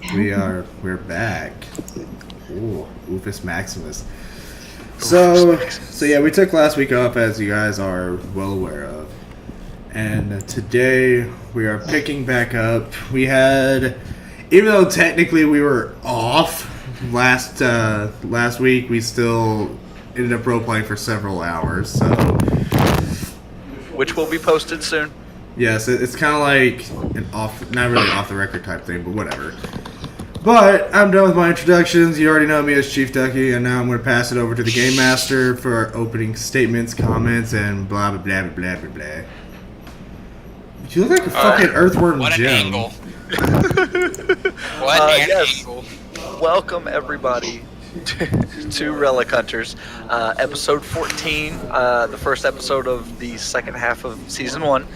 We're back. Ooh, Ufus Maximus. So yeah, we took last week off, as you guys are well aware of, and today we are picking back up. We had, even though technically we were off last week, we still ended up role playing for several hours. So, which will be posted soon. Yes, it's kind of like not really off the record type thing, but whatever. But I'm done with my introductions. You already know me as ChiefDucky, and now I'm going to pass it over to the Game Master for our opening statements, comments, and blah, blah, blah, blah, blah, blah. You look like a fucking earthworm what gem. An angle. What an angle. Welcome, everybody, to Relic Hunters, episode 14, the first episode of the second half of Season 1.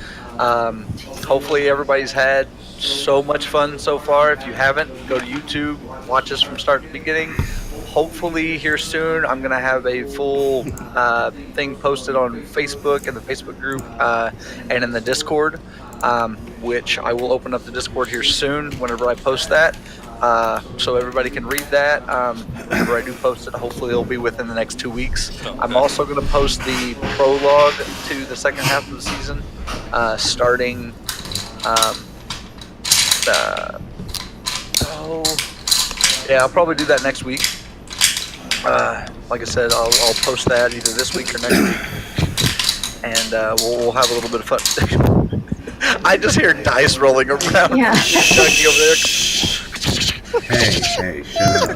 Hopefully everybody's had so much fun so far. If you haven't, go to YouTube, watch us from start to beginning. Hopefully here soon I'm going to have a full thing posted on Facebook, in the Facebook group, and in the Discord, which I will open up the Discord here soon whenever I post that. So everybody can read that. Whenever I do post it, hopefully it'll be within the next 2 weeks. I'm also going to post the prologue to the second half of the season, starting. I'll probably do that next week. Like I said, I'll post that either this week or next week, and we'll have a little bit of fun. I just hear dice rolling around. Yeah. Ducky over there. Hey, shut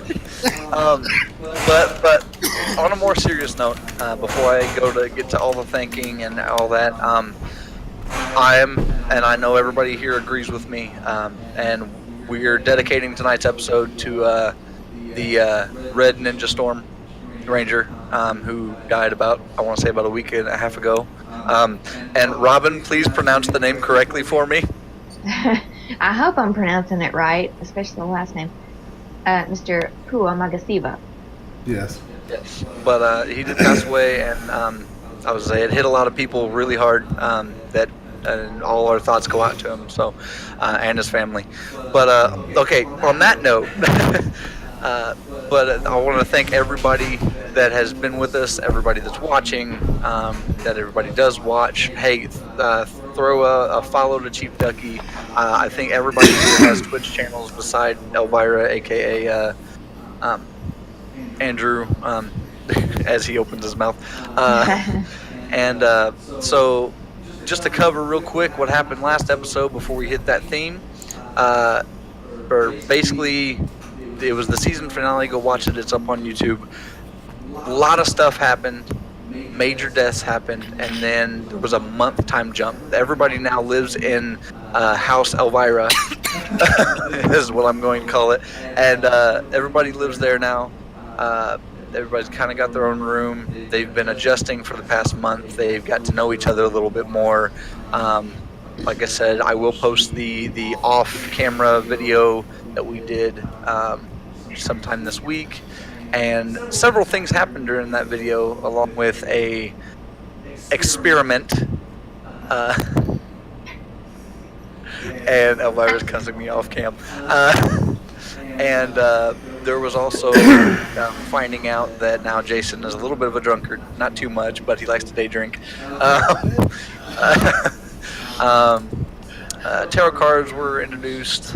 up. But on a more serious note, before I go to get to all the thanking and all that, and I know everybody here agrees with me, and we're dedicating tonight's episode to the Red Ninja Storm Ranger, who died about a week and a half ago. And Robin, please pronounce the name correctly for me. I hope I'm pronouncing it right, especially the last name. Mr. Pua Magasiba. Yes. Yes. But he did pass away, and I would say it hit a lot of people really hard. And all our thoughts go out to him. So, and his family. But okay. On that note, but I want to thank everybody that has been with us, everybody that's watching, that everybody does watch. Hey, throw a follow to ChiefDucky. I think everybody here has Twitch channels beside Elvira, aka Andrew, as he opens his mouth. And so, just to cover real quick what happened last episode before we hit that theme, or basically, it was the season finale. Go watch it. It's up on YouTube. A lot of stuff happened. Major deaths happened, and then there was a month time jump. Everybody now lives in House Elvira, is what I'm going to call it, and everybody lives there now. Everybody's kind of got their own room. They've been adjusting for the past month. They've got to know each other a little bit more. Like I said, I will post the off-camera video that we did sometime this week. And several things happened during that video, along with a experiment. And Elvira's cussing me off cam. And there was also finding out that now Jason is a little bit of a drunkard. Not too much, but he likes to day drink. Tarot cards were introduced,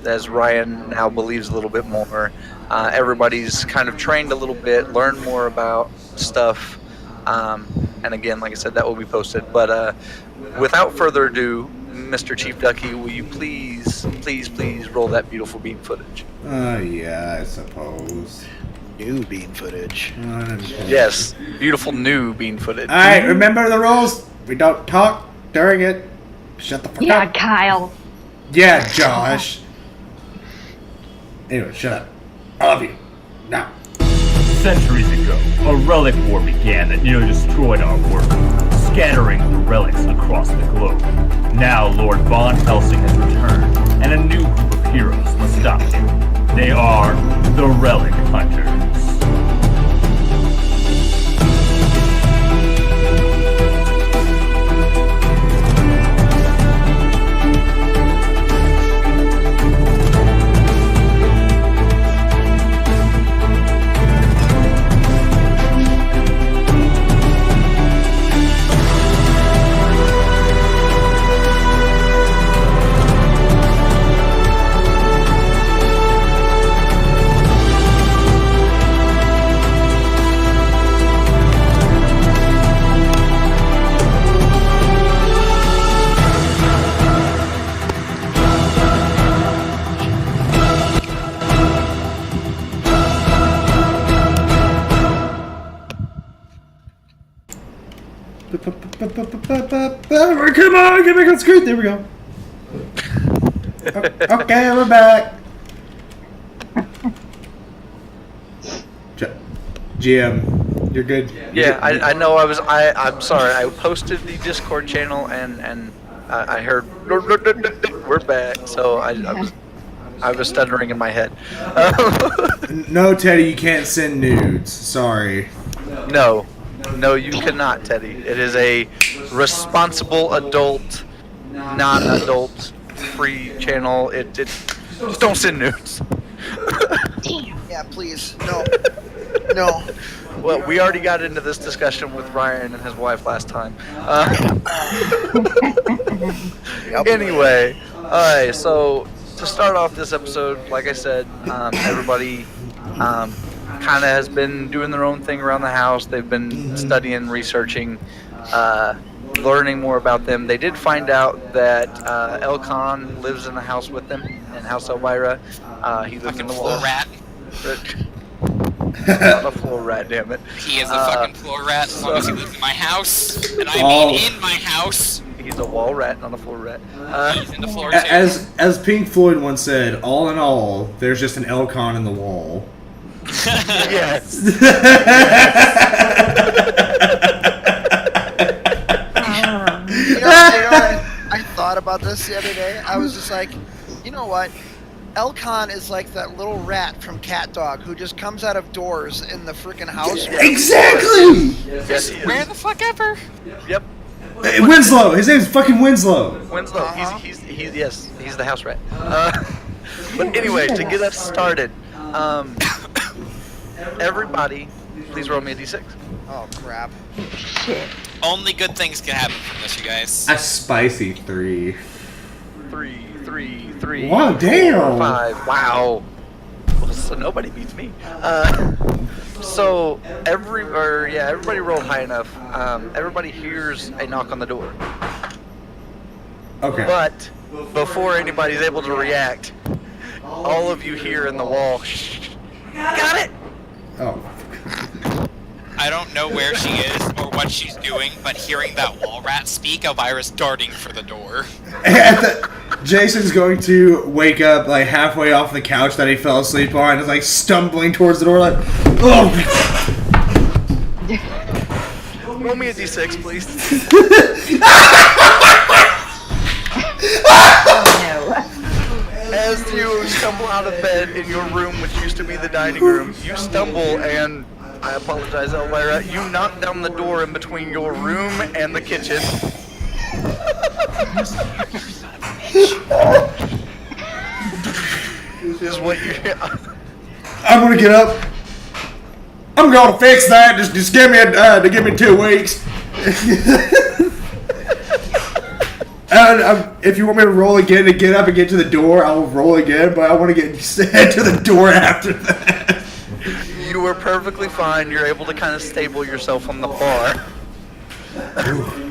as Ryan now believes a little bit more. Everybody's kind of trained a little bit, learned more about stuff. And again, like I said, that will be posted. But without further ado, Mr. ChiefDucky, will you please roll that beautiful bean footage? Yeah, I suppose. New bean footage. Yes, beautiful new bean footage. Alright, remember the rules. We don't talk during it. Shut the fuck Yeah, up. Kyle. Yeah, Josh. Anyway, shut up. I love you. Now. Centuries ago, a relic war began that nearly destroyed our world, scattering the relics across the globe. Now Lord Von Helsing has returned, and a new group of heroes must stop him. They are the Relic Hunters. Come on, get back on screen. There we go. Okay, we're back. GM, you're good. Yeah, I know. I'm sorry. I posted the Discord channel and I heard we're back. So I was stuttering in my head. No, Teddy, you can't send nudes. Sorry. No, you cannot, Teddy. It is a responsible adult, non-adult free channel. It just don't send nudes. Yeah, please. No. No. Well, we already got into this discussion with Ryan and his wife last time. Anyway, alright, so to start off this episode, like I said, everybody kind of has been doing their own thing around the house. They've been studying, researching, learning more about them. They did find out that Elcon lives in the house with them, in House Elvira. He lives in the floor rat. Not a floor rat, damn it. He is a fucking floor rat as long as he lives in my house. And I mean in my house. He's a wall rat, not a floor rat. He's in the floor too. As Pink Floyd once said, all in all, there's just an Elcon in the wall. Yes. I thought about this the other day. I was just like, you know what? Elcon is like that little rat from Cat Dog who just comes out of doors in the freaking house. Exactly! Yes, he is. Where the fuck ever? Yep. Hey, Winslow! His name's fucking Winslow! Winslow. He's the house rat. But anyway, to get us started, everybody, please roll me a d6. Oh, crap. Shit. Only good things can happen from this, you guys. A spicy 3. 3. Wow, damn! 5. Wow. Well, so nobody beats me. So everybody rolled high enough. Everybody hears a knock on the door. Okay. But before anybody's able to react, all of you hear in the wall. Got it. Oh. I don't know where she is or what she's doing, but hearing that wall rat speak, Elvira's darting for the door. Jason's going to wake up like halfway off the couch that he fell asleep on and is like stumbling towards the door like, oh! Roll me a d6, please. Oh no. As you stumble out of bed in your room, which used to be the dining room, you stumble and, I apologize, Elvira, you knock down the door in between your room and the kitchen. Is what you hear. I'm gonna get up. I'm gonna fix that. Just give me give me 2 weeks. And if you want me to roll again to get up and get to the door, I'll roll again. But I want to head to the door after that. You were perfectly fine. You're able to kind of stable yourself on the bar.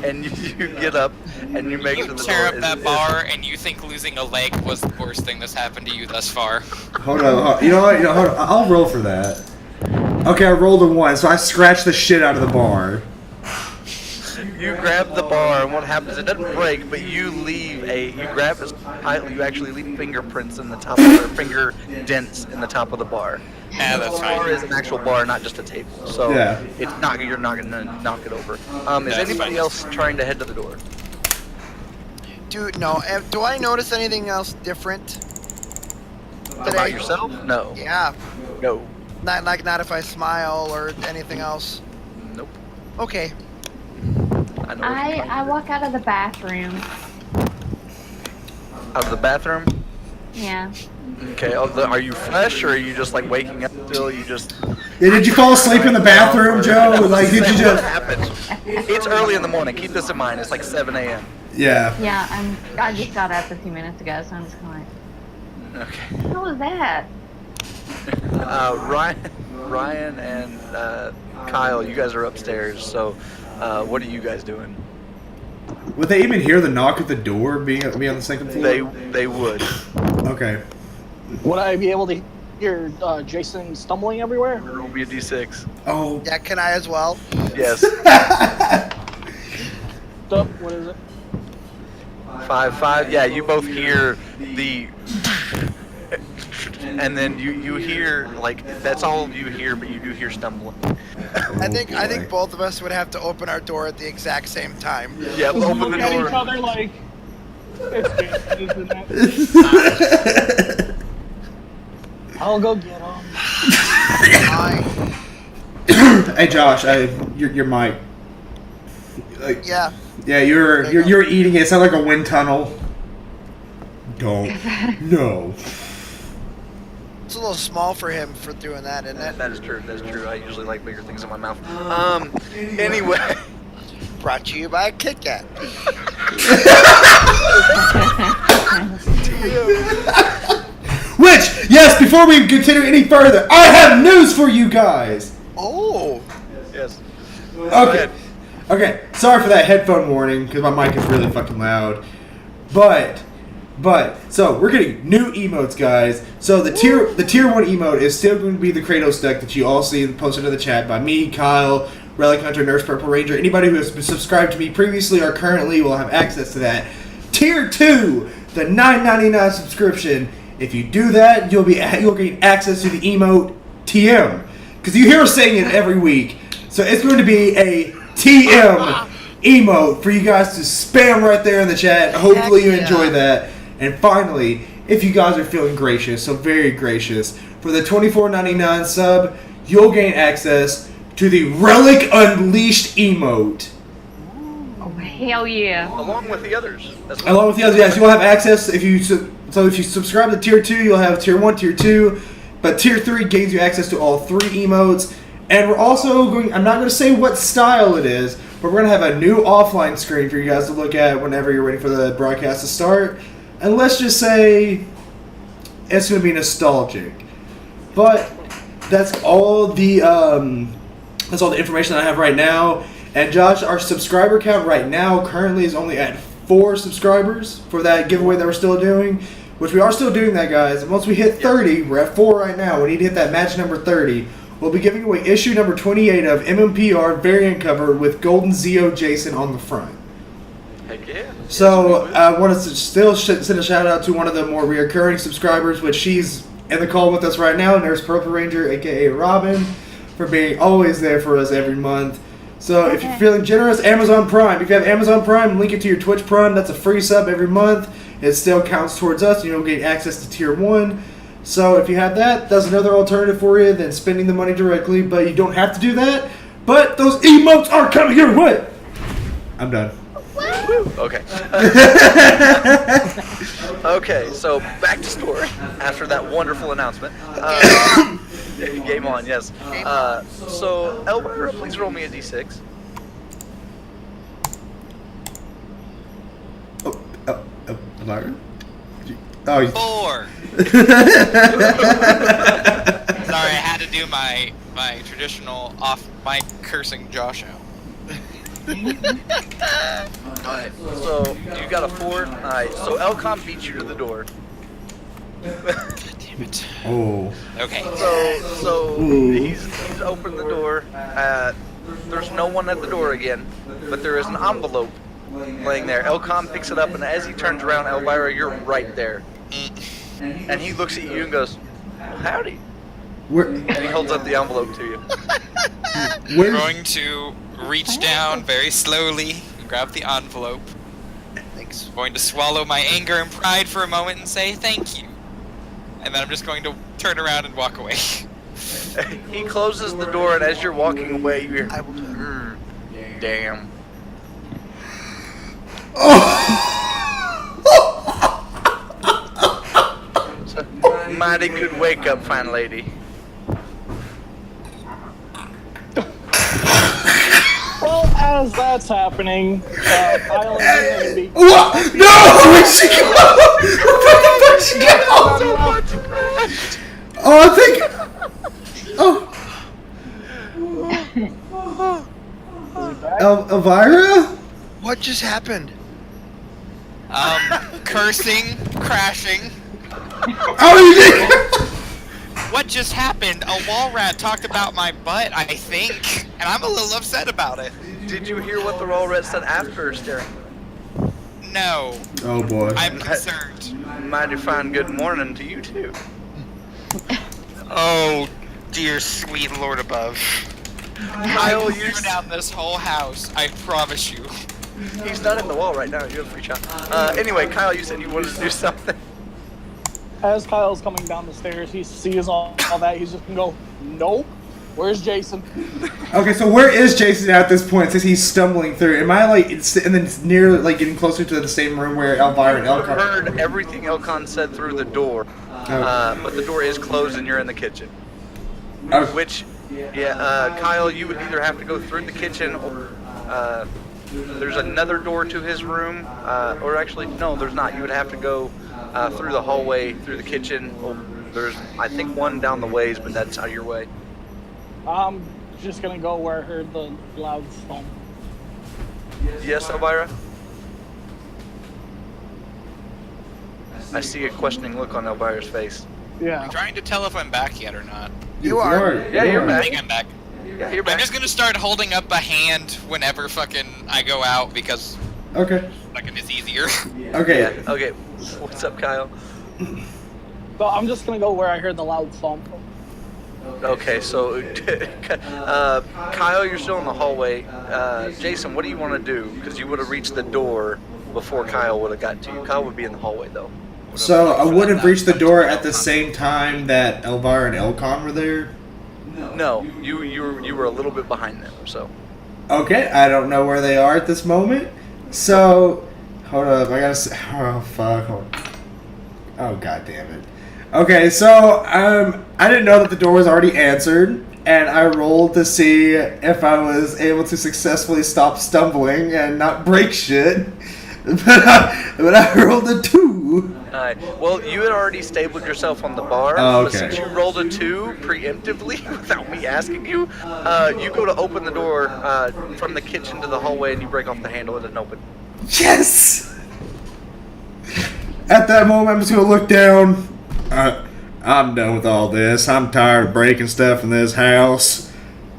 And you get up and you make You sure the tear door up that is- bar and you think losing a leg was the worst thing that's happened to you thus far. Hold on. You know what? Hold on. I'll roll for that. Okay, I rolled a 1, so I scratched the shit out of the bar. You grab the bar, and what happens? It doesn't break, but you grab it tightly. You actually leave fingerprints in the top, or finger dents in the top of the bar. Yeah, that's The bar fine. is an actual bar, not just a table. So Yeah. it's not. You're not gonna knock it over. Is That's anybody fine. else trying to head to the door? Dude, no. Do I notice anything else different? About yourself? No. Yeah. No. Not if I smile or anything else. Nope. Okay. I know. what you're trying I to do. walk out of the bathroom. Out of the bathroom. Yeah. Okay. Are you fresh, or are you just like waking up still? You just. Yeah, did you fall asleep in the bathroom, Joe? Like, did you What just? happened? It's early in the morning. Keep this in mind. It's like 7 a.m. Yeah. Yeah, I just got up a few minutes ago, so I'm just kind of like, Okay. what was that? Ryan and Kyle, you guys are upstairs. So, what are you guys doing? Would they even hear the knock at the door being on the second floor? They would. Okay. Would I be able to hear Jason stumbling everywhere? Roll me a d6. Oh. Yeah, can I as well? Yes. What is it? 5-5. Yeah, you both hear the, and then you hear like that's all you hear, but you do hear stumbling. I think both of us would have to open our door at the exact same time. Yeah, open the Look at each door. other like it's Jason, isn't it? I'll go get him. Hey Josh, your mic. Like, Yeah. yeah, you're eating it. It sounds like a wind tunnel. Don't. No. It's a little small for him for doing that, isn't it? That is true. That's true. I usually like bigger things in my mouth. Anyway. Brought to you by Kit Kat. Which, yes, before we continue any further, I have news for you guys. Oh. Yes. Okay. Okay. Sorry for that headphone warning because my mic is really fucking loud. But so we're getting new emotes, guys. So the tier 1 emote is still going to be the Kratos deck that you all see posted in the chat by me, Kyle, Relic Hunter, Nurse Purple Ranger. Anybody who has been subscribed to me previously or currently will have access to that. Tier 2, the $9.99 subscription. If you do that, you'll gain access to the emote TM. Because you hear us saying it every week. So it's going to be a TM emote for you guys to spam right there in the chat. Hopefully you enjoy that. And finally, if you guys are feeling gracious, so very gracious, for the $24.99 sub, you'll gain access to the Relic Unleashed emote. Oh, hell yeah. Along with the others. Along with the others, yes, you'll have access if you subscribe to Tier 2, you'll have Tier 1, Tier 2, but Tier 3 gains you access to all 3 emotes. And we're also going, I'm not going to say what style it is, but we're going to have a new offline screen for you guys to look at whenever you're waiting for the broadcast to start. And let's just say it's going to be nostalgic. But that's all the information that I have right now. And Josh, our subscriber count right now currently is only at 4 subscribers for that giveaway that we're still doing. Which we are still doing that, guys. And once we hit 30, we're at 4 right now. We need to hit that match number 30. We'll be giving away issue number 28 of MMPR variant cover with Golden Zeo Jason on the front. Heck yeah. So I want to still send a shout out to one of the more reoccurring subscribers, which she's in the call with us right now, Nurse Purple Ranger, aka Robin, for being always there for us every month. So if you're feeling generous, Amazon Prime. If you have Amazon Prime, link it to your Twitch Prime. That's a free sub every month. It still counts towards us. You don't get access to Tier 1. So if you have that, that's another alternative for you than spending the money directly. But you don't have to do that. But those emotes are coming your way. I'm done. Okay. Okay, so back to story after that wonderful announcement. Game on, yes. So, Elvira, please roll me a d6. Elvira? Oh, 4. Sorry, I had to do my traditional off-mic cursing Josh out. Alright, so you got a 4. Alright, so Elcom beats you to the door. Damn it. Oh. Okay. So he's opened the door. There's no one at the door again, but there is an envelope laying there. Elcom picks it up, and as he turns around, Elvira, you're right there. And he looks at you and goes, well, howdy. And he holds up the envelope to you. We're going to reach down very slowly and grab the envelope. Thanks. I'm going to swallow my anger and pride for a moment and say thank you. And then I'm just going to turn around and walk away. He closes the door, and as you're walking away, you hear, damn. So, mighty good wake up, fine lady. Well, as that's happening, Kyle is going to be... What? No! Where'd she go? Where the fuck she go? Oh, I think... Oh. Elvira? What just happened? Cursing, crashing. Oh, you did? What just happened? A wall rat talked about my butt, I think, and I'm a little upset about it. Did you hear what the roll red said after staring? No, Oh boy. I'm concerned. Mighty fine good morning to you too. Oh, dear sweet Lord above. Kyle, I will you tear down this whole house, I promise you. he's not in the wall right now. You have a free shot. Anyway, Kyle, you said you wanted to do something. As Kyle's coming down the stairs, he sees all that. He's just gonna go, nope. Where's Jason? Okay, so where is Jason at this point? Since he's stumbling through, am I like, and then it's near like getting closer to the same room where Elvira and You Elcon? heard everything Elcon said through the door, but the door is closed and you're in the kitchen. Okay. Which, Kyle, you would either have to go through the kitchen or there's another door to his room, or actually, no, there's not. You would have to go through the hallway, through the kitchen. Well, there's, I think, one down the ways, but that's out your way. I'm just gonna go where I heard the loud thump. Yes, Elvira? I see a questioning look on Elvira's face. Yeah. I'm trying to tell if I'm back yet or not. You are. Yeah, you're I back. think I'm back. Yeah, you're back. I'm just gonna start holding up a hand whenever fucking I go out because Okay. fucking it's easier. Okay. Yeah, okay. What's up, Kyle? So I'm just gonna go where I heard the loud thump. Okay, so Kyle, you're still in the hallway. Jason, what do you want to do? Because you would have reached the door before Kyle would have got to you. Kyle would be in the hallway though. So I would have reached the door at the same time that Elvira and Elcon were there. No, you were a little bit behind them. So Okay, I don't know where they are at this moment. So hold up, I gotta. Oh fuck! Hold on. Oh god damn it. Okay, so I didn't know that the door was already answered, and I rolled to see if I was able to successfully stop stumbling and not break shit. But I rolled a 2. well, you had already stabled yourself on the bar. Oh, But okay. since you rolled a 2 preemptively without me asking you, you go to open the door from the kitchen to the hallway, and you break off the handle and it doesn't open. Yes! At that moment, I'm just gonna look down. I'm done with all this. I'm tired of breaking stuff in this house.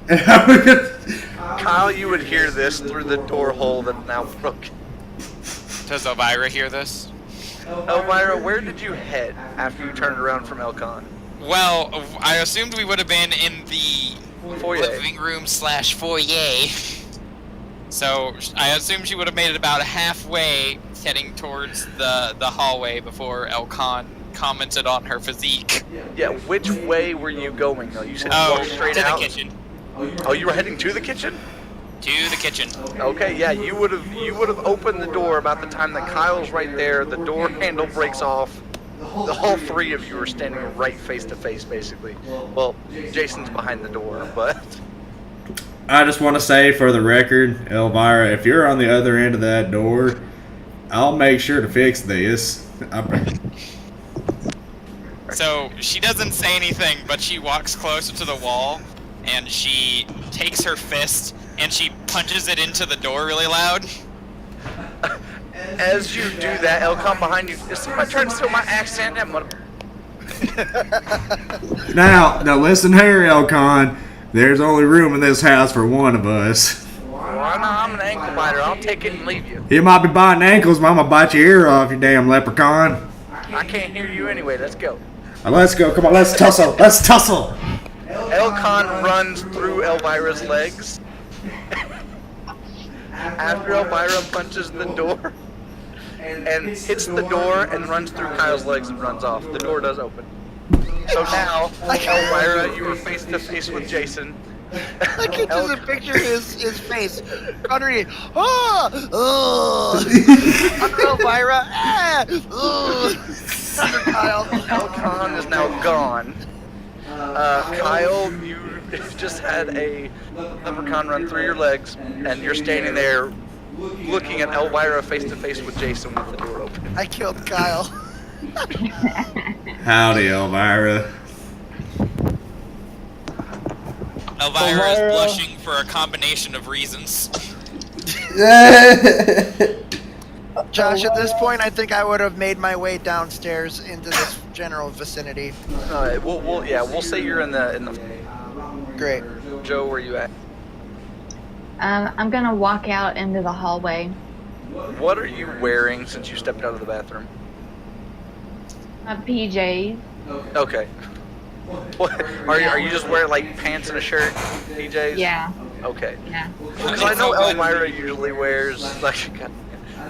And I'm gonna... Kyle, you would hear this through the door hole that's now broken. Does Elvira hear this? Elvira, where did you head after you turned around from Elcon? Well, I assumed we would have been in the Foyer. living room / foyer. So I assumed she would have made it about halfway, heading towards the hallway before Elcon commented on her physique. Yeah, which way were you going though? You said you Oh, walked straight to out. the kitchen. Oh, you were heading to the kitchen? To the kitchen. Okay, yeah, you would have opened the door about the time that Kyle's right there. The door handle breaks off. The whole 3 of you are standing right face to face, basically. Well, Jason's behind the door, but I just want to say for the record, Elvira, if you're on the other end of that door, I'll make sure to fix this. So she doesn't say anything, but she walks closer to the wall, and she takes her fist and she punches it into the door really loud. as you do that, Elcon behind you, is somebody trying to steal my accent? That mother... Now listen here, Elcon. There's only room in this house for one of us. Well, I'm an ankle biter. I'll take it and leave you. You might be biting ankles, but I'm gonna bite your ear off, you damn leprechaun. I can't hear you anyway. Let's go. Now, let's go. Come on, let's tussle. Let's tussle. Elcon runs through Elvira's legs. After Elvira punches the door and hits the door and runs through Kyle's legs and runs off. The door does open. So now, Elvira, you are face to face with Jason. I can just picture his face. Underneath. Under Elvira. Under Kyle. Elcon is now gone. Kyle, you just had a leprechaun run through your legs, and you're standing there looking at Elvira face to face with Jason with the door open. I killed Kyle. Howdy, Elvira. Elvira is blushing for a combination of reasons. Josh, at this point, I think I would have made my way downstairs into this general vicinity. We'll say you're in the. Great. Joe, where you at? I'm gonna walk out into the hallway. What are you wearing since you stepped out of the bathroom? My PJs. Okay. What, are you just wearing like pants and a shirt, PJs? Yeah. Okay. Yeah. Because I know Elvira usually wears like.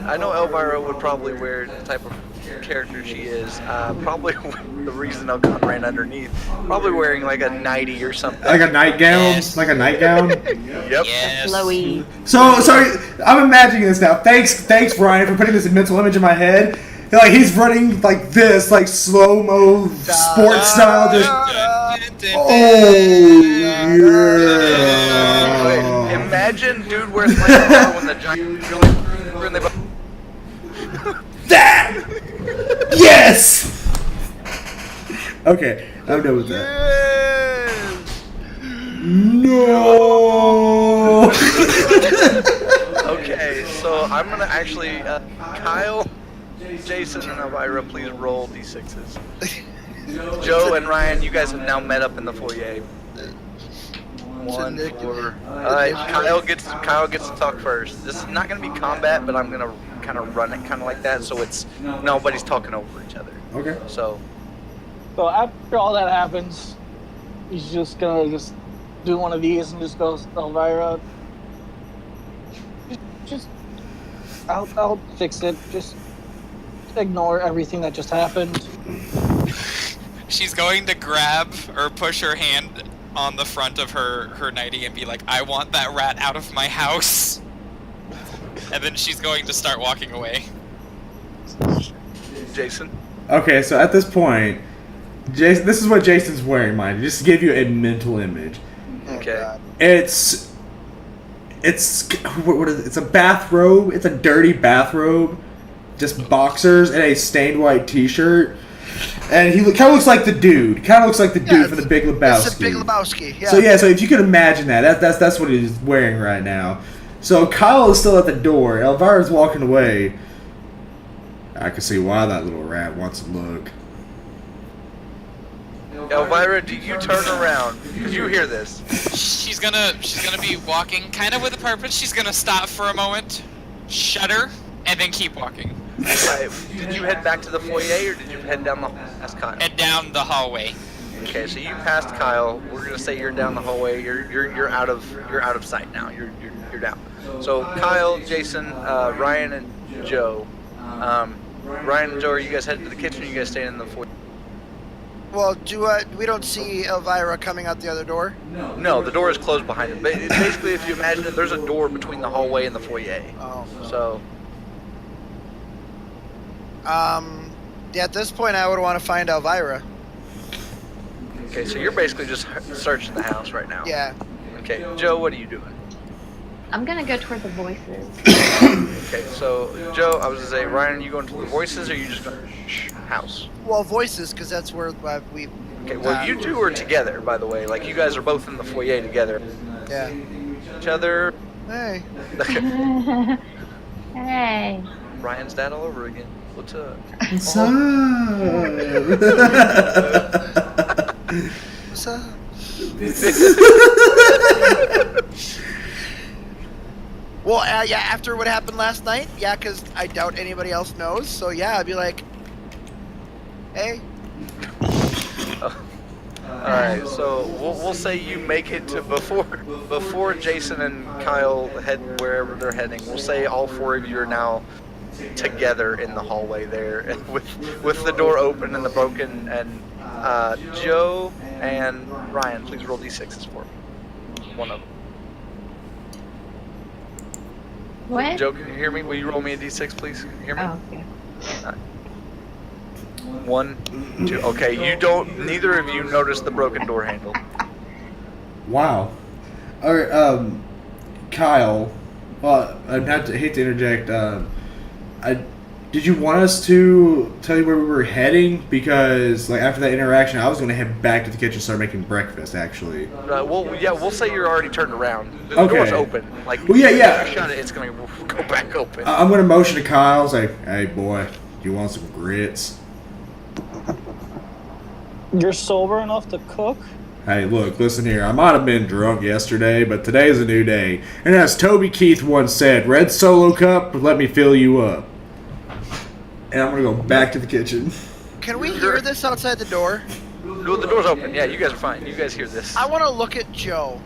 I know Elvira would probably wear the type of character she is. Probably the reason Elcon ran underneath. Probably wearing like a nightie or something. Like a nightgown? Yes. Like a nightgown? Yep. Yes. Flowy. So, sorry, I'm imagining this now. Thanks, Brian, for putting this mental image in my head. Like, he's running like this, like slow-mo, sports style, just... Oh, yeah. Wait, imagine dude wears my car when the giant when they That! Yes! Okay, I'm done with that. No! Okay, so I'm gonna actually Kyle, Jason, and Elvira, please roll d6s. Joe and Ryan, you guys have now met up in the foyer. 1, 4. Alright, Kyle gets to talk first. This is not gonna be combat, but I'm gonna kind of run it kind of like that, so it's nobody's talking over each other. Okay. So after all that happens, he's just gonna do one of these and just goes, Elvira, just I'll fix it. Just ignore everything that just happened. She's going to grab or push her hand on the front of her nightie and be like, I want that rat out of my house. And then she's going to start walking away. Jason. Okay, so at this point, Jason, this is what Jason's wearing, mind. Just to give you a mental image. Okay. It's what is it? It's a bathrobe. It's a dirty bathrobe, just boxers and a stained white T-shirt. And he kind of looks like the dude. Kind of looks like the dude from the Big Lebowski. It's the Big Lebowski. Yeah. So if you can imagine that's what he's wearing right now. So Kyle is still at the door. Elvira's walking away. I can see why that little rat wants to look. Elvira, do you turn around? Because you hear this. She's gonna be walking kind of with a purpose. She's gonna stop for a moment, shudder, and then keep walking. Right. Did you head back to the foyer or did you head down the hall past Kyle? And down the hallway. Okay, so you passed Kyle. We're gonna say you're down the hallway. You're out of sight now. You're down. So Kyle, Jason, Ryan, and Joe. Ryan and Joe, are you guys headed to the kitchen? Or you guys staying in the foyer? Well, we don't see Elvira coming out the other door? No, the door is closed behind him. Basically, if you imagine it, there's a door between the hallway and the foyer. Oh. So. Yeah, at this point, I would want to find Elvira. Okay, so you're basically just searching the house right now. Yeah. Okay, Joe, what are you doing? I'm gonna go toward the voices. Okay, so Joe, I was gonna say, Ryan, are you going to the voices or are you just going house? Well, voices, because that's where we. Okay, well, you two are together, by the way. Like, you guys are both in the foyer together. Yeah. Each other. Hey. Hey. Ryan's dad all over again. What's up? What's up? What's up? Well, yeah, after what happened last night, yeah, because I doubt anybody else knows. So, yeah, I'd be like, hey. Alright, so we'll say you make it to before Jason and Kyle head wherever they're heading. We'll say all four of you are now together in the hallway there with the door open and the broken. And Joe and Ryan, please roll d6s for me. One of them. What? Joe, can you hear me? Will you roll me a d6, please? Can you hear me? Oh, yeah. 1, 2. Okay, neither of you noticed the broken door handle. Wow. All right, Kyle. Well, I hate to interject. Did you want us to tell you where we were heading? Because after that interaction, I was going to head back to the kitchen and start making breakfast. Actually. We'll say you're already turned around. The Okay. door's open. Like, well, yeah. If you shut it, it's gonna go back open. I'm going to motion to Kyle. Say, hey, boy, do you want some grits? You're sober enough to cook? Hey, look, listen here. I might have been drunk yesterday, but today's a new day. And as Toby Keith once said, red Solo cup, let me fill you up. And I'm going to go back to the kitchen. Can we hear this outside the door? No, the door's open. Yeah, you guys are fine. You guys hear this. I want to look at Joe,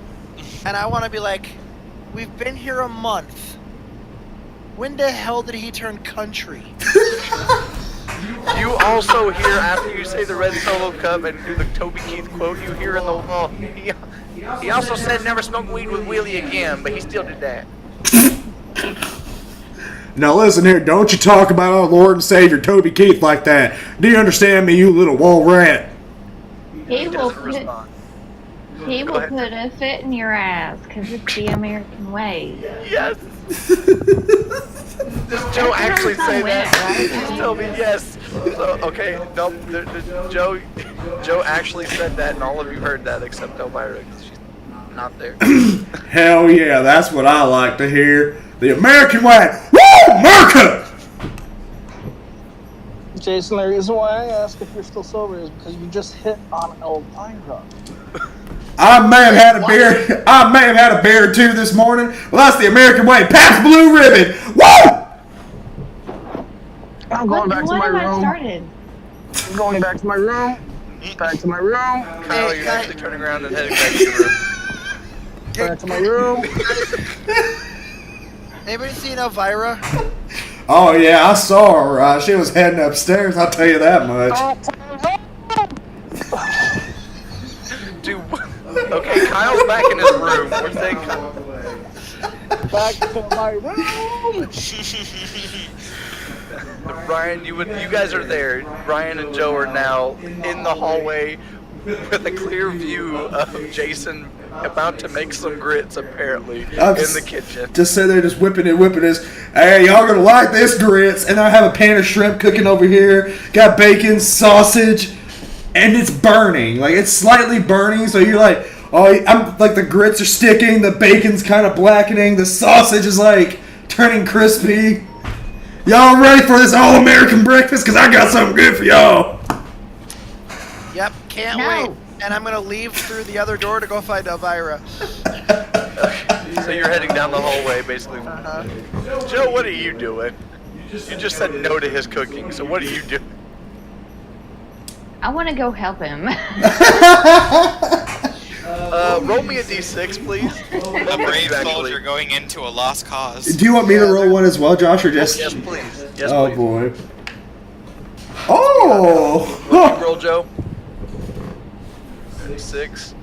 and I want to be like, we've been here a month. When the hell did he turn country? You also hear, after you say the red Solo cup and do the Toby Keith quote, you hear in the wall, he also said never smoke weed with Wheelie again, but he still did that. Now listen here, don't you talk about our Lord and Savior Toby Keith like that. Do you understand me, you little wall rat? He will doesn't put, respond. he Go will ahead. put a foot in your ass because it's the American way. Yes. Does Joe actually say that? Right? Just tell me yes. So, okay, no, Joe actually said that, and all of you heard that except Elvira, because she's not there. Hell yeah, that's what I like to hear. The American way. Woo! America! Jason, the reason why I ask if you're still sober is because you just hit on Elvira. I may have had a beer. I may have had a beer or two this morning. Well, that's the American way. Pabst Blue Ribbon. Woo! I'm going back to my What have I room. started? I'm going back to my room. Back to my room. Kyle, Hey, you're guy- actually turning around and heading back to your room. Back to my room. Anybody seen Elvira? Oh yeah, I saw her. She was heading upstairs. I'll tell you that much. Dude, okay, Kyle's back in his room. We're saying Kyle. Back to my room. Brian, you guys are there. Brian and Joe are now in the hallway with a clear view of Jason about to make some grits, apparently, in the kitchen. Just sit there, just whipping this. Hey, y'all gonna like this grits? And I have a pan of shrimp cooking over here. Got bacon, sausage, and it's burning. Like it's slightly burning, so you're like, oh, I'm like the grits are sticking, the bacon's kind of blackening, the sausage is like turning crispy. Y'all ready for this all-American breakfast? Cause I got something good for y'all. Yep, can't No. wait. And I'm gonna leave through the other door to go find Elvira. So you're heading down the hallway, basically. Joe, what are you doing? You just said no to his cooking, so what are you doing? I want to go help him. Roll me a d6, please. A brave soldier going into a lost cause. Do you want me to roll one as well, Josh, or just? Yes, please. Yes, Oh please. boy. Oh! What'd you roll, Joe? 6.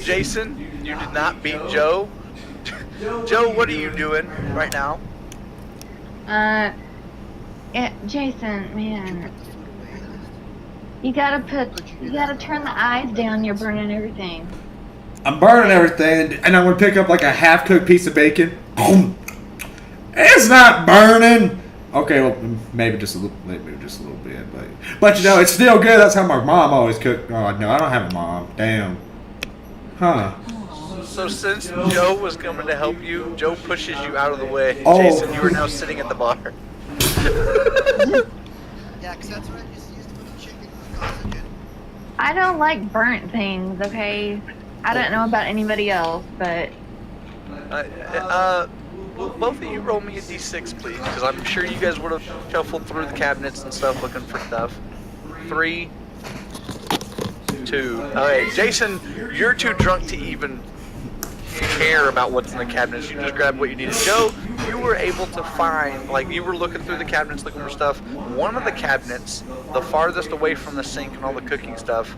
Jason, you did not beat Joe. Joe, what are you doing right now? Yeah, Jason, man. You gotta turn the eyes down, you're burning everything. I'm burning everything, and I'm gonna pick up like a half-cooked piece of bacon. Boom. It's not burning. Okay, well, maybe just a little bit, but you know, it's still good. That's how my mom always cooked. Oh no, I don't have a mom. Damn. Huh. So since Joe was coming to help you, Joe pushes you out of the way. Oh. Jason, you are now sitting at the bar. Yeah, because that's what I just used to put the chicken in the oxygen. I don't like burnt things, okay? I don't know about anybody else, but Will both of you roll me a d6, please? Because I'm sure you guys would have shuffled through the cabinets and stuff looking for stuff. 3, 2. Alright, Jason, you're too drunk to even care about what's in the cabinets. You just grabbed what you needed. Joe, you were able to find, like, you were looking through the cabinets looking for stuff. One of the cabinets, the farthest away from the sink and all the cooking stuff,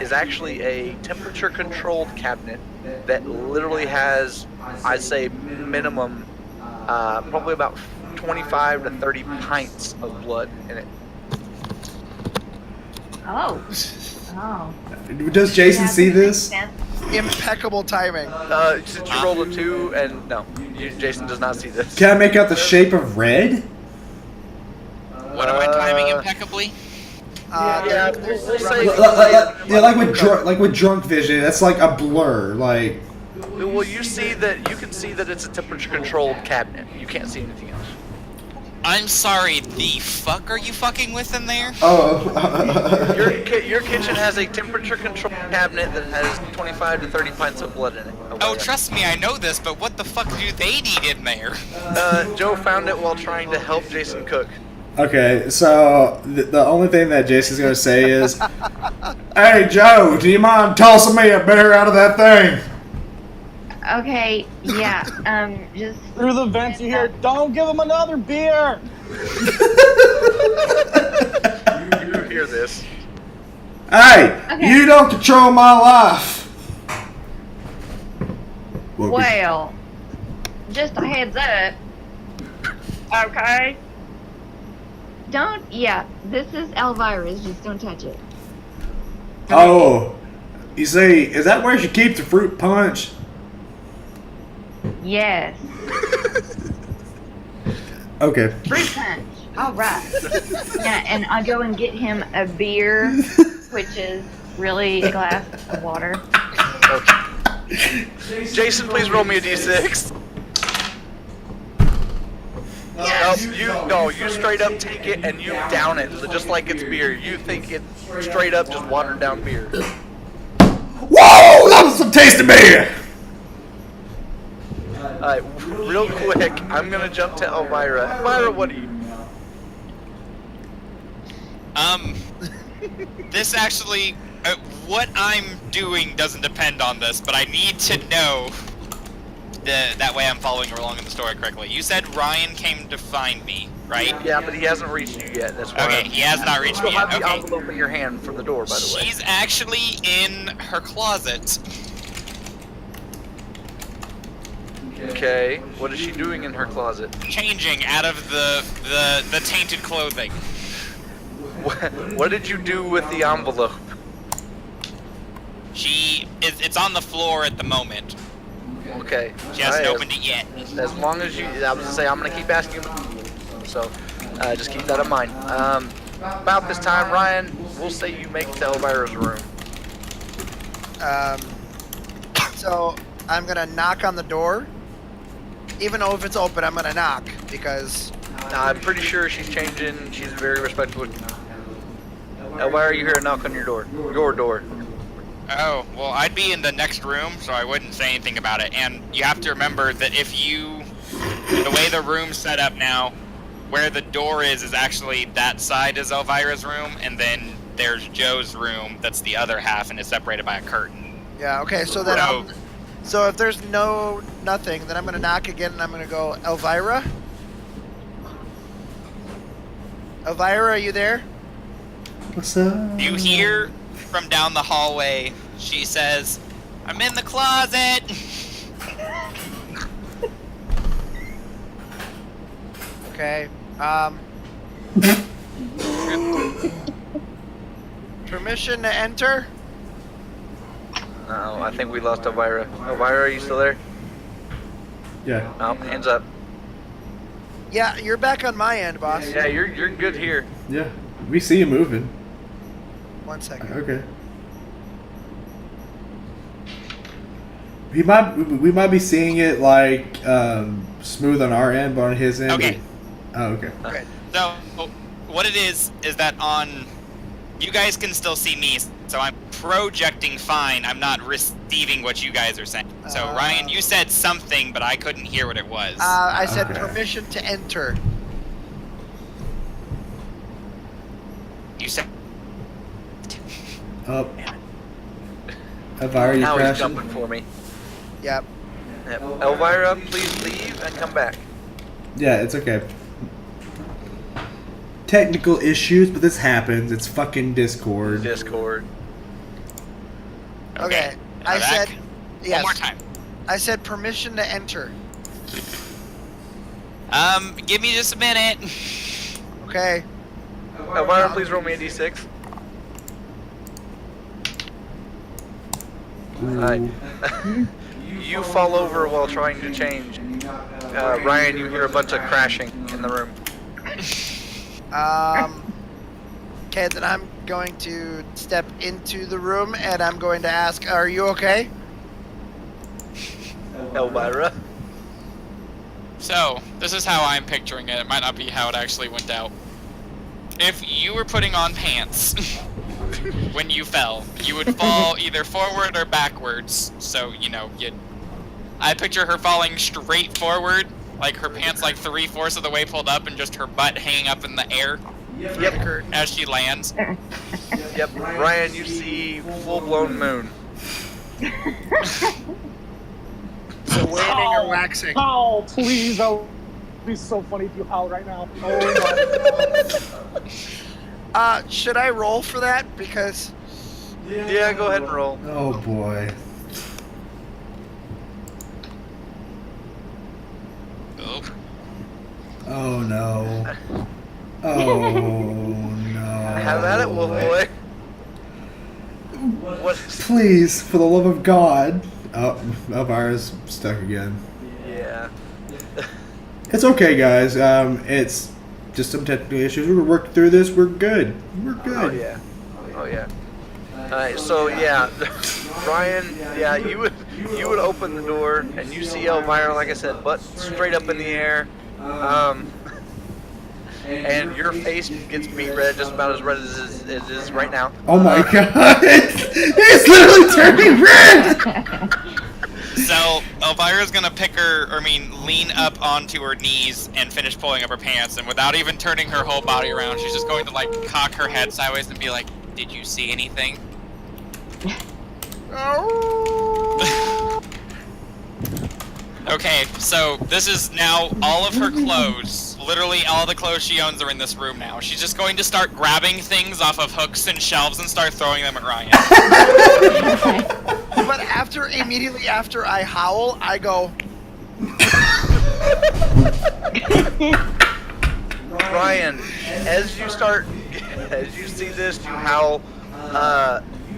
is actually a temperature-controlled cabinet that literally has, I'd say, minimum, probably about 25 to 30 pints of blood in it. oh. Does Jason Yeah, see that this? makes sense. Impeccable timing. Since you rolled a 2, and no, Jason does not see this. Can I make out the shape of red? What am I timing impeccably? Yeah, we'll say. Yeah, like with drunk vision, that's like a blur. Like, Well, you can see that it's a temperature-controlled cabinet. You can't see anything else. I'm sorry, the fuck are you fucking with in there? Oh. Your kitchen has a temperature control cabinet that has 25 to 30 pints of blood in it. Oh, trust me, I know this, but what the fuck do they need in there? Joe found it while trying to help Jason cook. Okay, so the only thing that Jason's gonna say is, "Hey Joe, do you mind tossing me a beer out of that thing?" Okay, yeah, just... Through the vents you hear, don't give him another beer! You hear this? Hey, Okay. you don't control my life. Well, just a heads up. Okay? Yeah, this is Elvira's, just don't touch it. Oh, you see, is that where she keeps the fruit punch? Yes. Okay. Fruit punch. All right. Yeah, and I go and get him a beer, which is really a glass of water. Okay. Jason, please roll me a d6. You straight up take it and you down it, just like it's beer. You think it's straight up just watered down beer. Whoa, that was some tasty beer. Alright, real quick, I'm gonna jump to Elvira. Elvira, what do you? This actually, what I'm doing doesn't depend on this, but I need to know that way I'm following along in the story correctly. You said Ryan came to find me, right? Yeah, but he hasn't reached you yet. That's why. Okay, he has not reached me You have yet. the Okay. envelope in your hand for the door, by the way. She's actually in her closet. Okay, what is she doing in her closet? Changing out of the tainted clothing. What did you do with the envelope? It's on the floor at the moment. Okay. She hasn't Alright, opened it yet. As long as you, I was gonna say, I'm gonna keep asking you. So, just keep that in mind. About this time, Ryan, we'll say you make it to Elvira's room. So I'm gonna knock on the door. Even though if it's open, I'm gonna knock because I'm pretty sure she's changing. She's very respectful. Elvira, you hear a knock on your door. Your door. Oh, well, I'd be in the next room, so I wouldn't say anything about it. And you have to remember that the way the room's set up now, where the door is actually that side is Elvira's room, and then there's Joe's room that's the other half and is separated by a curtain. yeah. Okay, so then so if there's nothing, then I'm gonna knock again and I'm gonna go, Elvira. Elvira, are you there? What's up? You hear from down the hallway, she says, "I'm in the closet." Okay. Permission to enter? No, I think we lost Elvira. Elvira, are you still there? Yeah. Oh, hands up. Yeah, you're back on my end, boss. Yeah, you're good here. Yeah. We see you moving. 1 second. Okay. We might be seeing it like smooth on our end, but on his end. Okay. Oh, okay. Okay. So, what it is that you guys can still see me, so I'm projecting fine. I'm not receiving what you guys are saying. So, Ryan, you said something, but I couldn't hear what it was. I said Okay. permission to enter. You said... Oh. Elvira, you Now he's crashing? jumping for me. Yep. Yep. Elvira, please leave and come back. Yeah, it's okay. Technical issues, but this happens. It's fucking Discord. Discord. Okay. Am I back? said yes. One more time. I said permission to enter. Give me just a minute. Okay. Elvira, please roll me a d6. Alright. You fall over while trying to change. Ryan, you hear a bunch of crashing in the room. Okay, then I'm going to step into the room and I'm going to ask, are you okay? Elvira? So, this is how I'm picturing it. It might not be how it actually went out. If you were putting on pants when you fell, you would fall either forward or backwards. So, you know, I picture her falling straight forward, like her pants like 3/4 of the way pulled up and just her butt hanging up in the air. Yep. As she lands. Yep. Ryan, you see full-blown moon. So waning or waxing? Oh, please. That would be so funny if you howl right now. Oh, my. Should I roll for that? Because... Yeah, go ahead and roll. Oh boy. Oh. Oh no. Oh no. Have at it, wolf boy. What? Please, for the love of God. Oh, Elvira's stuck again. Yeah. It's okay, guys. It's just some technical issues. We're working through this. We're good. We're good. Oh yeah. Oh yeah. Alright, so yeah, Ryan, yeah, you would open the door and you see Elvira, like I said, butt straight up in the air. And your face gets beet red, just about as red as it is right now. Oh my God! It's literally turning red. So, Elvira's gonna lean up onto her knees and finish pulling up her pants, and without even turning her whole body around, she's just going to, like, cock her head sideways and be like, "Did you see anything?" Okay, so this is now all of her clothes. Literally all the clothes she owns are in this room now. She's just going to start grabbing things off of hooks and shelves and start throwing them at Ryan. But immediately after I howl, I go... Ryan, as you see this, you howl,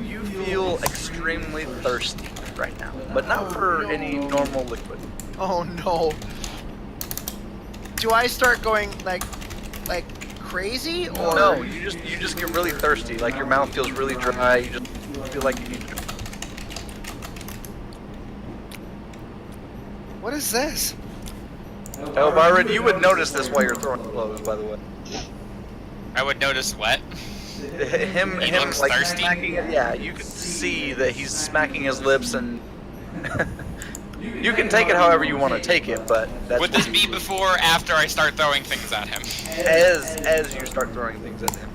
you feel extremely thirsty right now, but not for any normal liquid. Oh no. Do I start going like crazy or No, you just get really thirsty, like your mouth feels really dry, you just feel like you need to... What is this? Elvira, you would notice this while you're throwing clothes, by the way. I would notice what? Him looks like thirsty? smacking, yeah, you can see that he's smacking his lips, and you can take it however you want to take it, but that's Would this be before or after I start throwing things at him? as you start throwing things at him.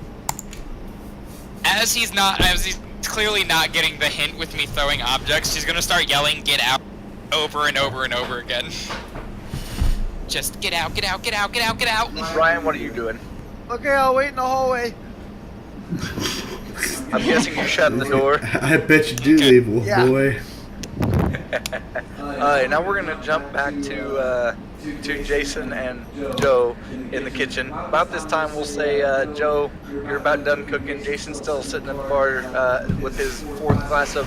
As he's clearly not getting the hint with me throwing objects, she's gonna start yelling, "Get out," over and over and over again. Just get out, get out, get out, get out, get out! Ryan, what are you doing? Okay, I'll wait in the hallway. I'm guessing you shut the door. I bet you do leave, wolf Yeah. boy. Alright, now we're gonna jump back to Jason and Joe in the kitchen. About this time, we'll say, Joe, you're about done cooking. Jason's still sitting at the bar with his 4th glass of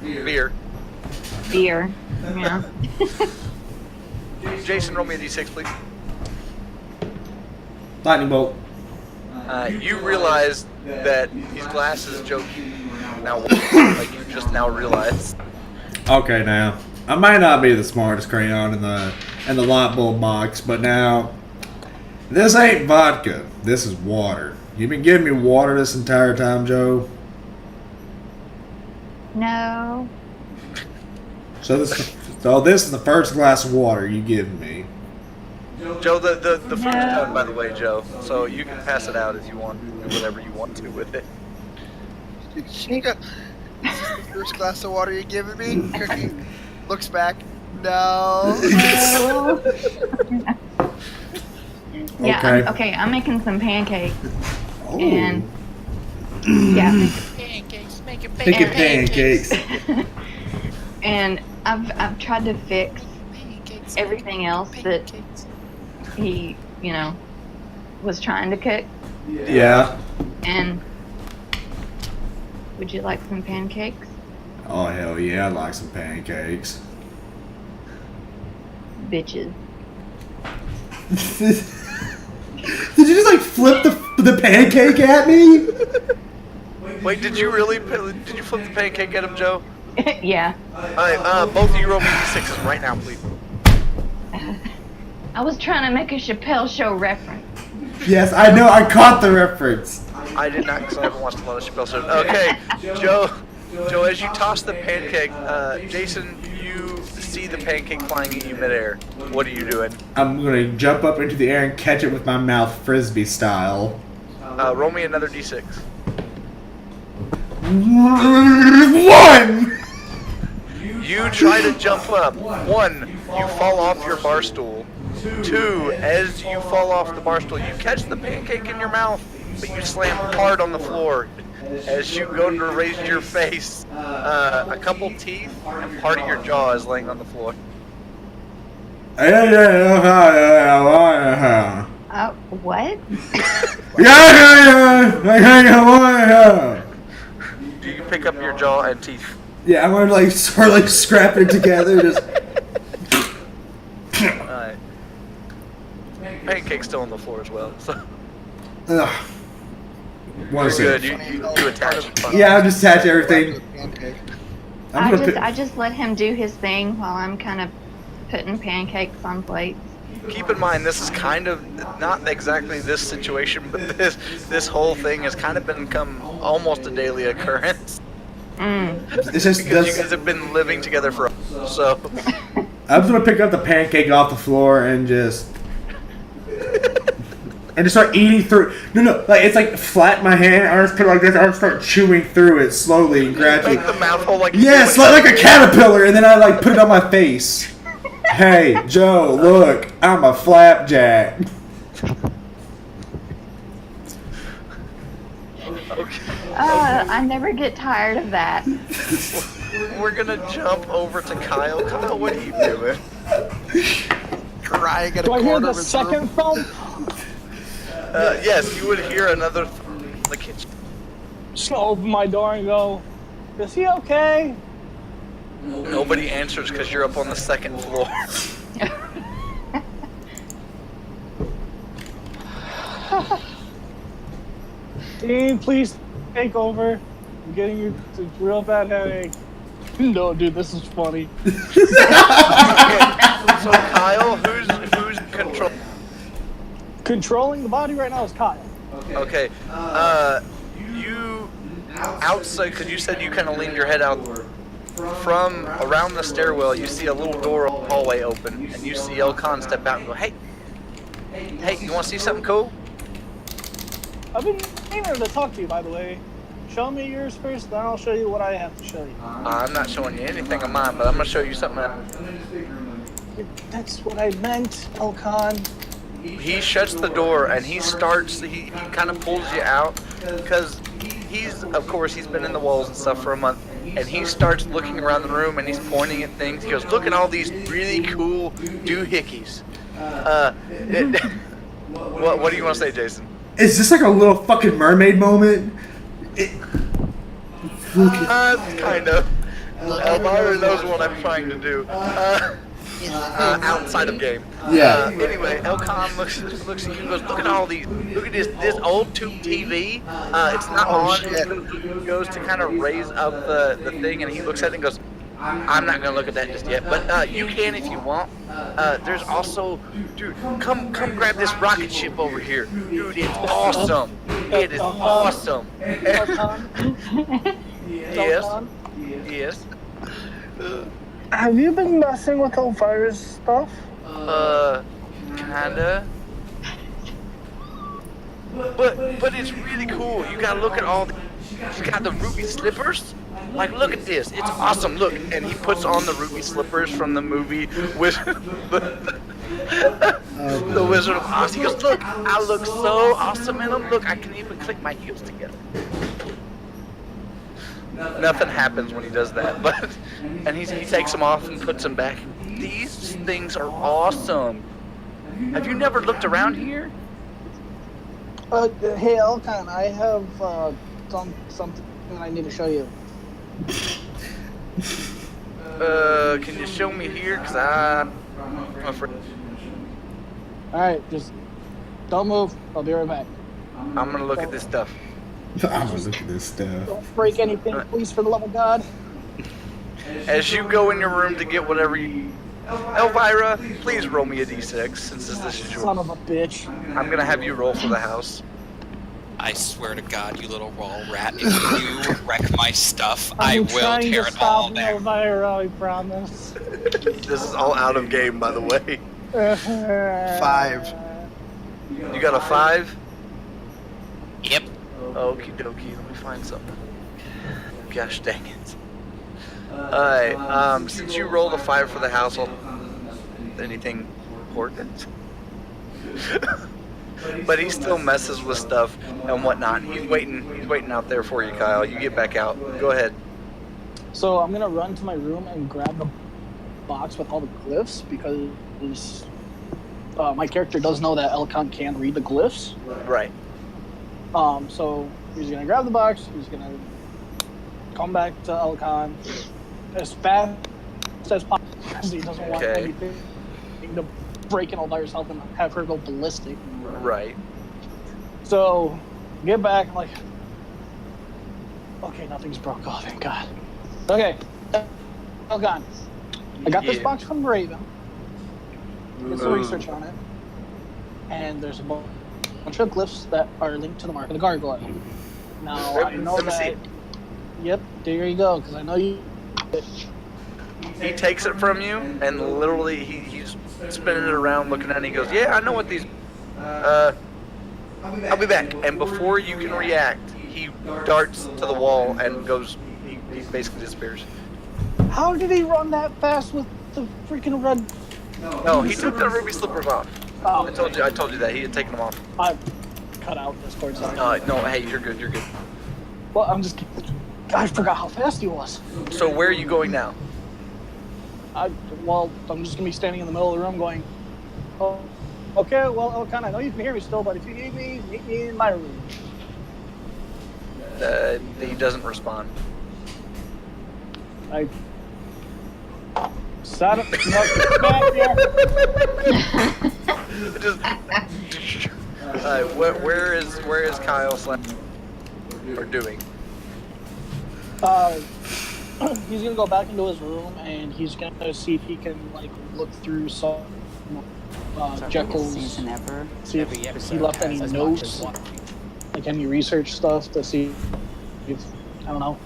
beer. Beer. Yeah. Jason, roll me a d6, please. Lightning bolt. You realize that these glasses, Joe, now like you just now realized. Okay, now I might not be the smartest crayon in the light bulb box, but now this ain't vodka. This is water. You've been giving me water this entire time, Joe. No. So this is the first glass of water you give me. Joe, the food's done, by the way, Joe. So you can pass it out as you want, do whatever you want to with it. First glass of water you giving me? Cookie looks back. No. Yeah. Okay. I'm making some pancakes. Oh. And yeah. Pancakes, make it Making pancakes. And I've tried to fix everything else that he, was trying to cook. Yeah. And would you like some pancakes? Oh hell yeah, I'd like some pancakes. Bitches. Did you just like flip the pancake at me? Wait, did you flip the pancake at him, Joe? Yeah. Alright, both of you roll me d6s right now, please. I was trying to make a Chappelle Show reference. Yes, I know. I caught the reference. I did not, because I never watched a lot of Chappelle shows. Okay, Joe, as you toss the pancake, Jason, you see the pancake flying at you midair. What are you doing? I'm gonna jump up into the air and catch it with my mouth, frisbee style. Roll me another d6. 1! You try to jump up. 1, you fall off your bar stool. 2, as you fall off the bar stool, you catch the pancake in your mouth, but you slam hard on the floor. As you go to raise your face, a couple teeth and part of your jaw is laying on the floor. What? Do you pick up your jaw and teeth? Yeah, I'm gonna like start like scrapping it together. Just. Alright. Pancake's still on the floor as well. So. Ugh. You're good. You attach it. Yeah, I'll just attach everything. I just let him do his thing while I'm kind of putting pancakes on plates. Keep in mind, this is kind of not exactly this situation, but this whole thing has kind of become almost a daily occurrence. It's just because you guys have been living together for so. I'm just gonna pick up the pancake off the floor and just start eating through. No, like it's like flat in my hand. I just put it like this. I just start chewing through it slowly and gradually. Make the mouth hole like yes, like a caterpillar, and then I like put it on my face. Hey, Joe, look, I'm a flapjack. Okay. I never get tired of that. We're gonna jump over to Kyle. Kyle, what are you doing? Crying at a Do I hear corner the of his second room. thump? Yes, you would hear another in the kitchen. Just gonna open my door and go, is he okay? Nobody answers because you're up on the second floor. Dean, please take over. I'm getting you a real bad headache. No, dude, this is funny. Okay, so Kyle, who's Controlling the body right now is Kyle. Okay, you outside, because you said you kind of leaned your head out from around the stairwell. You see a little door hallway open, and you see Elcon step out and go, "Hey, you want to see something cool?" I've been meaning to talk to you, by the way. Show me yours first, then I'll show you what I have to show you. I'm not showing you anything of mine, but I'm gonna show you something else. That's what I meant, Elcon. He shuts the door and he kind of pulls you out because he's been in the walls and stuff for a month, and he starts looking around the room and he's pointing at things. He goes, "Look at all these really cool doohickeys." What do you want to say, Jason? Is this like a little fucking mermaid moment? Kind of. Elvira knows what I'm trying to do. Outside of game. Yeah. Anyway, Elcon looks at you and goes, "Look at all these. Look at this old tube TV. It's not on." He goes to kind of raise up the thing, and he looks at it and goes, "I'm not gonna look at that just yet, but you can if you want. There's also, dude, come grab this rocket ship over here, dude. It's awesome. It is awesome." Yes. Yes. Have you been messing with Elvira's stuff? Kinda. But it's really cool. You gotta look at she's got the ruby slippers. Like, look at this. It's awesome. Look. And he puts on the ruby slippers from the movie The Wizard of Oz. He goes, "Look, I look so awesome in them. Look, I can even click my heels together." Nothing happens when he does that, and he takes them off and puts them back. These things are awesome. Have you never looked around here? Hey, Elcon, I have something I need to show you. Can you show me here? Because I'm afraid. Alright, just don't move. I'll be right back. I'm gonna look at this stuff. I'm gonna look at this stuff. Don't break anything, please, for the love of God. As you go in your room to get whatever you Elvira, please roll me a d6 since this is Son your. of a bitch. I'm gonna have you roll for the house. I swear to God, you little wall rat, if you wreck my stuff, I I'm will trying tear to it all stop down. Elvira, I promise. This is all out of game, by the way. 5. You got a 5? Yep. Okie dokie, let me find something. Gosh dang it. Alright, since you rolled a 5 for the house, anything important? But he still messes with stuff and whatnot. He's waiting out there for you, Kyle. You get back out. Go ahead. So I'm gonna run to my room and grab the box with all the glyphs because my character does know that Elcon can read the glyphs. Right. So he's gonna grab the box. He's gonna come back to Elcon as fast as possible because he doesn't want Okay. anything to break in Elvira's health and have her go ballistic. Right. So get back. I'm like, okay, nothing's broke. Oh, thank God. Okay, Elcon. I got this Yeah. box from Brigham. Did some Ooh. research on it, and there's a bunch of glyphs that are linked to the mark of the gargoyle. Now I know Let me see that. it. Yep, there you go. Because I know you. He takes it from you, and literally he's spinning it around, looking at it. And he goes, "Yeah, I know what these. I'll be back." And before you can react, he darts to the wall and goes. He basically disappears. How did he run that fast with the freaking red? No, he took the ruby slippers off. Oh, I told you that he had taken them off. I cut out Discord. Sorry. No, hey, you're good. You're good. Well, I forgot how fast he was. So where are you going now? Well, I'm just gonna be standing in the middle of the room going, oh, okay, well, Elcon, I know you can hear me still, but if you need me, meet me in my room. He doesn't respond. I sat up, no, back here. Just. Where is Kyle or doing? He's gonna go back into his room and he's gonna see if he can like look through some Jekyll's, season ever. see if he left any notes, like any research stuff to see if I don't know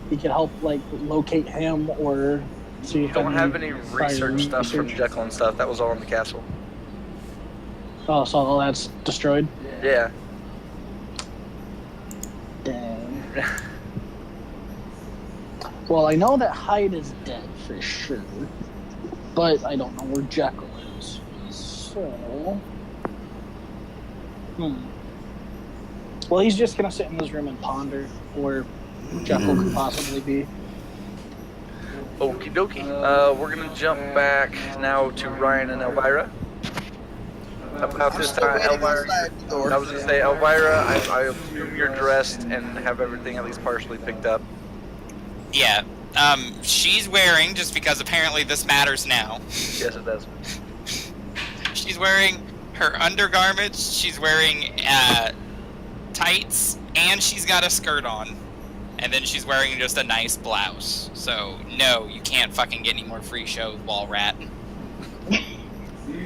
he can help like locate him or see You if don't have any prior research stuff from research. Jekyll and stuff. That was all in the castle. Oh, so all that's destroyed. Yeah. Dang. Well, I know that Hyde is dead for sure, but I don't know where Jekyll is. So, well, he's just gonna sit in his room and ponder where Jekyll could possibly be. Okie dokie. We're gonna jump back now to Ryan and Elvira. About I'm this still time, waiting Elvira. outside the door. I was gonna say, Elvira, I assume you're dressed and have everything at least partially picked up. Yeah. She's wearing, just because apparently this matters now, Yes, it does. she's wearing her undergarments, she's wearing tights, and she's got a skirt on. And then she's wearing just a nice blouse. So, no, you can't fucking get any more free shows, wall rat.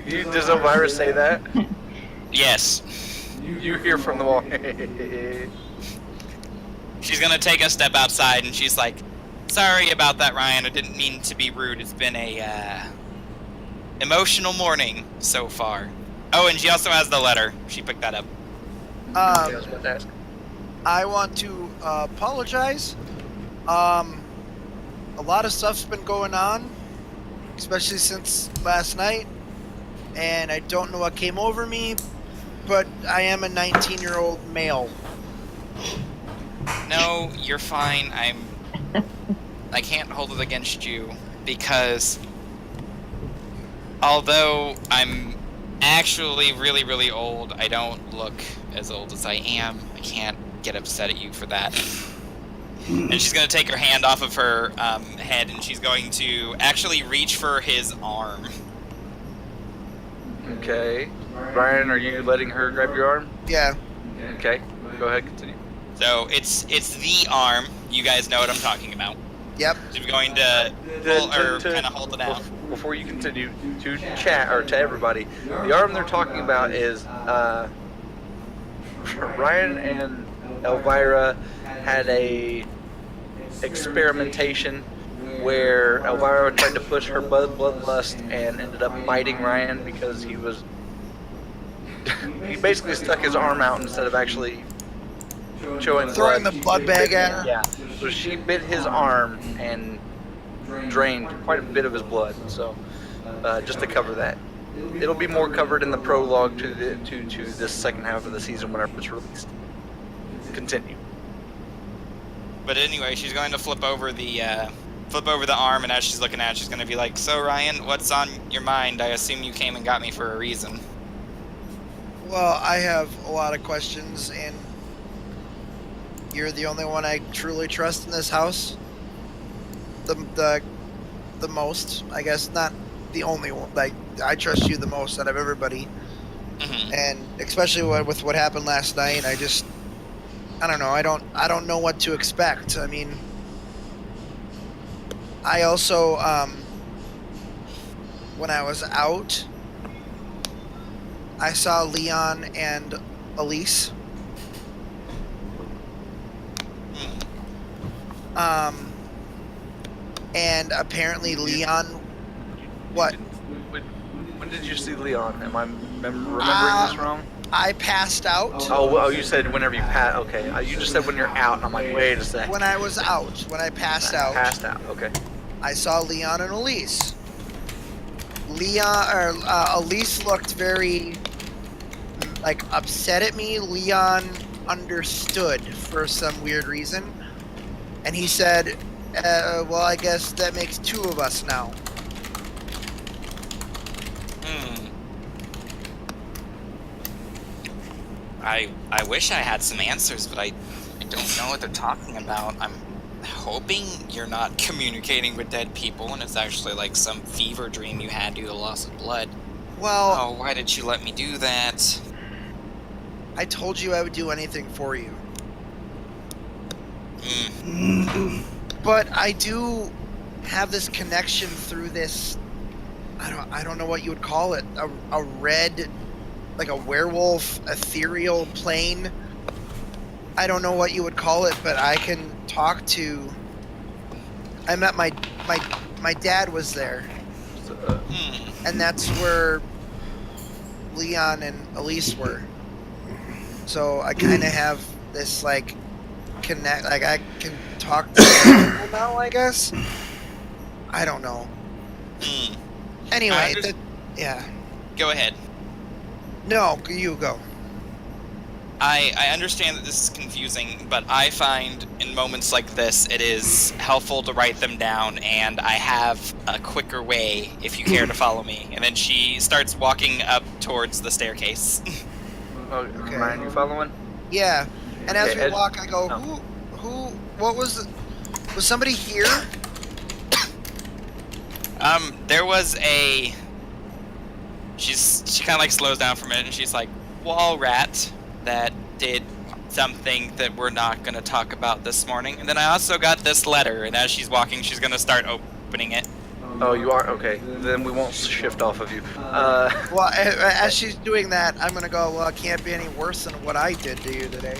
Does Elvira say that? Yes. You hear from the wall. She's gonna take a step outside and she's like, sorry about that, Ryan. I didn't mean to be rude. It's been a emotional morning so far. Oh, and she also has the letter. She picked that up. I was about to ask. I want to apologize. A lot of stuff's been going on, especially since last night, and I don't know what came over me, but I am a 19-year-old male. No, you're fine. I can't hold it against you because although I'm actually really, really old, I don't look as old as I am. I can't get upset at you for that. And she's going to take her hand off of her head and she's going to actually reach for his arm. Okay. Brian, are you letting her grab your arm? Yeah. Okay. Go ahead, continue. So it's the arm. You guys know what I'm talking about. Yep. She's going to pull or kind of hold it out. before you continue to chat or to everybody, the arm they're talking about is Ryan and Elvira had a experimentation where Elvira tried to push her bloodlust and ended up biting Ryan because he basically stuck his arm out instead of actually showing Throwing blood. the blood bag at her? Yeah. So she bit his arm and drained quite a bit of his blood. So just to cover that. It'll be more covered in the prologue to this second half of the season whenever it's released. Continue. But anyway, she's going to flip over the arm, and as she's looking at it, she's going to be like, "So Ryan, what's on your mind? I assume you came and got me for a reason." Well, I have a lot of questions, and you're the only one I truly trust in this house. The most, I guess, not the only one. Like, I trust you the most out of everybody, and especially with what happened last night. I don't know. I don't know what to expect. I mean, I also when I was out, I saw Leon and Elise. And apparently Leon. What? When did you see Leon? Am I remembering this wrong? I passed out. Oh, you said whenever you pass. Okay, you just said when you're out, and I'm like, wait a second. When I was out, when I passed out. Passed out. Okay. I saw Leon and Elise. Elise looked very upset at me. Leon understood for some weird reason, and he said, "Well, I guess that makes two of us now." I wish I had some answers, but I don't know what they're talking about. I'm hoping you're not communicating with dead people and it's actually like some fever dream you had due to loss of blood. Well, oh, why did you let me do that? I told you I would do anything for you. But I do have this connection through this. I don't know what you would call it. A red, like a werewolf, ethereal plane. I don't know what you would call it, but I can talk to. I met my dad was there, and that's where Leon and Elise were. So I kind of have this connect. Like I can talk to people now, I guess. I don't know. Anyway, yeah. Go ahead. No, you go. I understand that this is confusing, but I find in moments like this, it is helpful to write them down, and I have a quicker way if you care to follow me. And then she starts walking up towards the staircase. Okay. Ryan, you following? Yeah. And as we walk, I go, oh. what was somebody here? There was a... She kind of slows down for a minute, and she's like, wall rat that did something that we're not going to talk about this morning. And then I also got this letter, and as she's walking, she's going to start opening it. Oh, you are? Okay. Then we won't shift off of you. Well, as she's doing that, I'm going to go, well, it can't be any worse than what I did to you today.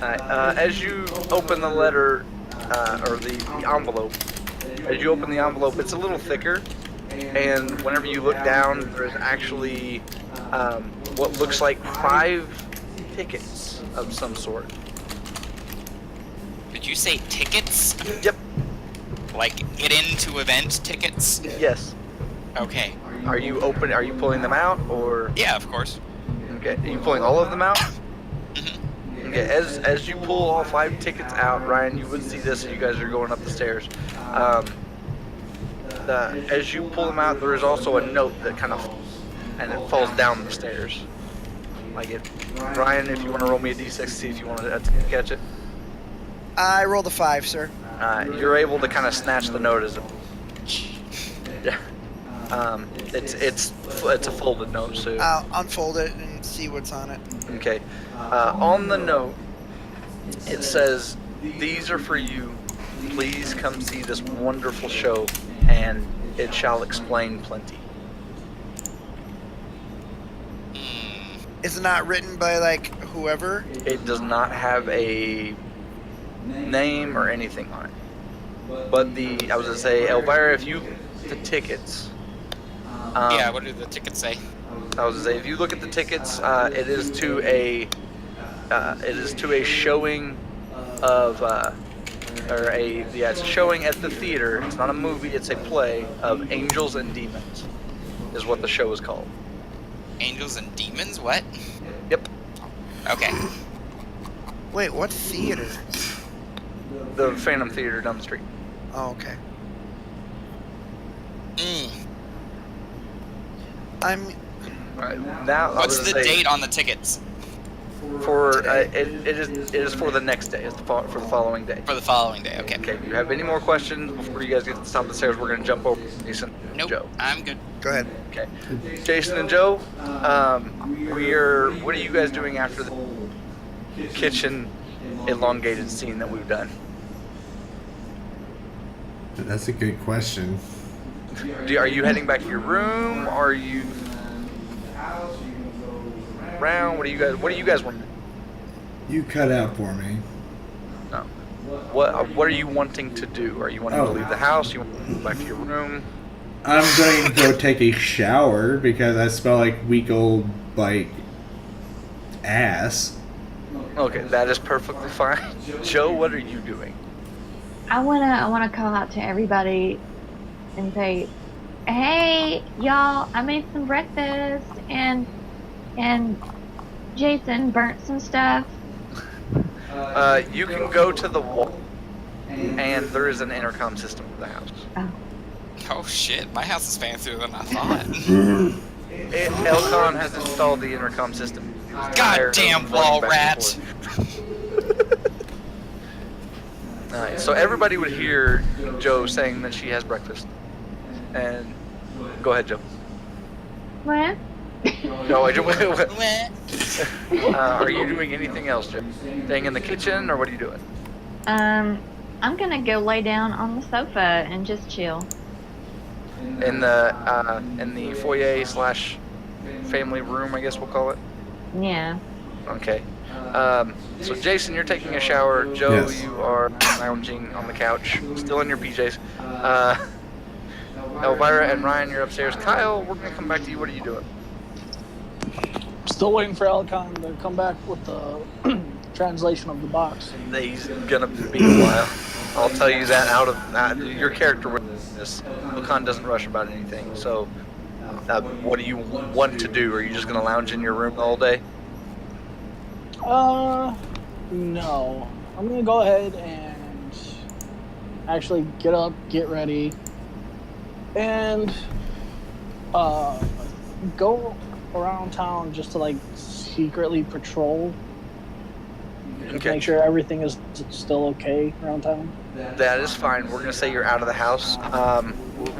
As you open the letter, or the envelope, as you open the envelope, it's a little thicker, and whenever you look down, there's actually what looks like 5 tickets of some sort. Did you say tickets? Yep. Like get into event tickets? Yes. Okay. Are you pulling them out, or? Yeah, of course. Okay. Are you pulling all of them out? Okay. As you pull all 5 tickets out, Ryan, you would see this if you guys are going up the stairs. As you pull them out, there is also a note that and it falls down the stairs. Ryan, if you want to roll me a d6, see if you want to catch it. I rolled a 5, sir. You're able to kind of snatch the note as yeah. It's a folded note, so. I'll unfold it and see what's on it. Okay. On the note, it says, "These are for you. please come see this wonderful show, and it shall explain plenty. Is it not written by like whoever? It does not have a name or anything on it. But I was gonna say, Elvira, if you the tickets. Yeah, what do the tickets say? I was gonna say, if you look at the tickets, it is to a showing of it's a showing at the theater. It's not a movie, it's a play of Angels and Demons, is what the show is called. Angels and Demons? What? Yep. Okay. Wait, what theater? The Phantom Theater down the street. Oh, okay. Now, What's the date on the tickets? For it is for the next day. It's for the following day. For the following day, okay. Okay. Do you have any more questions before you guys get to the top of the stairs? We're gonna jump over Jason. And Nope, Joe. I'm good. Go ahead. Okay. Jason and Joe, what are you guys doing after the kitchen elongated scene that we've done? That's a good question. Are you heading back to your room? Are you around? What do you guys want? You cut out for me. No. What are you wanting to do? Are you wanting to leave the house? You want to go back to your room? I'm going to go take a shower because I smell like week old ass. Okay, that is perfectly fine. Joe, what are you doing? I wanna call out to everybody and say, hey, y'all, I made some breakfast and Jason burnt some stuff. You can go to the wall, and there is an intercom system for the house. Oh shit, my house is fancier than I thought. Elcon has installed the intercom system. Goddamn wall rat! Alright, so everybody would hear Joe saying that she has breakfast. And go ahead, Joe. What? No, wait. Are you doing anything else, Joe? Staying in the kitchen, or what are you doing? I'm gonna go lay down on the sofa and just chill. In the foyer / family room, I guess we'll call it. Yeah. Okay. So Jason, you're taking a shower. Joe, Yes. you are lounging on the couch, still in your PJs. Elvira and Ryan, you're upstairs. Kyle, we're gonna come back to you. What are you doing? Still waiting for Alcon to come back with the translation of the box. He's gonna be a while. I'll tell you that out of your character with this. Elcon doesn't rush about anything. So, what do you want to do? Are you just gonna lounge in your room all day? No. I'm gonna go ahead and actually get up, get ready, and go around town just to secretly patrol. Okay. Make sure everything is still okay around town. That is fine. We're gonna say you're out of the house.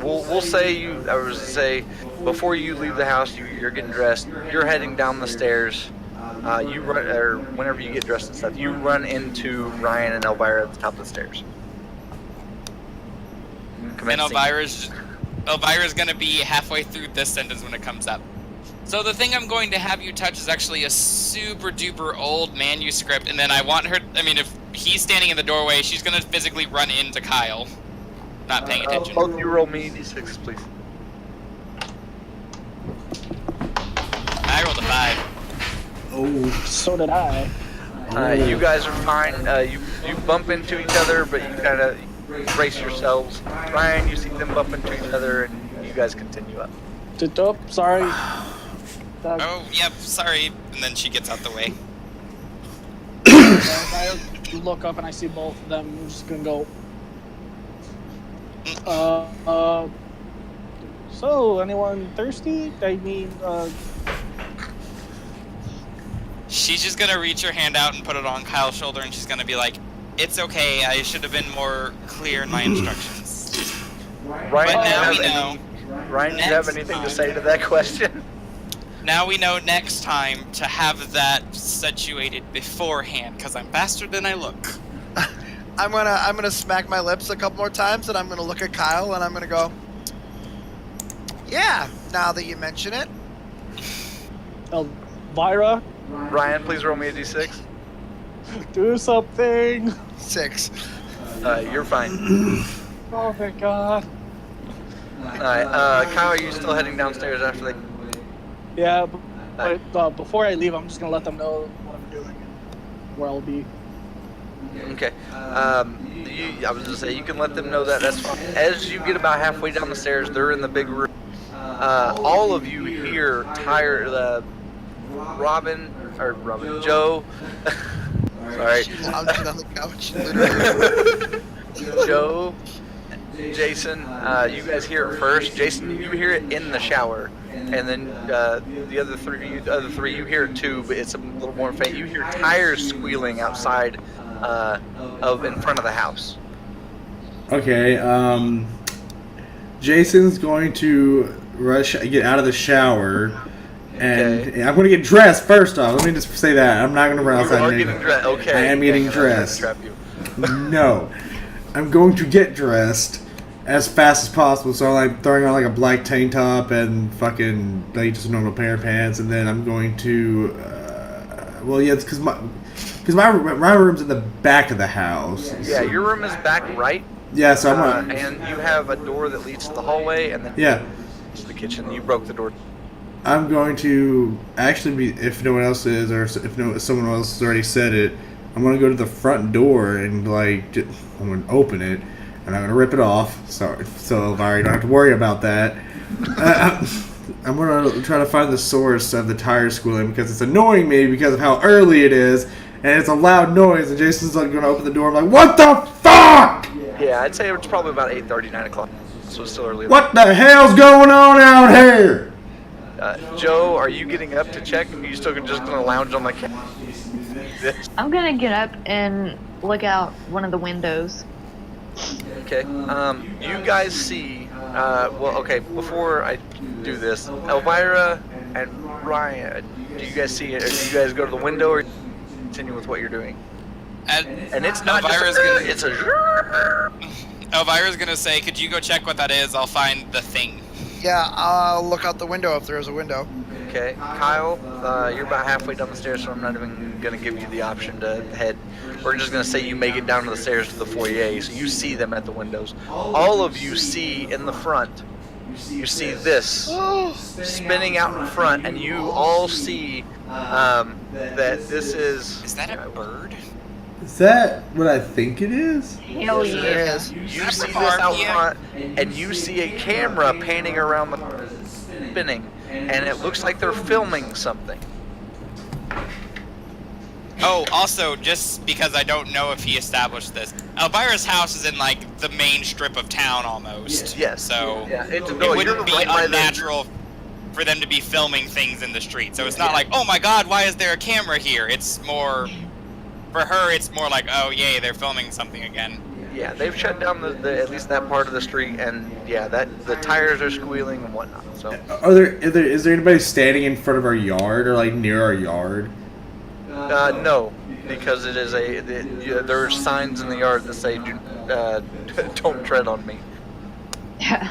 We'll say I was to say before you leave the house, you're getting dressed. You're heading down the stairs. You run, or whenever you get dressed and stuff, you run into Ryan and Elvira at the top of the stairs. And Elvira's gonna be halfway through this sentence when it comes up. So the thing I'm going to have you touch is actually a super duper old manuscript, and then I want her, if he's standing in the doorway, she's gonna physically run into Kyle. Not paying attention. Both you roll me d6, please. I rolled a 5. Oh. So did I. You guys are fine. You bump into each other, but you kind of brace yourselves. Ryan, you see them bump into each other, and you guys continue up. Sorry. Oh, yep, sorry. And then she gets out the way. I look up and I see both of them. I'm just gonna go. So, anyone thirsty? She's just gonna reach her hand out and put it on Kyle's shoulder, and she's gonna be like, "It's okay. I should have been more clear in my instructions." Ryan, But now we know. Ryan, do you have anything to say to that question? Now we know next time to have that situated beforehand, because I'm faster than I look. I'm gonna smack my lips a couple more times, and I'm gonna look at Kyle, and I'm gonna go, yeah. Now that you mention it, Elvira, Ryan, please roll me a d6. do something. 6. You're fine. Oh my god. Alright, Kyle, are you still heading downstairs after they... Yeah, but before I leave, I'm just gonna let them know what I'm doing and where I'll be. Okay. I was gonna say, you can let them know that. That's fine. As you get about halfway down the stairs, they're in the big room. All of you hear Joe. Sorry. Lounging on the couch, literally. Joe, Jason, you guys hear it first. Jason, you hear it in the shower, and then the other three, you hear it too, but it's a little more faint. You hear tires squealing outside in front of the house. Okay. Jason's going to get out of the shower, and Okay. I'm going to get dressed first off. Let me just say that I'm not going to run outside. You are getting dressed. Okay. I am getting dressed. No, I'm going to get dressed as fast as possible. So I'm like throwing on like a black tank top and fucking like just a normal pair of pants, and then I'm going to. It's because my room's in the back of the house. Yeah, your room is back right. Yeah, so I'm and you have a door that leads to the hallway, and then to the kitchen. You broke the door. I'm going to actually be, if no one else is, or if someone else has already said it, I'm going to go to the front door and I'm going to open it, and I'm going to rip it off. So Elvira, you don't have to worry about that. I'm going to try to find the source of the tire squealing because it's annoying me because of how early it is, and it's a loud noise. And Jason's like going to open the door. I'm like, what the fuck? Yeah, I'd say it's probably about 8:30, 9 o'clock. So it's still early. What the hell's going on out here? Joe, are you getting up to check? Or are you still just going to lounge on the couch? I'm gonna get up and look out one of the windows. Okay. You guys see. Before I do this, Elvira and Ryan, do you guys see it? Or do you guys go to the window or continue with what you're doing? And it's not it's a. Elvira's gonna say, could you go check what that is? I'll find the thing. Yeah, I'll look out the window if there's a window. Okay, Kyle, you're about halfway down the stairs, so I'm not even going to give you the option to head. We're just going to say you make it down to the stairs to the foyer, so you see them at the windows. All of you see in the front, you see this spinning out in front, and you all see that this is... Is that a bird? Is that what I think it is? Hell Yes, it yeah. is. You see this out front, and you see a camera panning around the spinning, and it looks like they're filming something. Oh, also, just because I don't know if he established this, Elvira's house is in, like, the main strip of town, almost. Yes. So, yeah, it wouldn't be unnatural for them to be filming things in the street. So it's not like, oh my god, why is there a camera here? It's more... For her, it's more like, oh yay, they're filming something again. Yeah, they've shut down the at least that part of the street, and yeah, that the tires are squealing and whatnot. So, is there anybody standing in front of our yard or like near our yard? no, because it is there are signs in the yard that say don't tread on me.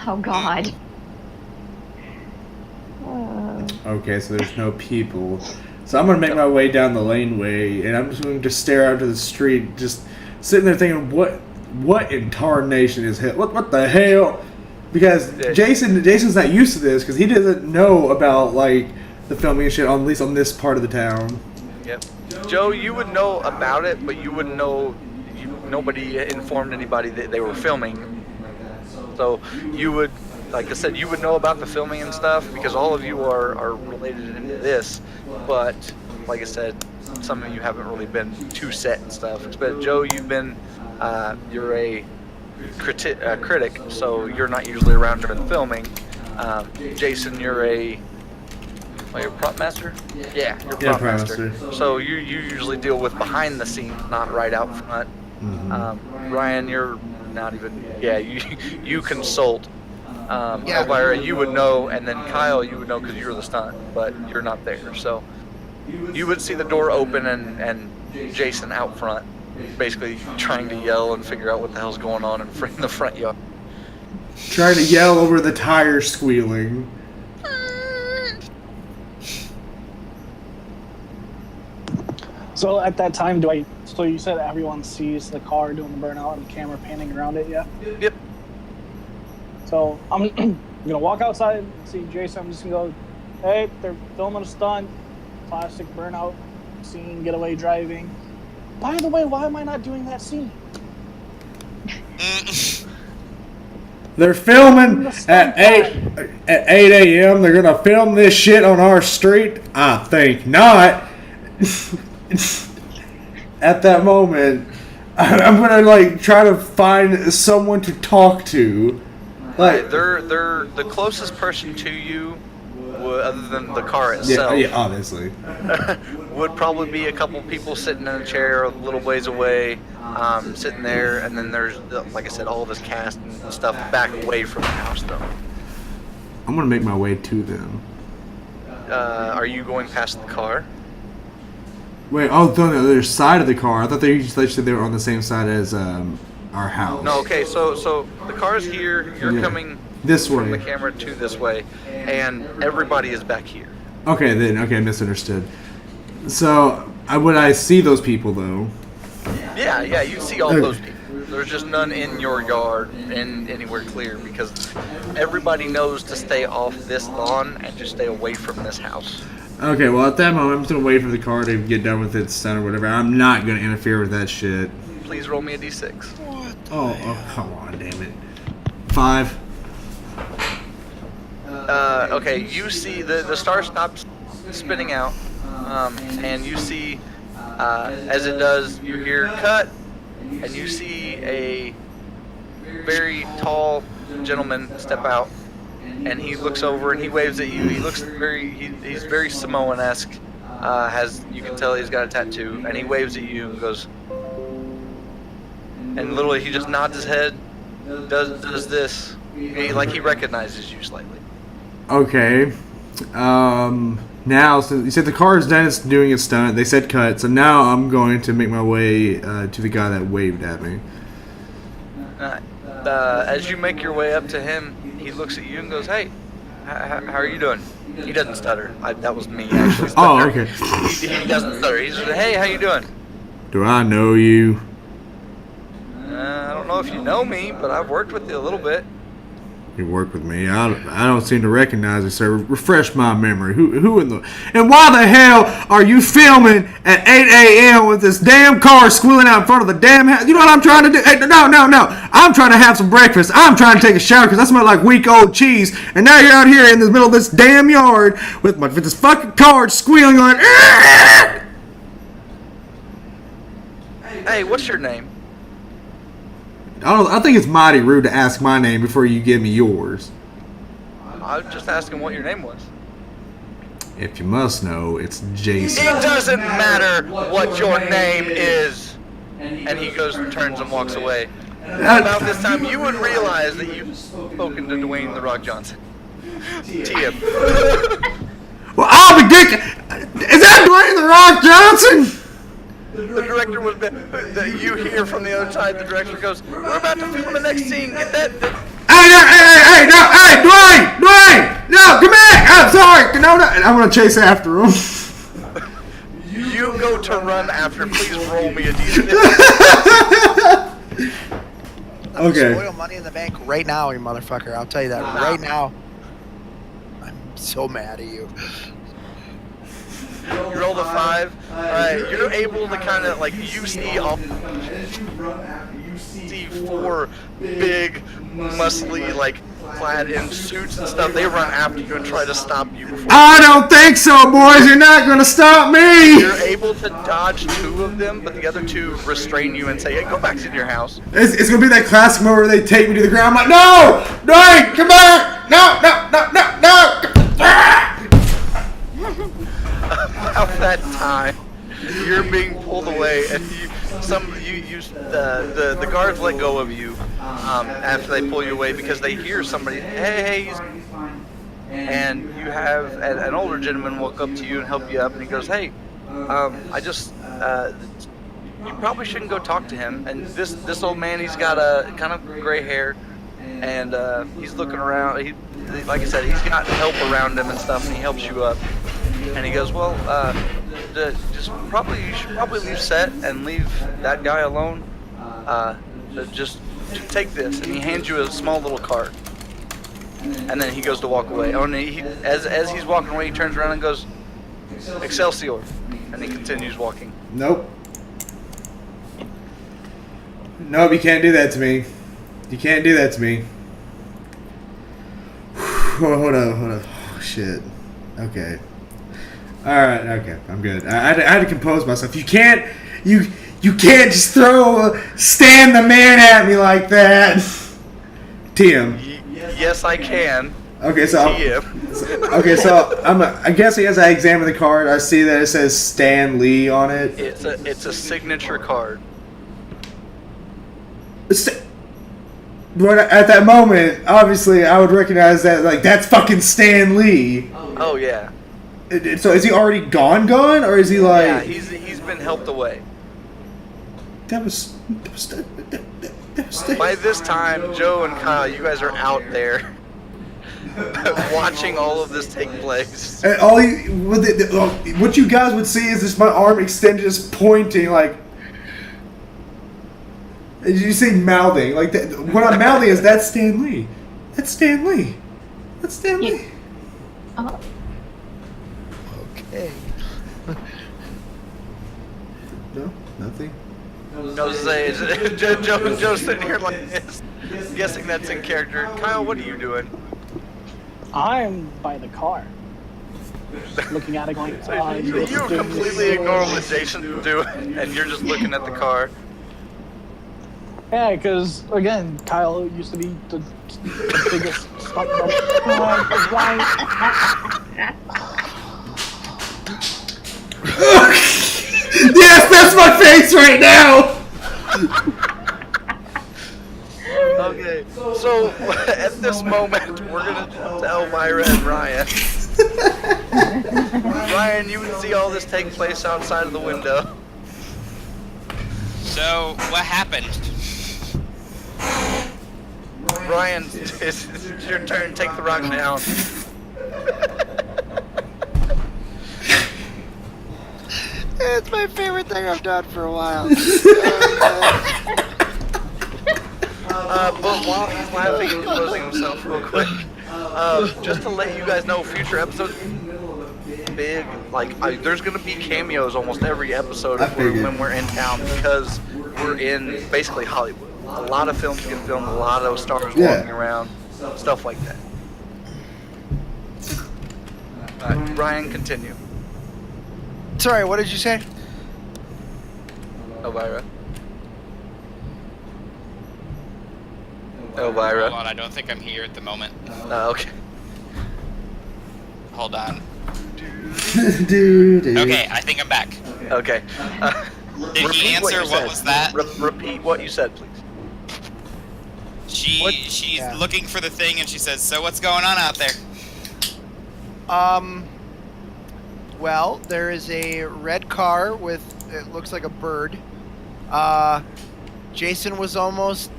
Oh God. Okay, so there's no people. So I'm going to make my way down the laneway, and I'm just going to stare out to the street, just sitting there thinking, what in tarnation is hell? What the hell? Because Jason's not used to this, because he doesn't know about, like, the filming and shit, at least on this part of the town. Yep. Joe, you would know about it, but you wouldn't know, nobody informed anybody that they were filming. So you would, like I said, you would know about the filming and stuff, because all of you are related into this. But like I said, some of you haven't really been too set and stuff. But Joe, you've been, you're a critic, so you're not usually around during the filming. Jason, you're you're a prop master? Yeah, you're a prop master. So you usually deal with behind the scenes, not right out front. Mm-hmm. Ryan, you're not even, you consult. Elvira, you would know, and then Kyle, you would know because you're the stunt, but you're not there. So you would see the door open and Jason out front. basically trying to yell and figure out what the hell's going on in the front yard. Trying to yell over the tires squealing. So at that time, so you said everyone sees the car doing the burnout and the camera panning around it, yeah? Yep. So I'm gonna walk outside and see Jason. I'm just gonna go, hey, they're filming a stunt, classic burnout scene, getaway driving. By the way, why am I not doing that scene? They're filming at 8 a.m. They're gonna film this shit on our street. I think not. At that moment, I'm gonna like try to find someone to talk to. Like they're the closest person to you, other than the car itself. Yeah, obviously. Would probably be a couple people sitting in a chair a little ways away, sitting there, and then there's, like I said, all this cast and stuff back away from the house, though. I'm gonna make my way to them. Are you going past the car? Wait, oh, they're on the other side of the car. I thought they said they were on the same side as our house. No, okay, so the car's here, you're coming this from way. the camera to this way, and everybody is back here. Okay, I misunderstood. So, would I see those people, though? Yeah, you see all those people. There's just none in your yard and anywhere clear, because everybody knows to stay off this lawn and to stay away from this house. Okay, well, at that moment, I'm just going to wait for the car to get done with its stunt or whatever. I'm not going to interfere with that shit. Please roll me a d6. Oh, come on, damn it. 5. Okay, you see the star stops spinning out, and you see, as it does, you hear cut, and you see a very tall gentleman step out, and he looks over and he waves at you. He looks he's very Samoan-esque. You can tell he's got a tattoo, and he waves at you and goes, and literally he just nods his head, does this, like he recognizes you slightly. Okay. Now, so you said the car is done, it's doing its stunt. They said cut, so now I'm going to make my way to the guy that waved at me. As you make your way up to him, he looks at you and goes, "Hey, how are you doing?" He doesn't stutter. That was me actually. Oh, okay. He doesn't stutter. He says, "Hey, how you doing?" Do I know you? I don't know if you know me, but I've worked with you a little bit. You work with me. I don't seem to recognize you, sir. Refresh my memory. Who in the... And why the hell are you filming at 8 a.m. with this damn car squealing out in front of the damn house? You know what I'm trying to do? Hey, no. I'm trying to have some breakfast. I'm trying to take a shower because I smell like week-old cheese. And now you're out here in the middle of this damn yard with this fucking car squealing like... Hey, what's your name? I think it's mighty rude to ask my name before you give me yours. I was just asking what your name was. If you must know, it's Jason. It doesn't matter what your name is. And he goes and turns and walks away. About this time, you would realize that you've spoken to Dwayne "The Rock" Johnson. TM. Well, I'll be dick. Is that Dwayne "The Rock" Johnson? The director was that you hear from the other side. The director goes, "We're about to film the next scene. Get that." Hey, Dwayne! No, come back! I'm sorry. No. I'm gonna chase after him. You go to run after. Please roll me a d6. Okay. Spoil money in the bank right now, you motherfucker. I'll tell you that right now. I'm so mad at you. You rolled a 5. Alright, you're able to kind of like you see 4 big, muscly, like clad in suits and stuff. They run after you and try to stop you before. I don't think so, boys. You're not gonna stop me. You're able to dodge 2 of them, but the other 2 restrain you and say, "Hey, go back to your house." It's gonna be that classic moment where they take me to the ground. I'm like, no, Dwayne, come back! No. About that time, you're being pulled away, and the guards let go of you after they pull you away because they hear somebody, "Hey, and you have an older gentleman walk up to you and help you up, and he goes, "Hey, I just you probably shouldn't go talk to him. And this old man, he's got a kind of gray hair, and he's looking around. Like I said, he's got help around him and stuff, and he helps you up. And he goes, well, you should probably leave set and leave that guy alone. Just take this, and he hands you a small little card. And then he goes to walk away. Oh, and as he's walking away, he turns around and goes, Excelsior, and he continues walking. Nope. Nope, you can't do that to me. You can't do that to me. Hold on. Oh, shit. Okay. Alright, okay. I'm good. I had to compose myself. You can't just throw Stan the Man at me like that. TM. Yes, I can. Okay, so I'm guessing as I examine the card, I see that it says Stan Lee on it. It's a signature card. But at that moment, obviously, I would recognize that, like, that's fucking Stan Lee. Oh yeah. So is he already gone, or is he like? Yeah, he's been helped away. That was By this time, Joe and Kyle, you guys are out there watching all of this take place. And what you guys would see is just my arm extended, just pointing, like. And you say mouthing, like that. What I'm mouthing is that's Stan Lee. That's Stan Lee. That's Stan Lee. Oh. Okay. No, nothing. Joe's sitting here like this, guessing that's in character. Kyle, what are you doing? I'm by the car. Looking at it going, You completely ignore what Jason's doing, and you're just looking at the car. Yeah, because, again, Kyle used to be the biggest stunt double. Yes, that's my face right now! Okay, so at this moment, we're gonna tell Myra and Ryan. Ryan, you can see all this take place outside of the window. So, what happened? Ryan, it's your turn. Take the rock down. It's my favorite thing I've done for a while. But while he's laughing and composing himself real quick, just to let you guys know, future episodes, big, there's going to be cameos almost every episode when we're in town, because we're in basically Hollywood. A lot of films get filmed, a lot of stars walking around, stuff like that. Ryan, continue. Sorry, what did you say? Elvira. Hold on, I don't think I'm here at the moment. Okay. Hold on. Dude. Okay, I think I'm back. Okay. Did he answer what was that? Repeat what you said, please. She's looking for the thing, and she says, "So what's going on out there?" Well, there is a red car with, it looks like a bird. Jason was almost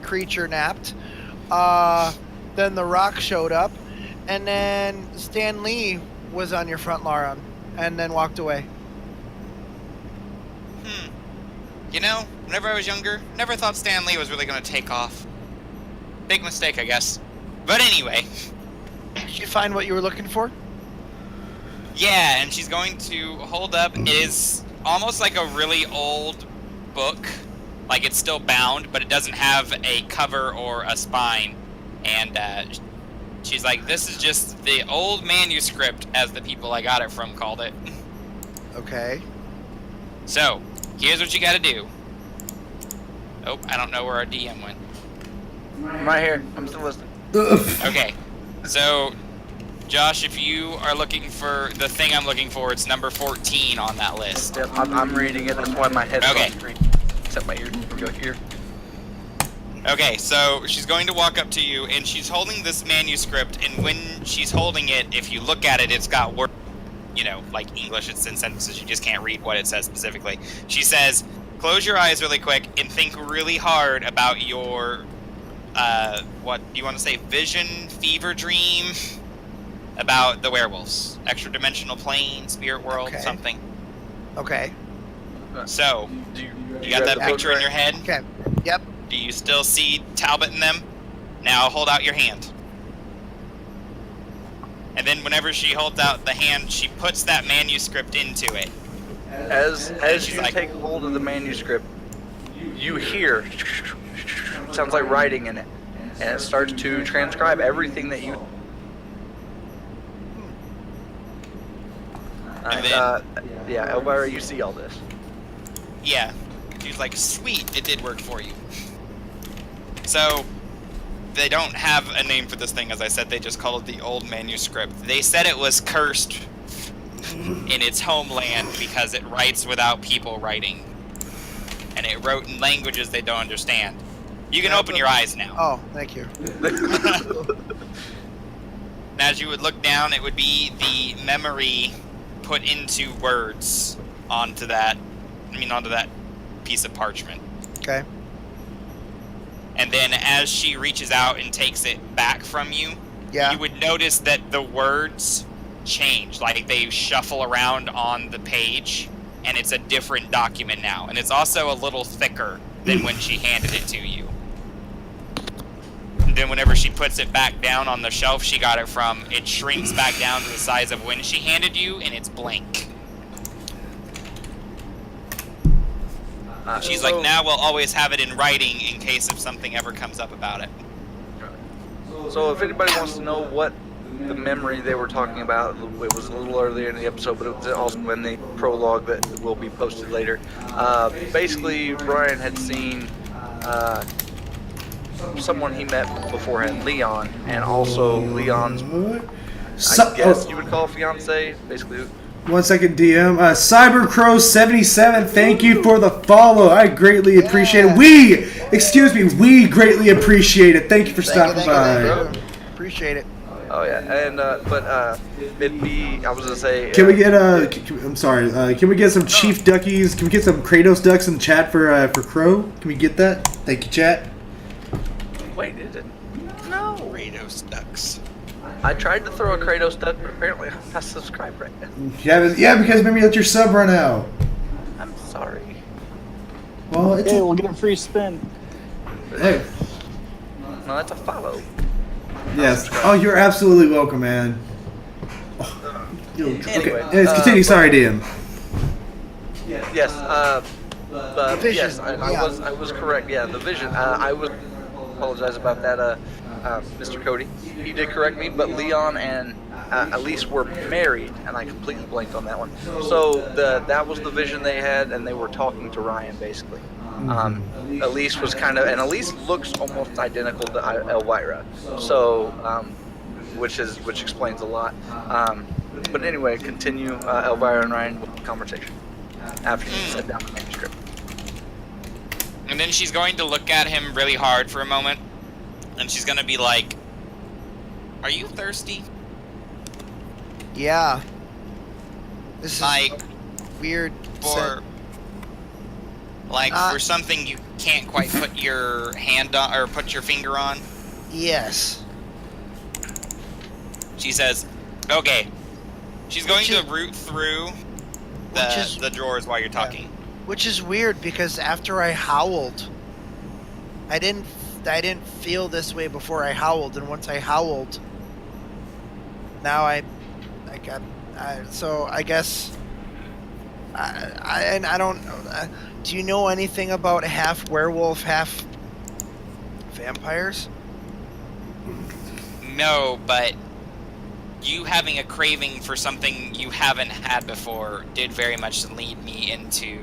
creature napped. Then the Rock showed up, and then Stan Lee was on your front lawn, and then walked away. You know, whenever I was younger, never thought Stan Lee was really going to take off. Big mistake, I guess. But anyway. Did you find what you were looking for? Yeah, and she's going to hold up. It is almost like a really old book. Like, it's still bound, but it doesn't have a cover or a spine. And she's like, this is just the old manuscript, as the people I got it from called it. Okay. So, here's what you gotta do. Oh, I don't know where our DM went. I'm right here. I'm still listening. Okay, so Josh, if you are looking for the thing I'm looking for, it's number 14 on that list. Yep, I'm reading it. That's why my head's Okay. on the screen. Except my ear. Go here. Okay, so she's going to walk up to you, and she's holding this manuscript, and when she's holding it, if you look at it, it's got words. like English, it's in sentences, you just can't read what it says specifically. She says, close your eyes really quick and think really hard about your, what do you want to say, vision, fever dream, about the werewolves. Extra-dimensional plane, spirit world, something. Okay. So, Do you got that read the picture in book, your head? Okay. Yep. Do you still see Talbot in them? Now hold out your hand. And then whenever she holds out the hand, she puts that manuscript into it. As she's you like- take hold of the manuscript, you hear sounds like writing in it, and it starts to transcribe everything that you. And then- Yeah, Elvira, you see all this. Yeah. She's like, sweet, it did work for you. So, they don't have a name for this thing, as I said, they just call it the old manuscript. They said it was cursed in its homeland because it writes without people writing. And it wrote in languages they don't understand. You can open your eyes now. Oh, thank you. And as you would look down, it would be the memory put into words onto that piece of parchment. Okay. And then as she reaches out and takes it back from you, Yeah. you would notice that the words change, like they shuffle around on the page, and it's a different document now. And it's also a little thicker than when she handed it to you. And then whenever she puts it back down on the shelf she got it from, it shrinks back down to the size of when she handed you, and it's blank. She's like, now we'll always have it in writing in case if something ever comes up about it. So if anybody wants to know what the memory they were talking about, it was a little earlier in the episode, but it was also in the prologue that will be posted later. Basically, Brian had seen someone he met beforehand, Leon, and also Leon's, I guess you would call fiance, basically. 1 second, DM. CyberCrow77, thank you for the follow. I greatly appreciate it. We greatly appreciate it. Thank you for stopping by. Appreciate it. Oh yeah, and it'd be, I was gonna say. Can we get I'm sorry. Can we get some ChiefDuckies? Can we get some Kratos ducks in the chat for Crow? Can we get that? Thank you, chat. Wait, is it? No. Kratos ducks. I tried to throw a Kratos duck, but apparently I'm not subscribed right now. Yeah, because maybe let your sub run out. I'm sorry. Well, it's Hey, we'll get a free spin. hey. No, that's a follow. Yes. Oh, you're absolutely welcome, man. Oh, okay. Anyway, Anyways, continue. Sorry, DM. Yes. Vision. Yes, I was correct. Yeah, the vision. I would apologize about that. Mr. Cody, he did correct me, but Leon and Elise were married, and I completely blanked on that one. So that was the vision they had, and they were talking to Ryan basically. Elise was and Elise looks almost identical to Elvira, so which explains a lot. But anyway, continue Elvira and Ryan with the conversation after you set down the manuscript. And then she's going to look at him really hard for a moment, and she's going to be like, are you thirsty? Yeah. This is Like, weird. for for something you can't quite put your hand on, or put your finger on? Yes. She says, okay. She's going to root through the drawers while you're talking. Which is weird because after I howled, I didn't feel this way before I howled, and once I howled, now so I guess I don't know. Do you know anything about half werewolf, half vampires? No, but you having a craving for something you haven't had before did very much lead me into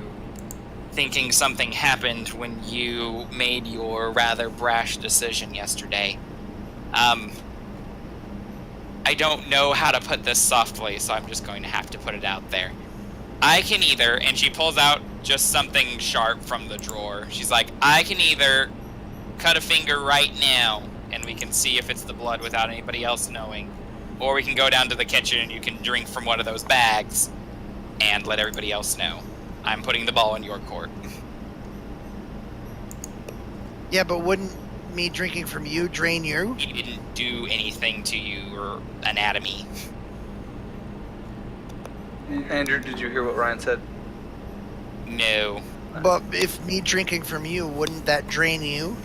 thinking something happened when you made your rather brash decision yesterday. I don't know how to put this softly, so I'm just going to have to put it out there. I can either, and she pulls out just something sharp from the drawer. She's like, I can either cut a finger right now, and we can see if it's the blood without anybody else knowing, or we can go down to the kitchen and you can drink from one of those bags and let everybody else know. I'm putting the ball in your court. Yeah, but wouldn't me drinking from you drain you? He didn't do anything to you or anatomy. Andrew, did you hear what Ryan said? No. But if me drinking from you, wouldn't that drain you?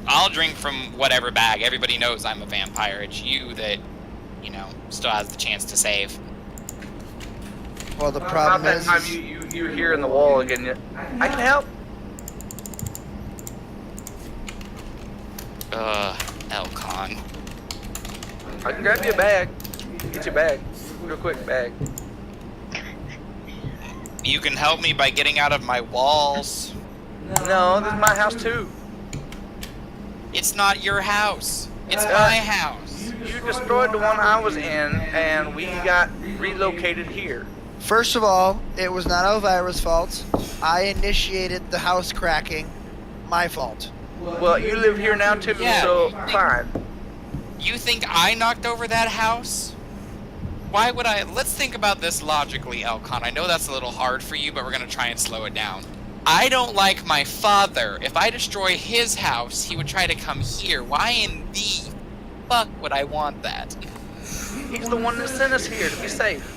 I'll drink from whatever bag. Everybody knows I'm a vampire. It's you that, still has the chance to save. Well, the About problem that is... time you hear in the wall again. I can help. Elcon. I can grab you a bag. Get your bag. Real quick bag. You can help me by getting out of my walls. No, this is my house too. It's not your house. It's my house. You destroyed the one I was in, and we got relocated here. First of all, it was not Elvira's fault. I initiated the house cracking. My fault. Well, you live here now too, Yeah. so fine. You think I knocked over that house? Why would I? Let's think about this logically, Elcon. I know that's a little hard for you, but we're going to try and slow it down. I don't like my father. If I destroy his house, he would try to come here. Why in the fuck would I want that? He's the one that sent us here to be safe.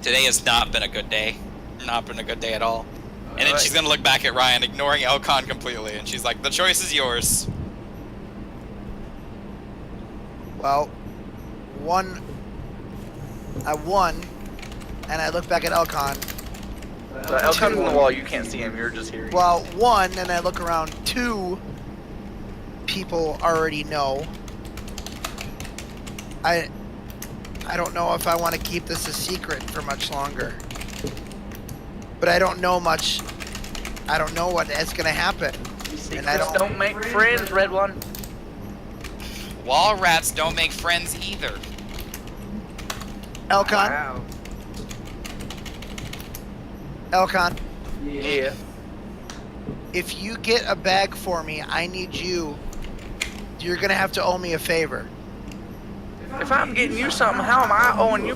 Today has not been a good day. Not been a good day at all. And then Alright. she's going to look back at Ryan, ignoring Elcon completely, and she's like, the choice is yours. Well, I won, and I look back at Elcon. Elcon's on the wall. You can't see him. You're just here. Well, 1, and I look around, 2 people already know. I don't know if I want to keep this a secret for much longer. But I don't know much. I don't know what is going to happen. And I Secrets don't make friends, Red One. Wall rats don't make friends either. Elcon, Wow. Elcon, Yeah. if you get a bag for me, I need you. You're going to have to owe me a favor. If I'm getting you something, how am I owing you?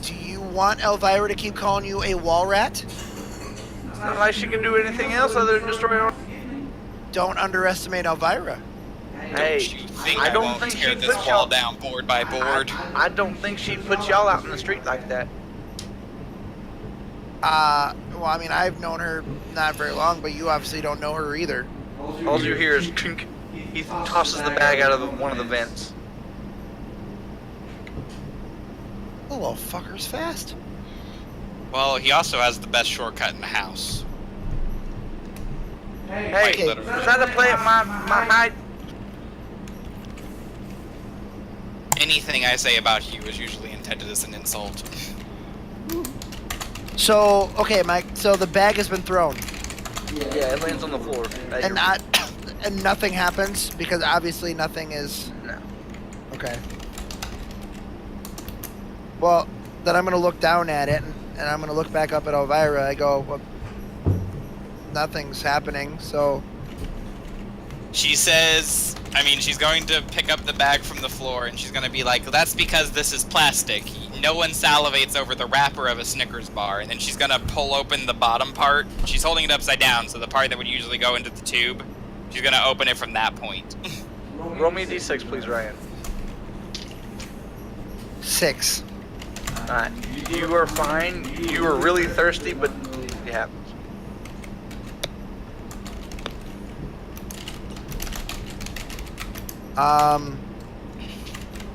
Do you want Elvira to keep calling you a wall rat? It's not like she can do anything else other than destroy her. Don't underestimate Elvira. Hey, Don't you think I I don't won't think tear she'd this put wall y'all down board by board? I don't think she'd put y'all out in the street like that. Well, I mean, I've known her not very long, but you obviously don't know her either. All you hear is clink. He tosses the bag out of one of the vents. The little fucker's fast. Well, he also has the best shortcut in the house. Hey, Okay. try to play at my height. Anything I say about you is usually intended as an insult. So, okay, Mike. So the bag has been thrown, Yeah, it lands on the floor. and and nothing happens because obviously nothing is. No. Okay. Well, then I'm gonna look down at it, and I'm gonna look back up at Elvira. I go, well, nothing's happening. So, She says, she's going to pick up the bag from the floor, and she's going to be like, that's because this is plastic. No one salivates over the wrapper of a Snickers bar. And then she's going to pull open the bottom part. She's holding it upside down, so the part that would usually go into the tube, she's going to open it from that point. Roll me a d6, please, Ryan. 6. Alright. You are fine. You are really thirsty, but it happens.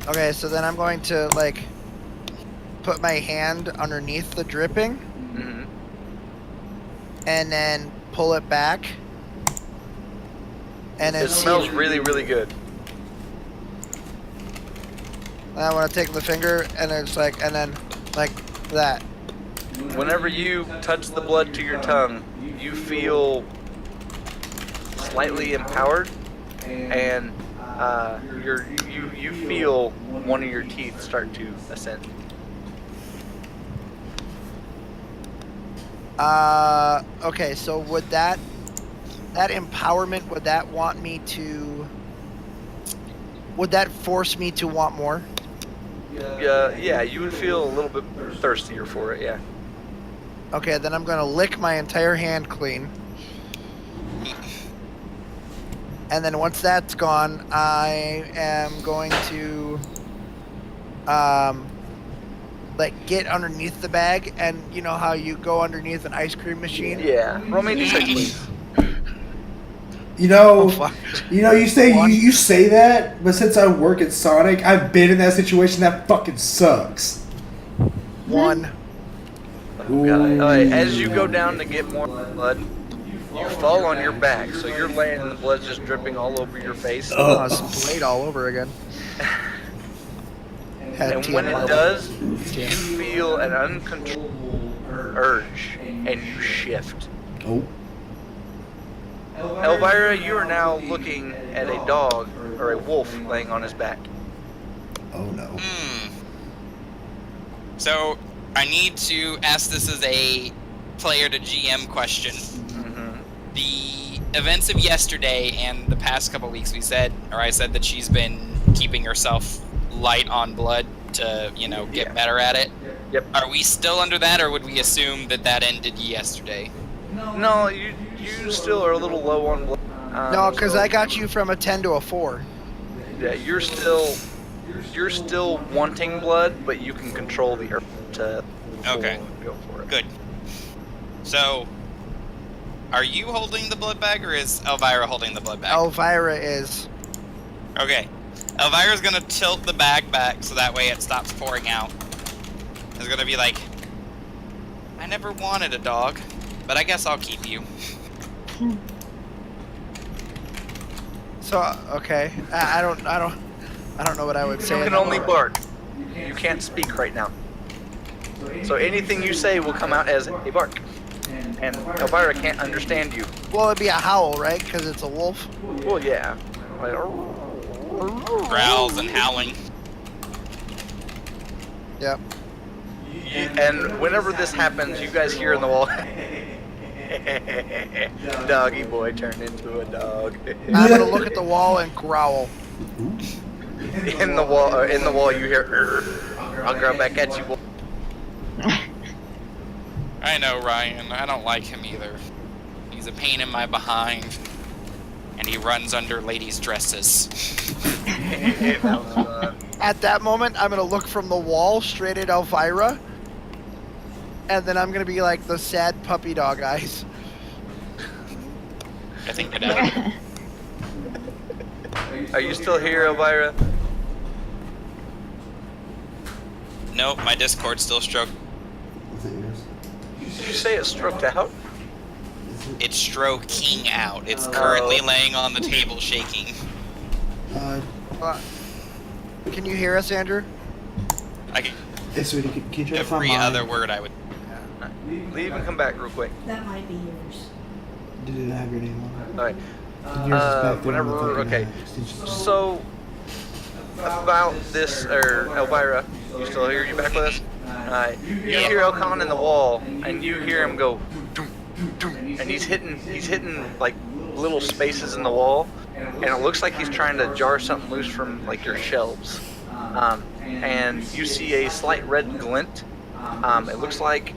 Okay, so then I'm going to like put my hand underneath the dripping, Mm-hmm. and then pull it back, and then It smells really, really good. And I want to take the finger, and it's like, and then like that. Whenever you touch the blood to your tongue, you feel slightly empowered, and you feel one of your teeth start to ascend. Okay, so would that empowerment, would that force me to want more? Yeah, you would feel a little bit thirstier for it, yeah. Okay, then I'm gonna lick my entire hand clean. And then once that's gone, I am going to like get underneath the bag, and you know how you go underneath an ice cream machine? Yeah. Roll me a d6, please. You know, Oh, fuck. you say One. you say that, but since I work at Sonic, I've been in that situation. That fucking sucks. 1. Oh, God. Alright, as you go down to get more blood, you fall on your back, so you're laying and the blood's just dripping all over your face. Oh, it's blade all over again. And when it does, you feel an uncontrollable urge, and you shift. Oh. Elvira, you are now looking at a dog, or a wolf, laying on his back. Oh no. So, I need to ask this as a player to GM question. The events of yesterday and the past couple weeks, I said that she's been keeping herself light on blood to, get better at it. Yep. Are we still under that, or would we assume that ended yesterday? No, you still are a little low on blood. No, because so- I got you from a 10 to a 4. Yeah, you're still wanting blood, but you can control the urge to Okay. go for it. Good. So, are you holding the blood bag, or is Elvira holding the blood bag? Elvira is. Okay. Elvira's gonna tilt the bag back so that way it stops pouring out. It's gonna be like, I never wanted a dog, but I guess I'll keep you. So okay, I don't know what I would say. You can only bark. You can't speak right now. So anything you say will come out as a bark. And Elvira can't understand you. Well, it'd be a howl, right? Because it's a wolf. Well, yeah. Like, Growls and howling. Yep. and whenever this happens, you guys hear in the wall, doggy boy turned into a dog. I'm gonna look at the wall and growl. In the wall, you hear, I'll grab back at you, boy. I know, Ryan. I don't like him either. He's a pain in my behind. And he runs under ladies' dresses. That was fun. At that moment, I'm gonna look from the wall straight at Elvira, and then I'm gonna be like the sad puppy dog eyes. I think you're dead. Are you still here, Elvira? Nope, my Discord's still stroked. Did you say it stroked out? It's stroking out. It's currently laying on the table shaking. Can you hear us, Andrew? I can, Hey, sweetie, can you try to find every mine? other word I would. Leave and come back real quick. That might be yours. Did it have your name on it? Alright. Yours is back there on the Whenever, fucking, okay. extension. So, about this, or Elvira, you still here? You back with us? Alright. You hear Elcon in the wall, and you hear him go, doom, doom, and he's hitting like little spaces in the wall, and it looks like he's trying to jar something loose from like your shelves. And you see a slight red glint. It looks like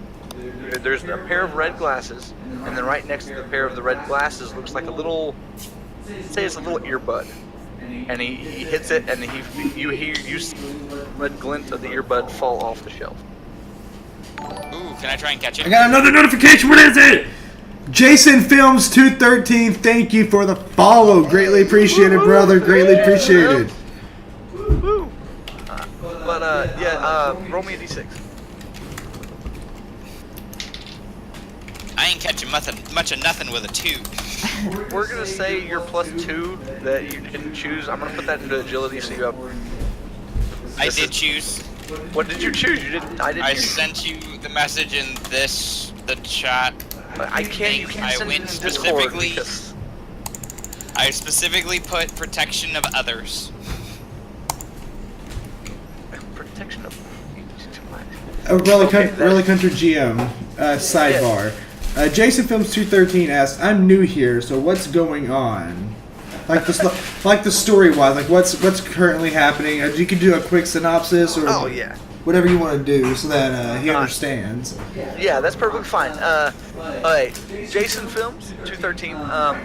there's a pair of red glasses, and then right next to the pair of the red glasses looks like a little, say it's a little earbud. And he hits it, and you see the red glint of the earbud fall off the shelf. Ooh, can I try and catch it? I got another notification. What is it? Jason Films 213. Thank you for the follow. Greatly appreciated, brother. Greatly appreciated. Woo! Roll me a d6. I ain't catching much of nothing with a 2. We're gonna say your +2 that you didn't choose. I'm gonna put that into agility, so you have. I did choose. What did you choose? You didn't. I didn't. I sent you the message in the chat. I can't. You can't I send it went in Discord specifically. because- I specifically put protection of others. protection of. Relic Okay, Hunter GM. Sidebar. Jason Films 213 asks, "I'm new here, so what's going on? Like the story wise, like what's currently happening? You can do a quick synopsis or whatever you want to do so that he understands." Yeah, that's perfectly fine. Alright, Jason Films 213.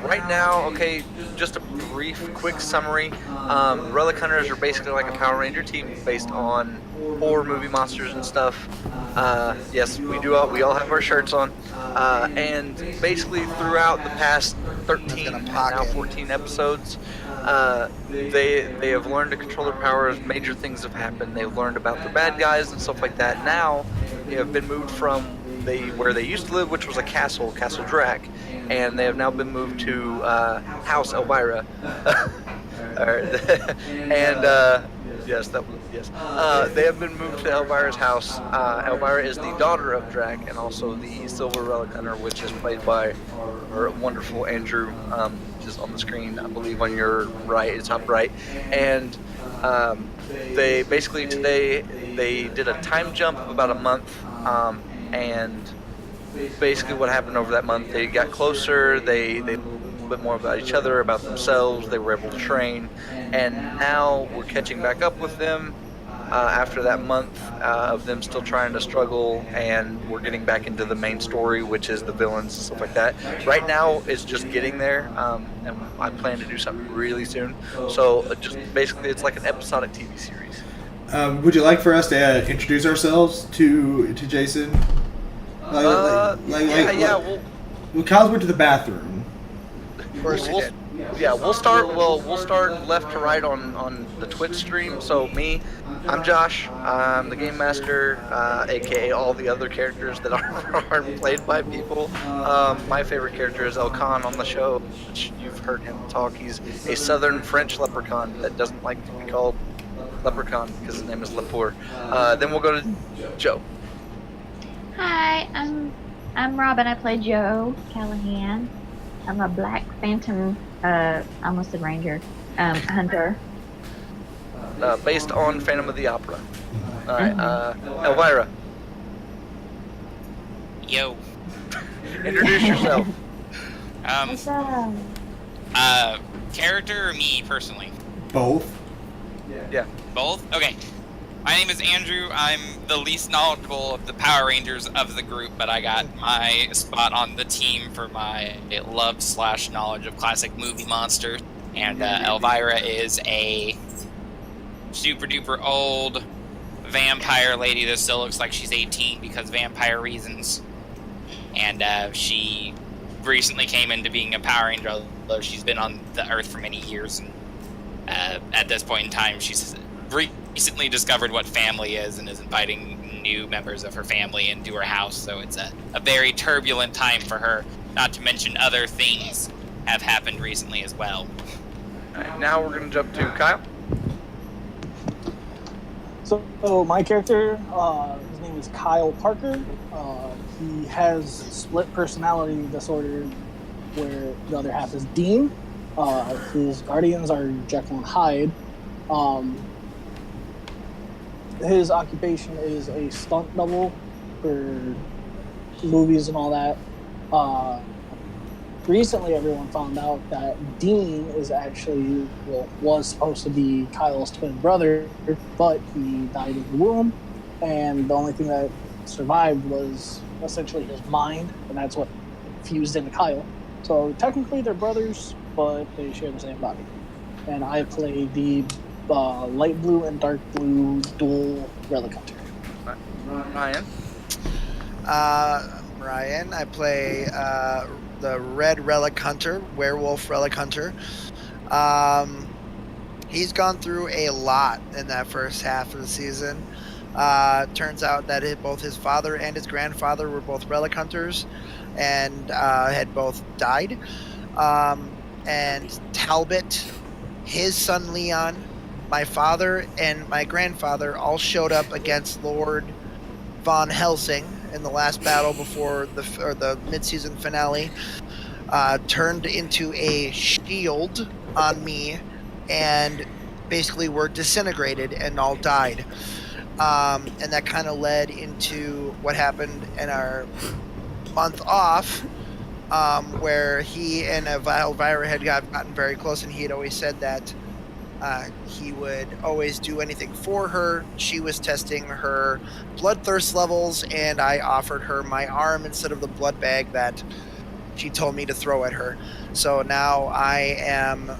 Right now, okay, just a brief, quick summary. Relic Hunters are basically like a Power Ranger team based on horror movie monsters and stuff. Yes, we all have our shirts on. And basically throughout the past 13, now 14 episodes, they have learned to control their powers. Major things have happened. They've learned about the bad guys and stuff like that. Now they have been moved from where they used to live, which was a Castle Drac, and they have now been moved to House Elvira. And they have been moved to Elvira's house. Elvira is the daughter of Drac and also the Silver Relic Hunter, which is played by our wonderful Andrew, just on the screen, I believe on your right, top right. And they basically today they did a time jump of about a month, and basically what happened over that month, they got closer, they learned a little bit more about each other, about themselves, they were able to train, and now we're catching back up with them after that month of them still trying to struggle, and we're getting back into the main story, which is the villains and stuff like that. Right now it's just getting there, and I plan to do something really soon, so just basically it's like an episodic TV series. Would you like for us to introduce ourselves to Jason? Well, Kyle's went to the bathroom. Of course he did. Yeah, we'll start left to right on the Twitch stream. So I'm Josh. I'm the game master, aka all the other characters that aren't played by people. My favorite character is Elkan on the show, which you've heard him talk. He's a southern French leprechaun that doesn't like to be called leprechaun because his name is Lepore. Then we'll go to Joe. Hi, I'm Robin. I play Joe Callahan. I'm a Black Phantom, almost a ranger, hunter. Based on Phantom of the Opera. All right, Elvira. Yo. Introduce yourself. What's up? Character or me personally? Both. Yeah. Both? Okay. My name is Andrew. I'm the least knowledgeable of the Power Rangers of the group, but I got my spot on the team for my love/knowledge of classic movie monsters. And Elvira is a super duper old vampire lady that still looks like she's 18 because vampire reasons. And she recently came into being a Power Ranger, although she's been on the Earth for many years. And at this point in time, she's recently discovered what family is and is inviting new members of her family into her house. So it's a very turbulent time for her, not to mention other things have happened recently as well. All right, now we're going to jump to Kyle. So my character, his name is Kyle Parker. He has split personality disorder where the other half is Dean. His guardians are Jekyll and Hyde. His occupation is a stunt double for movies and all that. Recently, everyone found out that Dean is actually, was supposed to be Kyle's twin brother, but he died in the womb, and the only thing that survived was essentially his mind, and that's what fused into Kyle. So technically, they're brothers, but they share the same body. And I play the light blue and dark blue dual Relic Hunter. Ryan. Ryan. I play the red Relic Hunter, werewolf Relic Hunter. He's gone through a lot in that first half of the season. Turns out that both his father and his grandfather were both Relic Hunters and had both died. And Talbot, his son Leon, my father, and my grandfather all showed up against Lord Von Helsing in the last battle before the mid-season finale. Turned into a shield on me and basically were disintegrated and all died. And that kind of led into what happened in our month off, where he and Elvira had gotten very close, and he had always said that he would always do anything for her. She was testing her bloodthirst levels, and I offered her my arm instead of the blood bag that she told me to throw at her. So now I am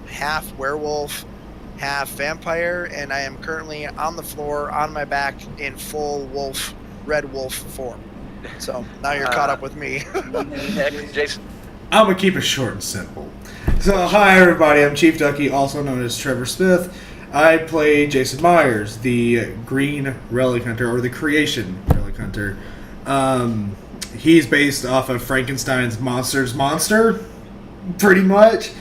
half werewolf, half vampire, and I am currently on the floor on my back in full red wolf form. So now you're caught up with me. Next, Jason. I'm gonna keep it short and simple. So, hi everybody, I'm ChiefDucky, also known as Trevor Smith. I play Jason Myers, the Green Relic Hunter, or the Creation Relic Hunter. He's based off of Frankenstein's Monster's Monster, pretty much.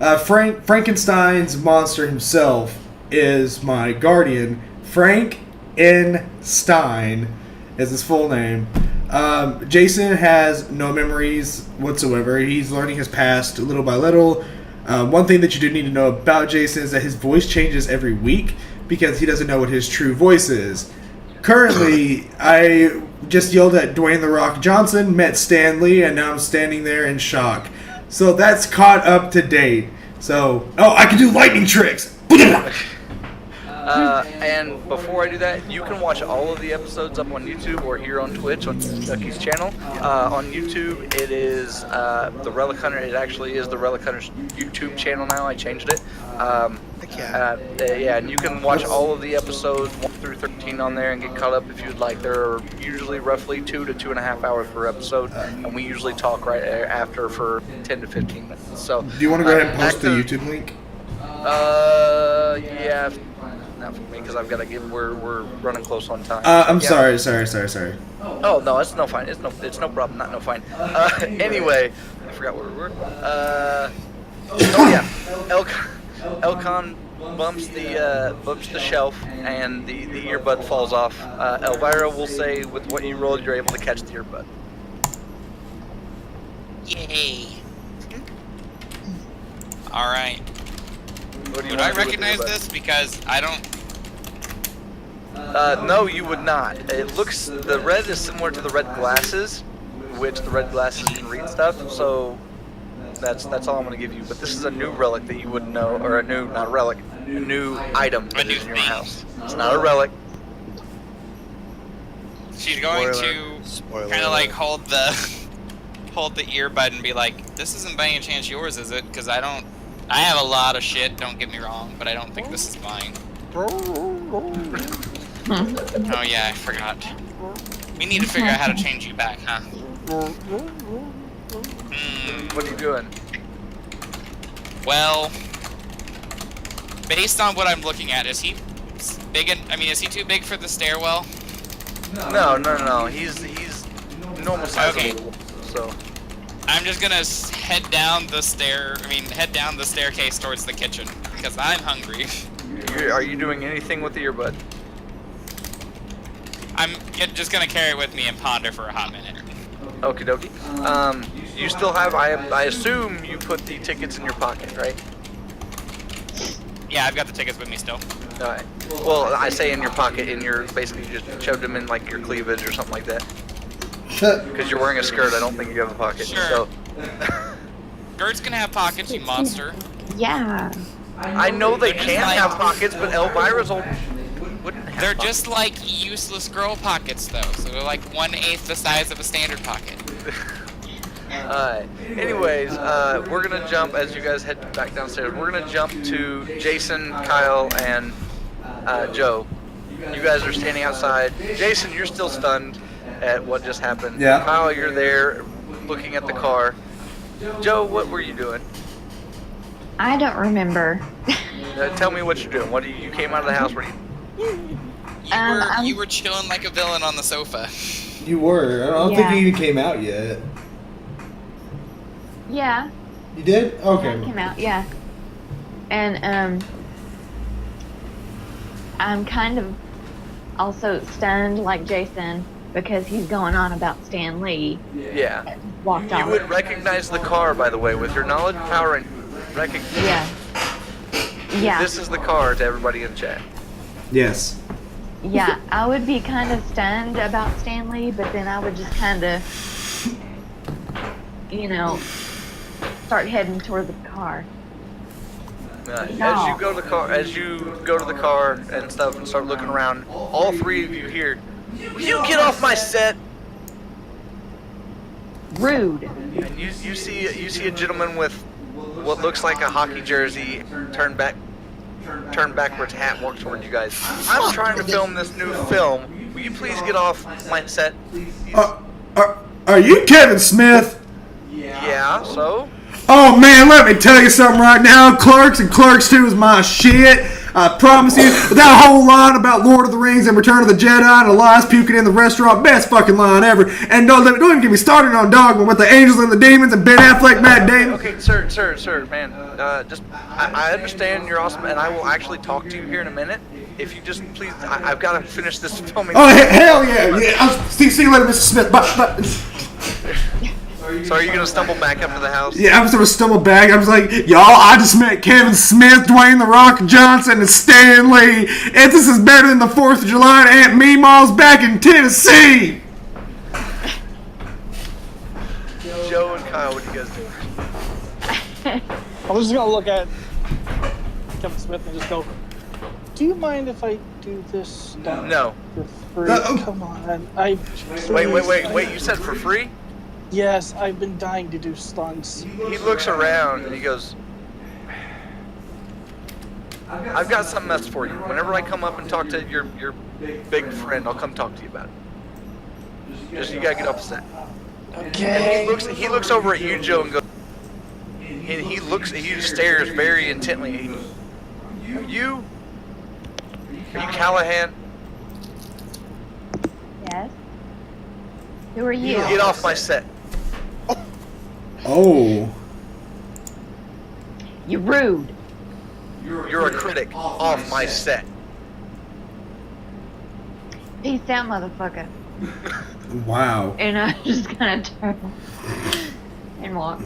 Frankenstein's monster himself is my guardian. Frank N. Stein is his full name. Jason has no memories whatsoever. He's learning his past little by little. One thing that you do need to know about Jason is that his voice changes every week because he doesn't know what his true voice is. Currently, I just yelled at Dwayne "The Rock" Johnson, met Stan Lee, and now I'm standing there in shock. So that's caught up to date. So, I can do lightning tricks! And before I do that, you can watch all of the episodes up on YouTube or here on Twitch on Ducky's channel. On YouTube, it is the Relic Hunter. It actually is the Relic Hunter's YouTube channel now. I changed it. And you can watch all of the episodes 1 through 13 on there and get caught up if you'd like. They're usually roughly 2 to 2.5 hours per episode, and we usually talk right after for 10 to 15 minutes. So, do you want to go ahead and post the YouTube link? Yeah. Not for me because I've got to give. We're running close on time. I'm sorry. Oh no, it's no fine. It's no problem. Not no fine. Anyway, I forgot where we were. Elcon bumps the shelf and the earbud falls off. Elvira will say with what you rolled, you're able to catch the earbud. Yay. All right. Would I recognize this? Because I don't... No, you would not. It looks... The red is similar to the red glasses, which the red glasses can read stuff, so that's all I'm going to give you. But this is a new relic that you wouldn't know, or a new, not a relic, a new item that is in your house. It's not a relic. She's going to kind of like hold the earbud and be like, this isn't by any chance yours, is it? Because I have a lot of shit, don't get me wrong, but I don't think this is mine. Oh yeah, I forgot. We need to figure out how to change you back, huh? What are you doing? Well, based on what I'm looking at, is he big? Is he too big for the stairwell? No. He's normal size. Okay. So. I'm just gonna head down the staircase towards the kitchen because I'm hungry. Are you doing anything with the earbud? I'm just gonna carry it with me and ponder for a hot minute. Okie dokie. You still have, I assume you put the tickets in your pocket, right? Yeah, I've got the tickets with me still. Alright. Well, I say in your pocket, basically you just shoved them in like your cleavage or something like that. Because you're wearing a skirt, I don't think you have a pocket. Sure. So. Skirts can have pockets, you monster. Yeah. I know they can have pockets, but Elvira's wouldn't have They're pockets. just like useless girl pockets, though. So they're like 1/8 the size of a standard pocket. Alright. Anyways, we're gonna jump as you guys head back downstairs. We're gonna jump to Jason, Kyle, and Joe. You guys are standing outside. Jason, you're still stunned at what just happened. Yeah. Kyle, you're there looking at the car. Joe, what were you doing? I don't remember. Tell me what you're doing. You came out of the house. What are you? You were chilling like a villain on the sofa. You were. I don't think Yeah. you even came out yet. Yeah. You did? Okay. That came out, yeah. And I'm kind of also stunned like Jason because he's going on about Stan Lee. Yeah. Walked You off. would recognize the car, by the way, with your knowledge, power, and recognition. Yeah. Yeah. This is the car to everybody in chat. Yes. Yeah, I would be kind of stunned about Stan Lee, but then I would just kind of you know, start heading toward the car. As you go to the car and stuff and start looking around, all three of you hear, "Will you get off my set?" Rude. And you see a gentleman with what looks like a hockey jersey turned backwards hat walk toward you guys. "I'm trying to film this new film. Will you please get off my set?" Are you Kevin Smith? Yeah, so? Oh man, let me tell you something right now. Clerks and Clerks 2 is my shit. I promise you, that whole line about Lord of the Rings and Return of the Jedi and Elias puking in the restaurant, best fucking line ever. And don't even get me started on Dogma with the angels and the demons and Ben Affleck, Matt Damon. Okay, sir, man. I understand you're awesome, and I will actually talk to you here in a minute. If you just please, I've got to finish this filming. Oh hell yeah! I'll see you later, Mr. Smith. Bye. So are you gonna stumble back up to the house? Yeah, I'm gonna stumble back. I was like, y'all, I just met Kevin Smith, Dwayne The Rock Johnson, and Stan Lee. And this is better than the 4th of July and Aunt Meemaw's back in Tennessee. Joe and Kyle, what are you guys doing? I'm just gonna look at Kevin Smith and just go, do you mind if I do this stuff No. for free? Come on. Wait, you said for free? Yes, I've been dying to do stunts. He looks around and he goes, "I've got something else for you. Whenever I come up and talk to your big friend, I'll come talk to you about it. Just you gotta get off the set." Okay. And he looks over at you, Joe, and goes, he stares very intently. Are you Callahan? Yes. Who are you? Get off my set. Oh. You're rude. You're a critic. Off my set. Peace out, motherfucker. Wow. And I'm just gonna turn and walk.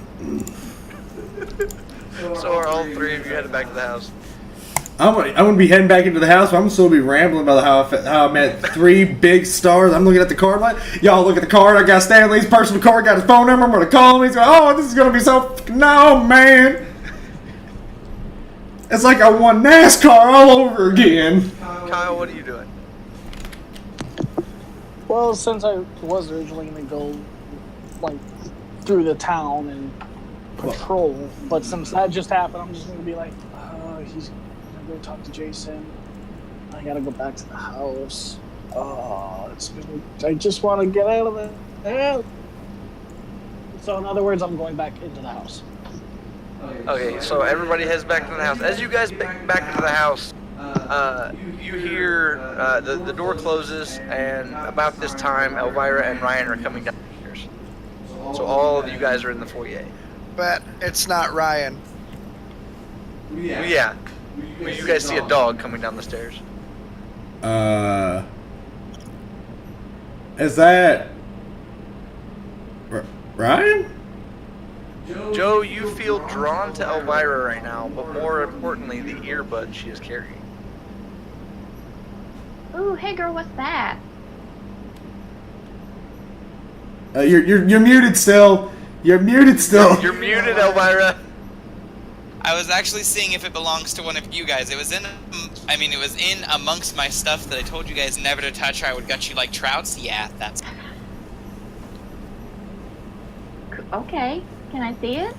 So are all three of you headed back to the house? I'm gonna be heading back into the house, but I'm still be rambling about how I met 3 big stars. I'm looking at the card like, y'all look at the card. I got Stanley's personal card, got his phone number. I'm gonna call him. He's going, oh, this is gonna be so. No, man. It's like I won NASCAR all over again. Kyle, what are you doing? Well, since I was originally going to go, like, through the town and patrol, but since that just happened, I'm just going to be like, he's going to go talk to Jason. I got to go back to the house. I just want to get out of there. So, in other words, I'm going back into the house. Okay, so everybody heads back to the house. As you guys back into the house, you hear the door closes, and about this time, Elvira and Ryan are coming downstairs. So all of you guys are in the foyer. But it's not Ryan. Yeah. You guys see a dog coming down the stairs. Is that Ryan? Joe, you feel drawn to Elvira right now, but more importantly, the earbud she is carrying. Ooh, hey girl, what's that? You're muted still. You're muted still. You're muted, Elvira. I was actually seeing if it belongs to one of you guys. It was in amongst my stuff that I told you guys never to touch or I would gut you like trouts. Yeah, that's... Okay, can I see it?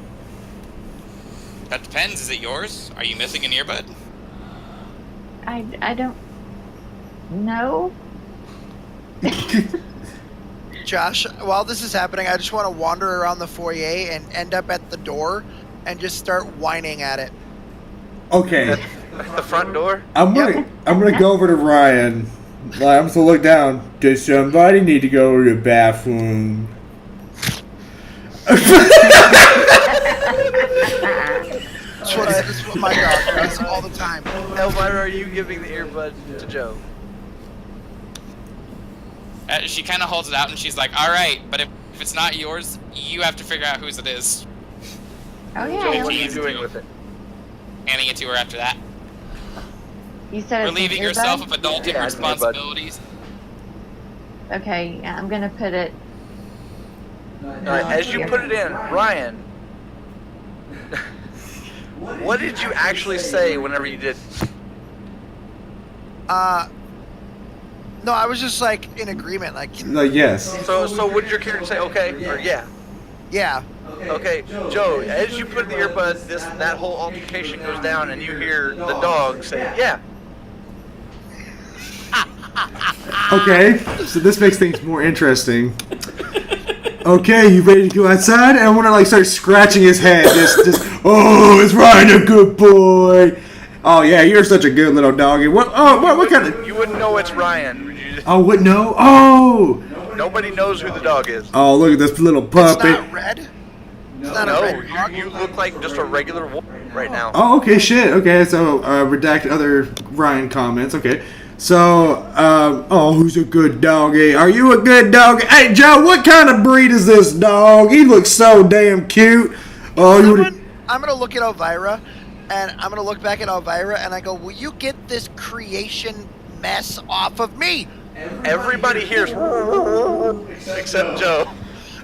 That depends. Is it yours? Are you missing an earbud? I don't know. Josh, while this is happening, I just want to wander around the foyer and end up at the door and just start whining at it. Okay. At the front door? I'm gonna go over to Ryan. I'm just gonna look down. Does somebody need to go to the bathroom? That's what my dog does all the time. Elvira, are you giving the earbud to Joe? She kind of holds it out and she's like, alright, but if it's not yours, you have to figure out whose it is. Okay. Joe, what are you doing with it? Handing it to her after that. You said it's an Relieving earbud? yourself of adulting Yeah, it's an earbud. responsibilities. Okay, I'm gonna put it As you put it in, Ryan, what did you actually say whenever you did? No, I was just like in agreement, like yes. So what did your character say? Okay, or yeah. yeah. Okay, Joe, as you put in the earbuds, that whole altercation goes down, and you hear the dog say, yeah. Okay, so this makes things more interesting. Okay, you ready to go outside? And I want to like start scratching his head. Just, oh, is Ryan a good boy? Oh yeah, you're such a good little doggy. What kind of? You wouldn't know it's Ryan. Oh, what? No. Oh. Nobody knows who the dog is. Oh, look at this little puppy. It's not red. It's not a red dog. You look like just a regular wolf right now. Oh, okay, shit. Okay, so redact other Ryan comments. Okay. So, who's a good doggy? Are you a good doggy? Hey, Joe, what kind of breed is this dog? He looks so damn cute. Oh, I'm gonna look at Elvira, and I'm gonna look back at Elvira, and I go, "Will you get this creation mess off of me?" Everybody hears except Joe.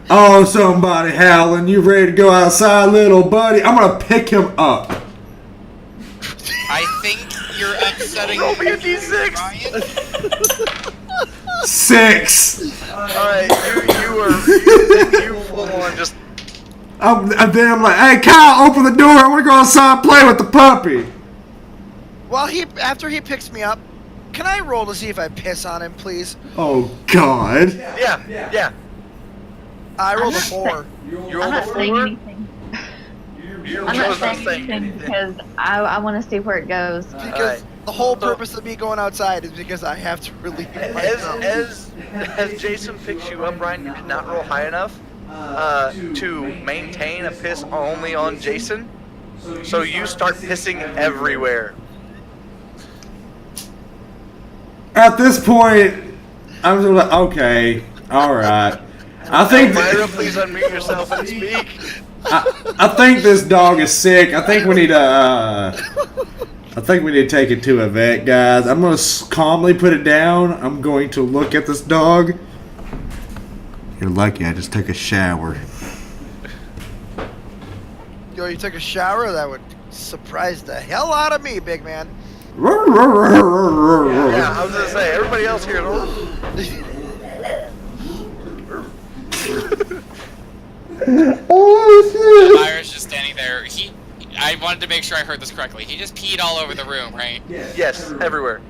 Oh, somebody howling. You ready to go outside, little buddy? I'm gonna pick him up. I think you're upsetting Roll me a D6. Ryan. 6. Alright, you full on just. And then I'm like, hey, Kyle, open the door. I want to go outside and play with the puppy. Well, after he picks me up, can I roll to see if I piss on him, please? Oh, God. Yeah. I rolled a 4. You I'm rolled a not saying 4? anything. You I'm not chose not saying saying anything anything. because I want to see where it goes. Because Alright. the whole purpose of me going outside is because I have to relieve myself. As Jason picks you up, Ryan, you did not roll high enough to maintain a piss only on Jason. So you start pissing everywhere. At this point, I'm just like, okay, all right. I think Myra, please unmute yourself and speak. I think this dog is sick. I think we need to take it to a vet, guys. I'm gonna calmly put it down. I'm going to look at this dog. You're lucky I just took a shower. Yo, you took a shower? That would surprise the hell out of me, big man. Yeah, I was gonna say everybody else here. Elvira's just standing there. I wanted to make sure I heard this correctly. He just peed all over the room, right? Yes, everywhere.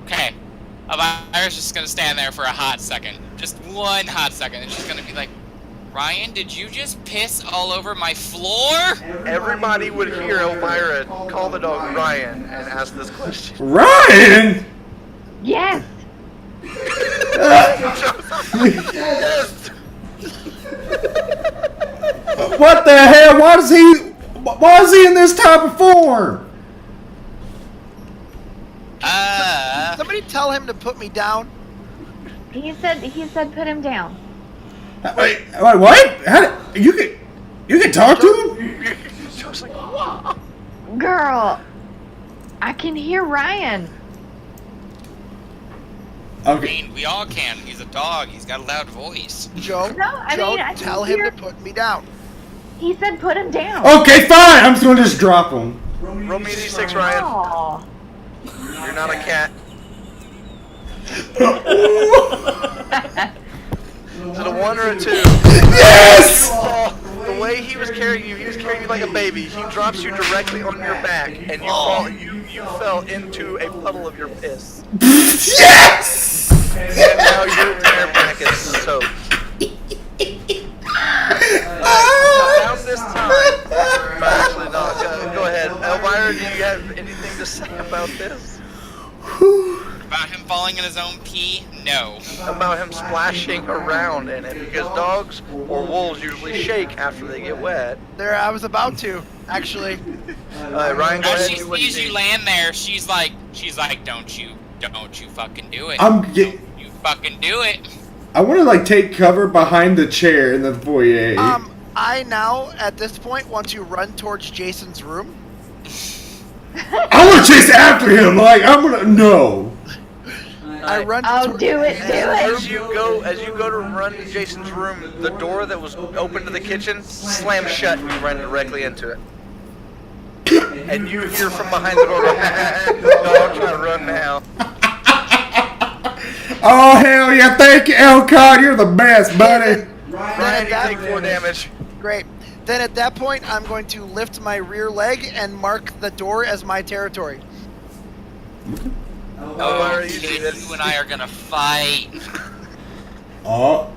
Okay. Elvira's just gonna stand there for a hot second. Just one hot second. And she's gonna be like, Ryan, did you just piss all over my floor? Everybody would hear Elvira call the dog Ryan and ask this question. Ryan! Yes. Yes. What the hell? Why is he in this type of form? Somebody tell him to put me down. He said put him down. Wait, what? You can talk to him? Joe's like, wow. Girl, I can hear Ryan. I Okay. mean, we all can. He's a dog. He's got a loud voice. Joe, No, I mean, I tell can him hear- to put me down. He said put him down. Okay, fine. I'm just gonna just drop him. Roll me a D6, Ryan. Aw. You're not a cat. Is it a 1 or a 2? Yes! The way he was carrying you like a baby. He drops you directly on your back, and you fell into a puddle of your piss. Yes! And now your entire back is soaked. About this time, actually not. Go ahead, Elvira. Do you have anything to say about this? About him falling in his own pee? No. About him splashing around in it, because dogs or wolves usually shake after they get wet. There, I was about to, actually. Ryan, go As ahead. she Do what sees you you need. land there, she's like, don't you fucking do it. You fucking do it. I want to like take cover behind the chair in the foyer. I now, at this point, want to run towards Jason's room. I want to chase after him. Like I'm gonna no. I run. Oh, do it, do As it. you go to run to Jason's room, the door that was open to the kitchen slams shut, and you run directly into it. And you hear from behind the door, "Dog, trying to run now." Oh, hell yeah. Thank you, Elcon. You're the best, buddy. Ryan, you take 4 damage. Great. Then at that point, I'm going to lift my rear leg and mark the door as my territory. Elvira, you see Okay, this. you and I are gonna fight. Oh.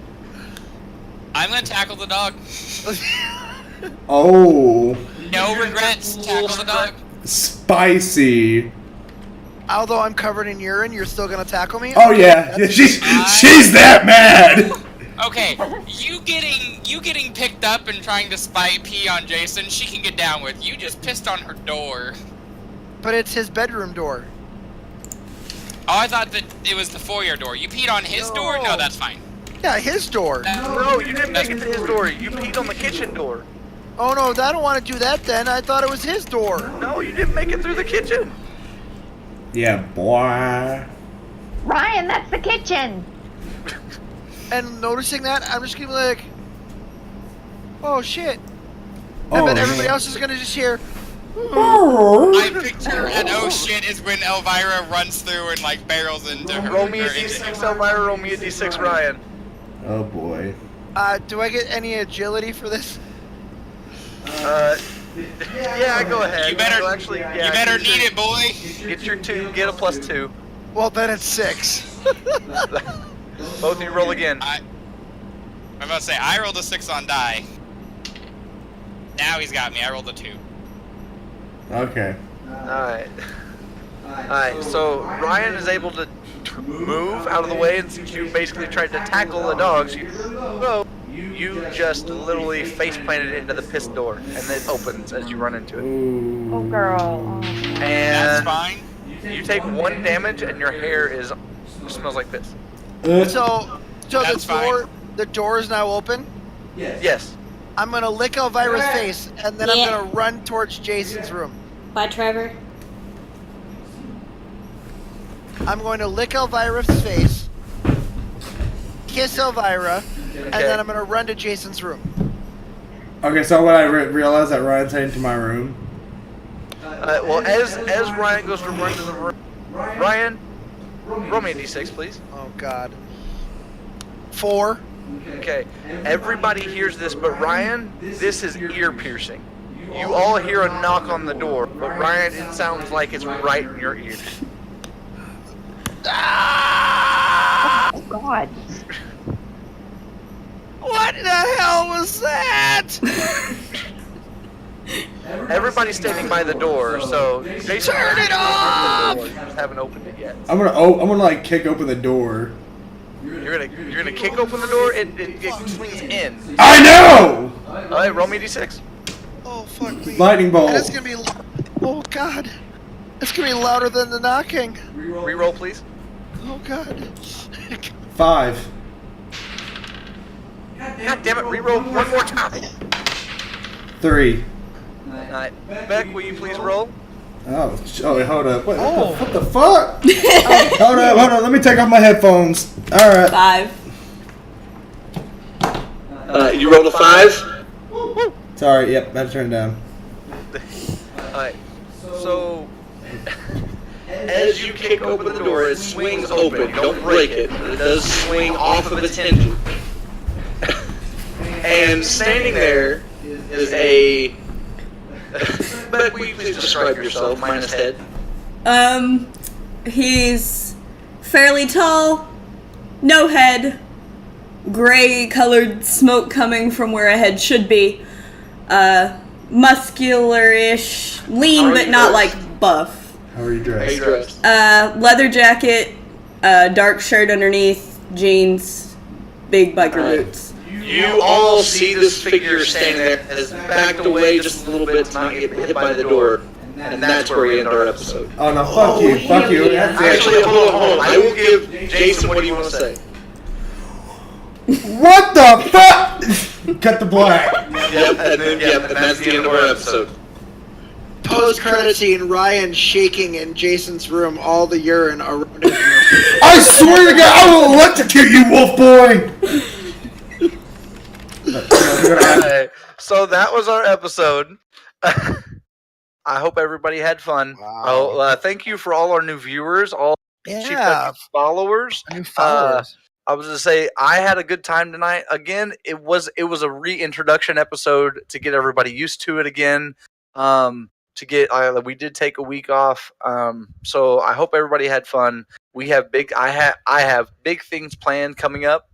I'm gonna tackle the dog. Oh. No regrets. Tackle the dog. Spicy. Although I'm covered in urine, you're still gonna tackle me? Oh, yeah. She's that mad. Okay, you getting picked up and trying to pee on Jason, she can get down with. You just pissed on her door. But it's his bedroom door. Oh, I thought that it was the foyer door. You peed on his door? No, that's fine. Yeah, his door. No, you didn't make it to his door. You peed on the kitchen door. Oh no, I don't want to do that then. I thought it was his door. No, you didn't make it through the kitchen. Yeah, boy. Ryan, that's the kitchen. And noticing that, I'm just gonna be like, oh shit. Oh, I bet everybody man. else is gonna just hear, I picture an oh shit is when Elvira runs through and like barrels into her. Roll me a or into d6, him. Elvira. Roll me a d6, Ryan. Oh, boy. do I get any agility for this? Yeah, go ahead. You better, So actually, yeah, you better get your- need it, boy. Get your 2, get a +2. Well, then it's 6. Both of you roll again. I'm about to say I rolled a 6 on die. Now he's got me. I rolled a 2. Okay. Alright. Alright, so Ryan is able to move out of the way, and since you basically tried to tackle the dogs, you just literally face planted into the piss door, and it opens as you run into it. Ooh. Oh, girl. That's And fine. you take 1 damage, and your hair smells like piss. So That's the door is now open. Yes. I'm gonna lick Elvira's face, and then Yeah. I'm gonna run towards Jason's room. Bye, Trevor. I'm going to lick Elvira's face, kiss Elvira, and then I'm gonna run to Jason's room. Okay, so when I realized that Ryan's heading to my room. Well, as Ryan goes to run to the room, Ryan, roll me a d6, please. Oh God. 4. Okay, everybody hears this, but Ryan, this is ear piercing. You all hear a knock on the door, but Ryan, it sounds like it's right in your ear. Oh, God. What the hell was that? Everybody's standing by the door, so Jason, Turn it off! You just haven't opened it yet. I'm gonna like kick open the door. You're gonna kick open the door. It swings in. I know. All right, roll me a d6. Oh fuck me. Lightning bolt. And it's gonna be. Oh God. It's gonna be louder than the knocking. Reroll, please. Oh God. 5. God damn it! Reroll one more time. 3. All right, Beck, will you please roll? Oh, wait, hold up. What the fuck? Hold up. Let me take off my headphones. All right. 5. You rolled a 5. Sorry. Yep. I had to turn it down. Alright, so as you kick open the door, it swings open. You don't break it, but it does swing off of its hinges. And standing there is a. But will you please describe yourself, minus head? He's fairly tall, no head, gray colored smoke coming from where a head should be, muscular-ish, lean but not like buff. How are you dressed? Leather jacket, dark shirt underneath, jeans, big biker boots. You all see this figure standing there, has backed away just a little bit to not get hit by the door, and that's where we end our episode. Oh no! Fuck you! Fuck you! That's it. Actually, hold on. I will give Jason what do you want to say? What the fuck? Cut the black. Yep, and that's the end of our episode. Post credit scene: Ryan shaking in Jason's room, all the urine around his room. I swear to God, I will electrocute you, Wolf Boy! Alright, so that was our episode. I hope everybody had fun. Wow. Thank you for all our new viewers, all Yeah. ChiefDucky followers. New followers. I was gonna say I had a good time tonight. Again, it was a reintroduction episode to get everybody used to it again. We did take a week off. So I hope everybody had fun. We have I have big things planned coming up.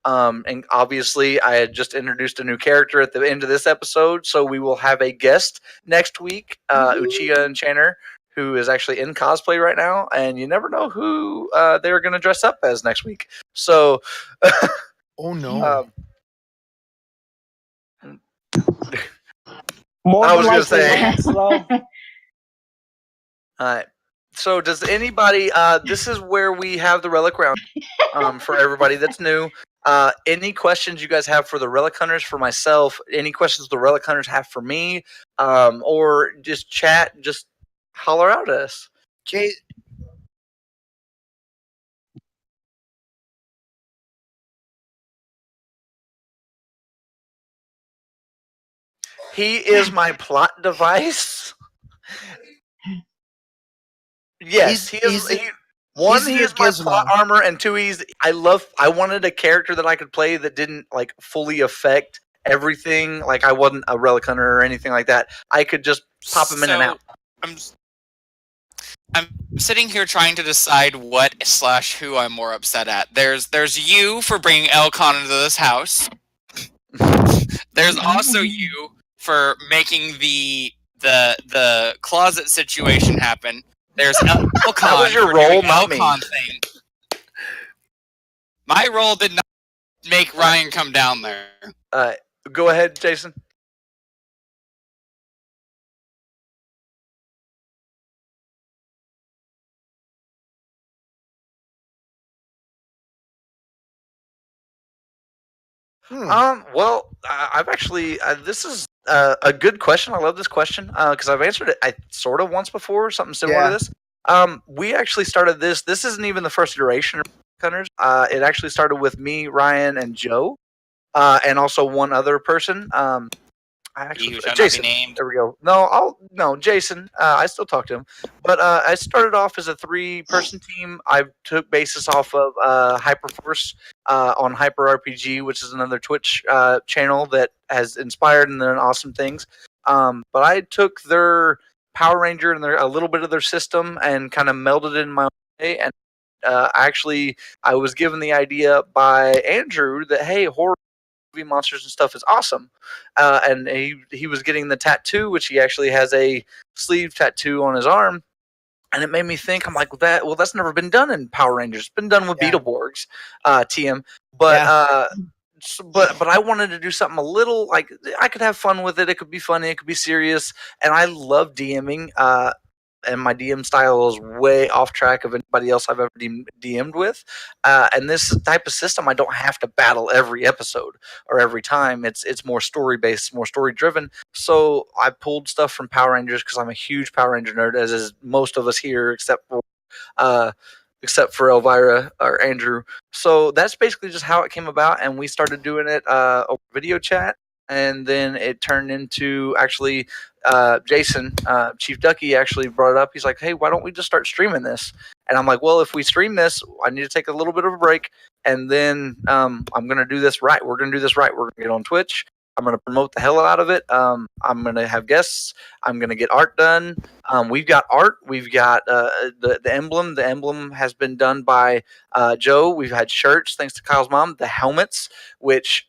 And obviously, I had just introduced a new character at the end of this episode, so we will have a guest next week, Uchiha Enchanter, who is actually in cosplay right now, and you never know who they're going to dress up as next week. So, Oh no. More I than was gonna likely say. Lance, though. So does anybody? This is where we have the relic round for everybody that's new. Any questions you guys have for the relic hunters, for myself? Any questions the relic hunters have for me? Or just chat? Just holler out at us. Jay, He is my plot device. Yes, he is. He is my plot armor, and two, I wanted a character that I could play that didn't like fully affect everything. Like I wasn't a relic hunter or anything like that. I could just pop him in and out. I'm sitting here trying to decide what/who I'm more upset at. There's you for bringing Elcon into this house. There's also you for making the closet situation happen. There's Elcon. That was your role, not me. Thing. My role did not make Ryan come down there. Go ahead, Jason. Well, I've actually this is a good question. I love this question because I've answered it sort of once before, something similar to this. We actually started this. This isn't even the first iteration of Hunters. It actually started with me, Ryan, and Joe, and also one other person. Jason. Named. There we go. No, Jason. I still talk to him, but I started off as a 3-person team. I took basis off of Hyperforce on Hyper RPG, which is another Twitch channel that has inspired and done awesome things. But I took their Power Ranger and a little bit of their system and kind of melded it in my own way. And I was given the idea by Andrew that hey, horror monsters and stuff is awesome, and he was getting the tattoo, which he actually has a sleeve tattoo on his arm, and it made me think. I'm like, that's never been done in Power Rangers. It's been done with Beetleborgs, TM, but but I wanted to do something a little like I could have fun with it. It could be funny, it could be serious, and I love DMing. And my DM style is way off track of anybody else I've ever DM'd with. And this type of system, I don't have to battle every episode or every time. It's more story based, more story driven. So I pulled stuff from Power Rangers because I'm a huge Power Ranger nerd, as is most of us here, except for Elvira or Andrew. So that's basically just how it came about, and we started doing it over video chat. And then it turned into actually Jason, ChiefDucky, actually brought it up. He's like, hey, why don't we just start streaming this? And I'm like, well, if we stream this, I need to take a little bit of a break. And then I'm going to do this right. We're going to do this right. We're going to get on Twitch. I'm going to promote the hell out of it. I'm going to have guests. I'm going to get art done. We've got art. We've got the emblem. The emblem has been done by Joe. We've had shirts, thanks to Kyle's mom. The helmets, which...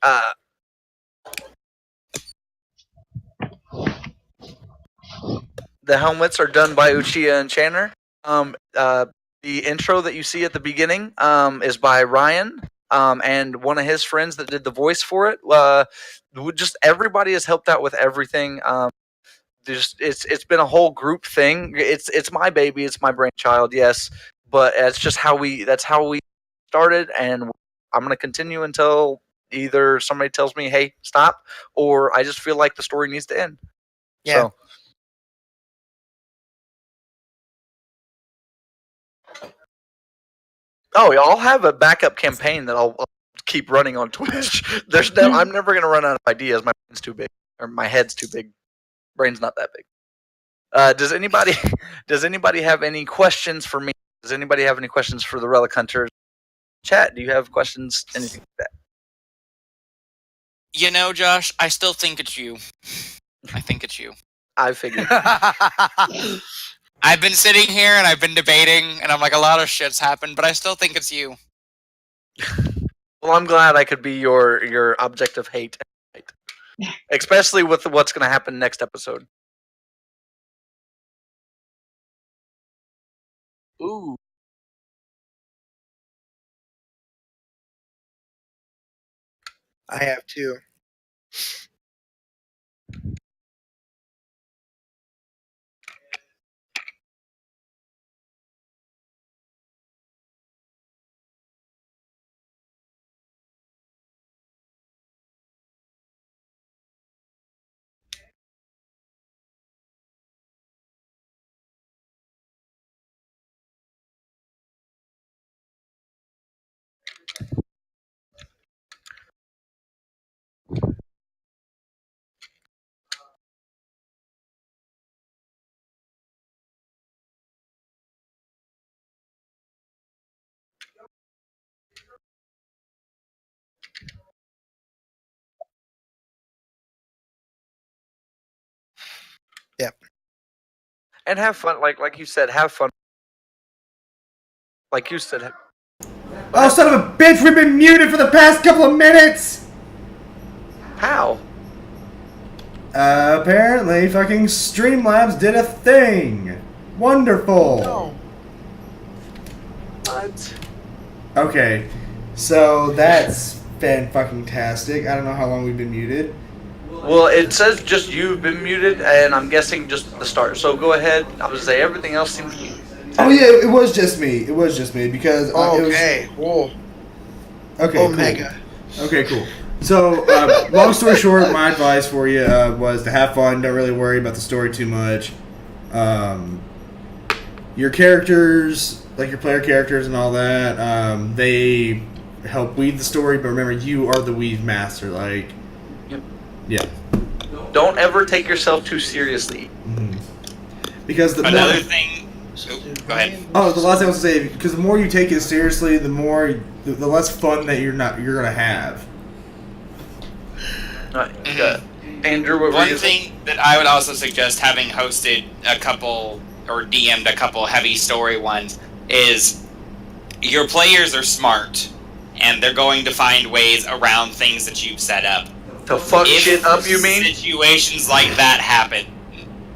the helmets are done by Uchiha Enchanter. The intro that you see at the beginning is by Ryan and one of his friends that did the voice for it. Just everybody has helped out with everything. It's been a whole group thing. It's my baby. It's my brainchild. Yes, but that's how we started, and I'm gonna continue until either somebody tells me, "Hey, stop," or I just feel like the story needs to end. Yeah. So. Oh, I'll have a backup campaign that I'll keep running on Twitch. I'm never gonna run out of ideas. My brain's too big, or my head's too big. Brain's not that big. Does anybody have any questions for me? Does anybody have any questions for the Relic Hunters? Chat, do you have questions? Anything like that? You know, Josh, I still think it's you. I think it's you. I figured. I've been sitting here and I've been debating, and I'm like, a lot of shit's happened, but I still think it's you. Well, I'm glad I could be your object of hate, especially with what's going to happen next episode. Ooh. I have two. Yep. And have fun, like you said, have fun. Like you said. Oh, son of a bitch! We've been muted for the past couple of minutes. How? Apparently, fucking Streamlabs did a thing. Wonderful. No. What? Okay, so that's fan-fucking-tastic. I don't know how long we've been muted. Well, it says just you've been muted, and I'm guessing just the start. So go ahead. I was say everything else seems. Oh yeah, it was just me. It was just me because Okay. Whoa. Okay. Omega. Cool. Okay, cool. So, long story short, my advice for you was to have fun. Don't really worry about the story too much. Your characters, like your player characters and all that, they help weave the story. But remember, you are the weave master. Like, Yep. Yeah. Don't ever take yourself too seriously. Mm-hmm. Because the Another more, thing. Go ahead. Oh, the last thing I was to say, because the more you take it seriously, the less fun that you're gonna have. Andrew, what were One you thing that I would also suggest, having hosted a couple or DM'd a couple heavy story ones, is your players are smart and they're going to find ways around things that you've set up. To fuck shit up, you mean? Situations like that happen.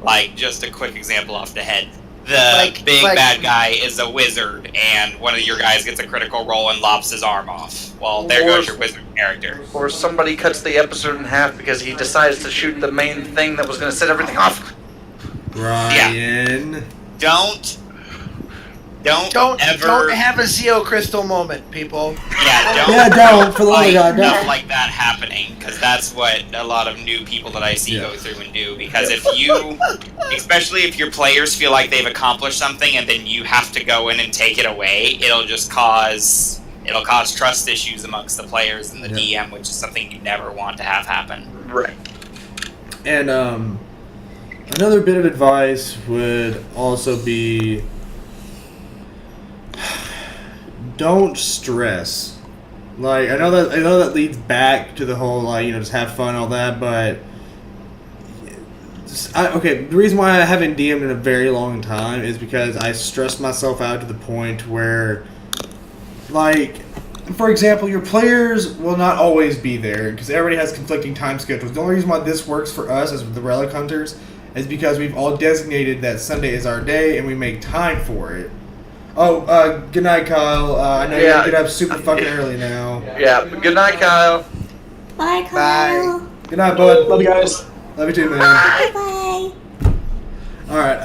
Like, just a quick example off the head. The big bad guy is a wizard, and one of your guys gets a critical roll and lops his arm off. Well, there goes your wizard character. Or somebody cuts the episode in half because he decides to shoot the main thing that was going to set everything off. Brian. Yeah. Don't have a Zeo Crystal moment, people. Yeah, don't for the love of God, stuff don't. like that happening, because that's what a lot of new people that I see go through and do. Because if you, especially if your players feel like they've accomplished something and then you have to go in and take it away, it'll cause trust issues amongst the players and the DM, which is something you never want to have happen. Right. And another bit of advice would also be, don't stress. Like, I know that leads back to the whole, like, just have fun and all that, but the reason why I haven't DM'd in a very long time is because I stress myself out to the point where, like, for example, your players will not always be there because everybody has conflicting time schedules. The only reason why this works for us as the Relic Hunters is because we've all designated that Sunday is our day and we make time for it. Oh, good night, Kyle. I know you get up super fucking early now. Yeah, good night, Kyle. Bye, Kyle. Good night, bud. Love you guys. Love you too, man. Bye. Alright,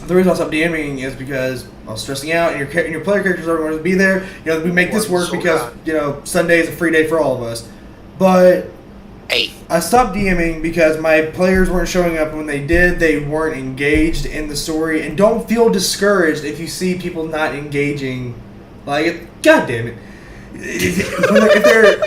the reason I stopped DMing is because I was stressing out and your player characters aren't going to be there. We make this work because, Sunday is a free day for all of us. But I stopped DMing because my players weren't showing up, and when they did, they weren't engaged in the story. And don't feel discouraged if you see people not engaging Like, god damn it. If they're,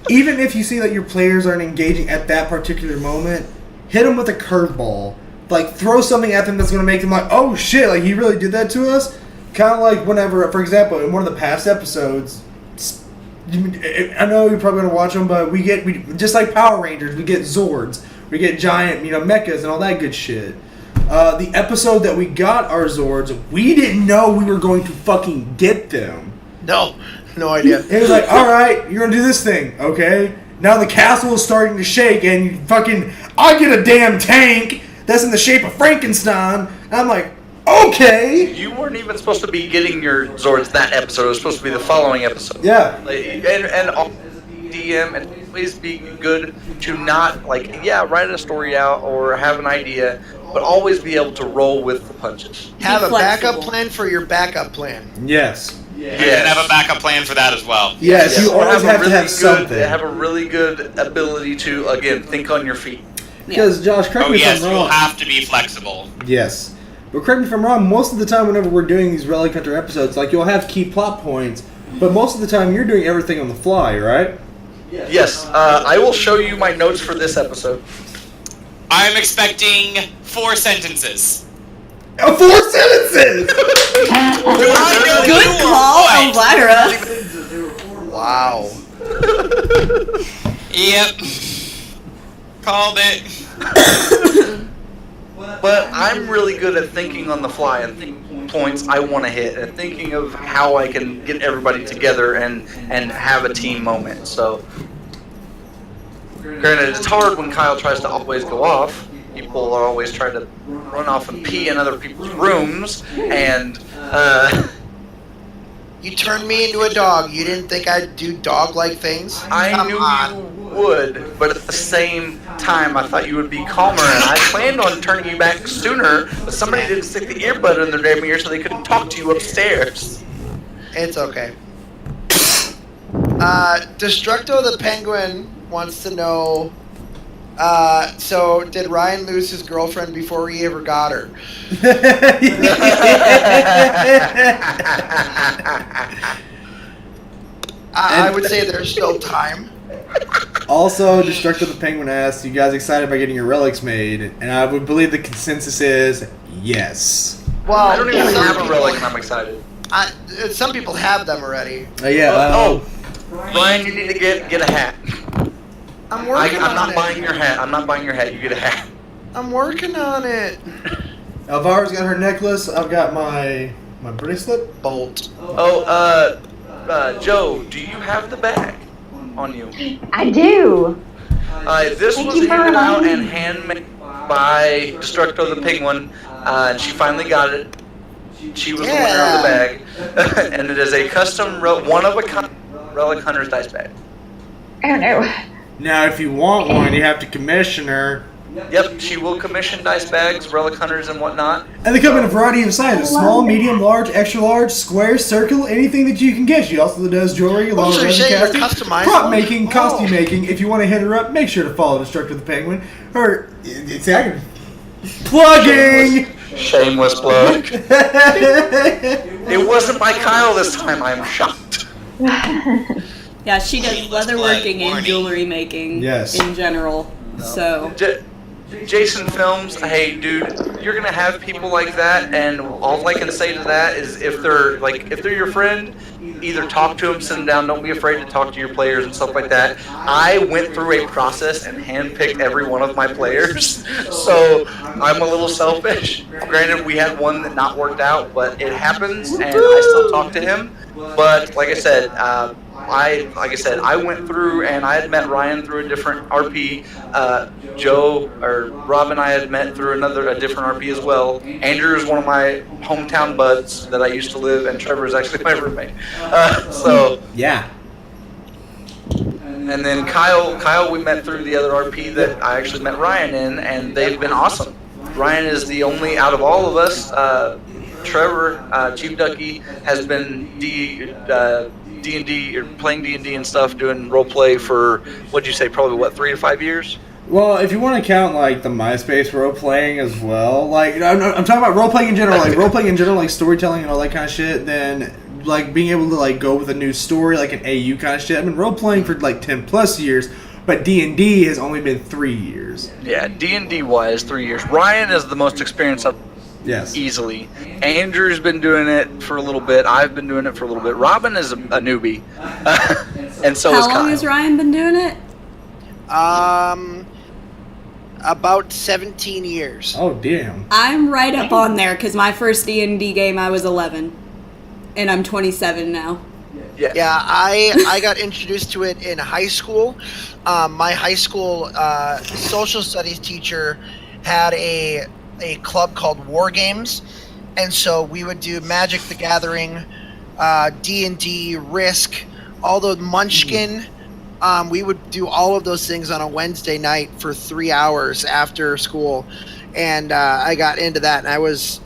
even if you see that your players aren't engaging at that particular moment, hit them with a curveball. Like, throw something at them that's going to make them like, oh shit, like, he really did that to us? Kind of like whenever, for example, in one of the past episodes, I know you're probably going to watch them, but we just like Power Rangers, we get Zords, we get giant, mechas and all that good shit. The episode that we got our Zords, we didn't know we were going to fucking get them. No idea. It was like, alright, you're going to do this thing, okay? Now the castle is starting to shake and you fucking, I get a damn tank that's in the shape of Frankenstein. And I'm like, okay. You weren't even supposed to be getting your Zords that episode. It was supposed to be the following episode. Yeah. Like, and DM, and always be good to not, write a story out or have an idea, but always be able to roll with the punches. Have a flexible. backup plan for your backup plan. Yes. You can have a backup plan for that as well. Yes, you Or always have to have something. Have a really good ability to, again, think on your feet. Because, Josh, correct Oh me yes, if I'm you'll wrong. have to be flexible. Yes. But correct me if I'm wrong, most of the time whenever we're doing these Relic Hunter episodes, like, you'll have key plot points, but most of the time you're doing everything on the fly, right? Yes, I will show you my notes for this episode. I'm expecting 4 sentences. 4 sentences! Good call, Elvira. Wow. Yep. Called it. But I'm really good at thinking on the fly and thinking points I want to hit and thinking of how I can get everybody together and have a team moment. So, granted, it's hard when Kyle tries to always go off. People are always trying to run off and pee in other people's rooms, and You turned me into a dog. You didn't think I'd do dog-like things? I Come knew on. you would, but at the same time, I thought you would be calmer, and I planned on turning you back sooner, but somebody didn't stick the earbud in their damn ear so they couldn't talk to you upstairs. It's okay. Destructo the Penguin wants to know, so did Ryan lose his girlfriend before he ever got her? I would say there's still time. Also, Destructo the Penguin asks, you guys excited about getting your relics made? And I would believe the consensus is yes. Well, I don't even some have a people- relic, and I'm excited. some people have them already. Ryan, you need to get a hat. I'm working I'm on not it. buying your hat. I'm not buying your hat. You get a hat. I'm working on it. Elvira's got her necklace. I've got my bracelet. Bolt. Oh, Joe, do you have the bag on you? I do. This Thank was you for handed out reminding and me. handmade by Destructo the Penguin, and she finally got it. She was the winner of the bag, and it is a custom, one-of-a-kind Relic Hunter's dice bag. Oh no. Now, if you want one, you have to commission her. Yep, she will commission dice bags, Relic Hunters, and whatnot. And they come in a variety of sizes: small, medium, large, extra large, square, circle, anything that you can get. She also does jewelry, along so with you're saying casting, they're customizable? prop making, costume Oh. making. If you want to hit her up, make sure to follow Destructo the Penguin. Her, it's plugging. Shameless plug. It wasn't by Kyle this time. I'm shocked. Yeah, she does leatherworking and jewelry making Yes. in general. So Jason Films, hey dude, you're gonna have people like that, and all I can say to that is if they're your friend, either talk to them, sit them down, don't be afraid to talk to your players and stuff like that. I went through a process and handpicked every one of my players, so I'm a little selfish. Granted, we had one that not worked out, but it happens, and I still talk to him. But like I said, I went through and I had met Ryan through a different RP. Joe or Rob and I had met through a different RP as well. Andrew is one of my hometown buds that I used to live, and Trevor is actually my roommate. Yeah. And then Kyle we met through the other RP that I actually met Ryan in, and they've been awesome. Ryan is the only out of all of us. Trevor, ChiefDucky, has been D&D or playing D&D and stuff, doing role play for what'd you say, probably 3 to 5 years? Well, if you want to count like the MySpace role playing as well, like I'm talking about role playing in general, like storytelling and all that kind of shit. Then like being able to like go with a new story, like an AU kind of shit. I've been role playing for like 10 plus years, but D&D has only been 3 years. Yeah, D&D wise, 3 years. Ryan is the most experienced of Yes. easily. Andrew's been doing it for a little bit. I've been doing it for a little bit. Robin is a newbie, and so is How Kyle. long has Ryan been doing it? About 17 years. Oh damn. I'm right up on there because my first D&D game I was 11, and I'm 27 now. Yeah, I got introduced to it in high school. My high school social studies teacher had a club called War Games, and so we would do Magic the Gathering, D&D, Risk, all the Munchkin. We would do all of those things on a Wednesday night for 3 hours after school, and I got into that. And I was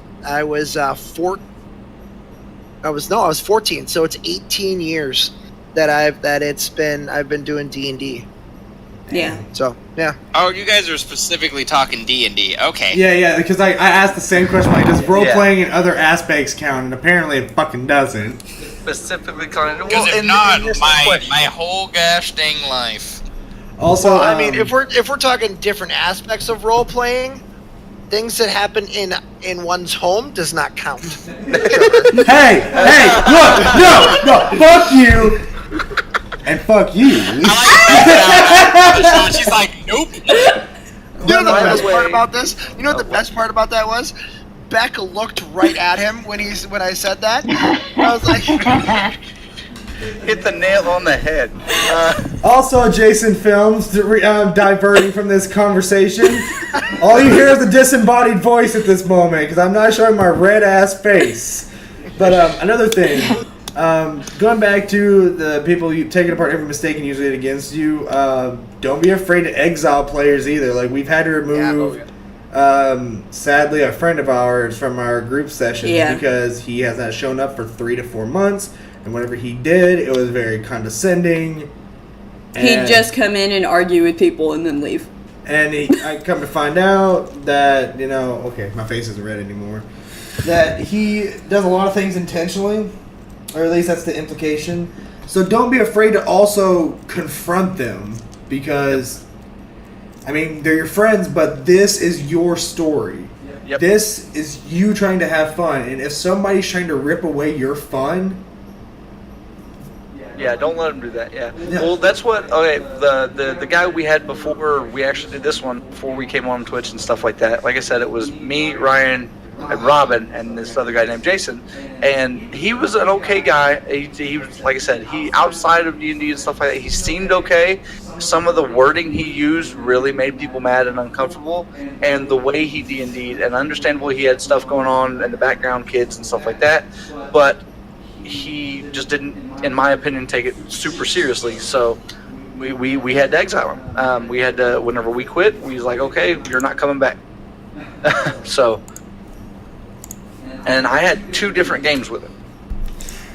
14, so it's 18 years that I've been doing D&D. Yeah. So yeah. Oh, you guys are specifically talking D&D. Okay. Yeah, because I asked the same question, like, does role playing in other aspects count? And apparently it fucking doesn't. Specifically, because Because if not, my whole gosh dang life. Also, Well, I mean, if we're talking different aspects of role playing, things that happen in one's home does not count. hey, look, no, fuck you, and fuck you. I like she's like, nope. You know the By the best part way- about this? You know what the best part about that was? Beck looked right at him when I said that. I was like, hit the nail on the head. Also, Jason Films, diverting from this conversation. All you hear is a disembodied voice at this moment, because I'm not showing my red ass face. But another thing, going back to the people you taking apart every mistake and using it against you, don't be afraid to exile players either. Like, we've had to remove, sadly, a friend of ours from our group session because he has not shown up for 3 to 4 months. And whenever he did, it was very condescending. He'd just come in and argue with people and then leave. And I come to find out that, okay, my face isn't red anymore, that he does a lot of things intentionally, or at least that's the implication. So don't be afraid to also confront them, because, I mean, they're your friends, but this is your story. Yep. This is you trying to have fun, and if somebody's trying to rip away your fun... Yeah, don't let him do that. Yeah. Well, that's what. Okay, the guy we had before we actually did this one, before we came on Twitch and stuff like that. Like I said, it was me, Ryan, and Robin, and this other guy named Jason. And he was an okay guy. He was, like I said, he outside of D&D and stuff like that, he seemed okay. Some of the wording he used really made people mad and uncomfortable, and the way he D&D'd, and understandably he had stuff going on in the background, kids and stuff like that, but he just didn't, in my opinion, take it super seriously. So we had to exile him. We had to, whenever we quit, we was like, okay, you're not coming back. So, and I had 2 different games with him.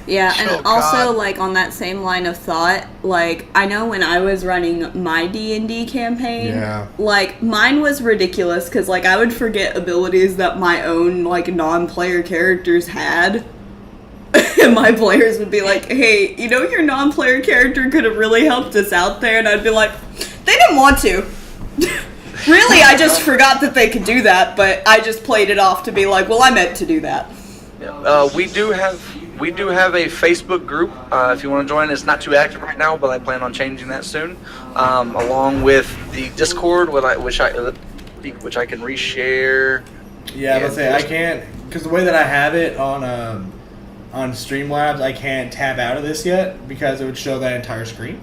Yeah, and Oh, also, God. like, on that same line of thought, like, I know when I was running my D&D campaign, like, mine was ridiculous, because, like, I would forget abilities that my own, like, non-player characters had. And my players would be like, hey, your non-player character could have really helped us out there. And I'd be like, they didn't want to. Really, I just forgot that they could do that, but I just played it off to be like, well, I meant to do that. We do have a Facebook group. If you want to join, it's not too active right now, but I plan on changing that soon. Along with the Discord, which I can reshare. Yeah, let's say I can't, because the way that I have it on Streamlabs, I can't tab out of this yet because it would show that entire screen.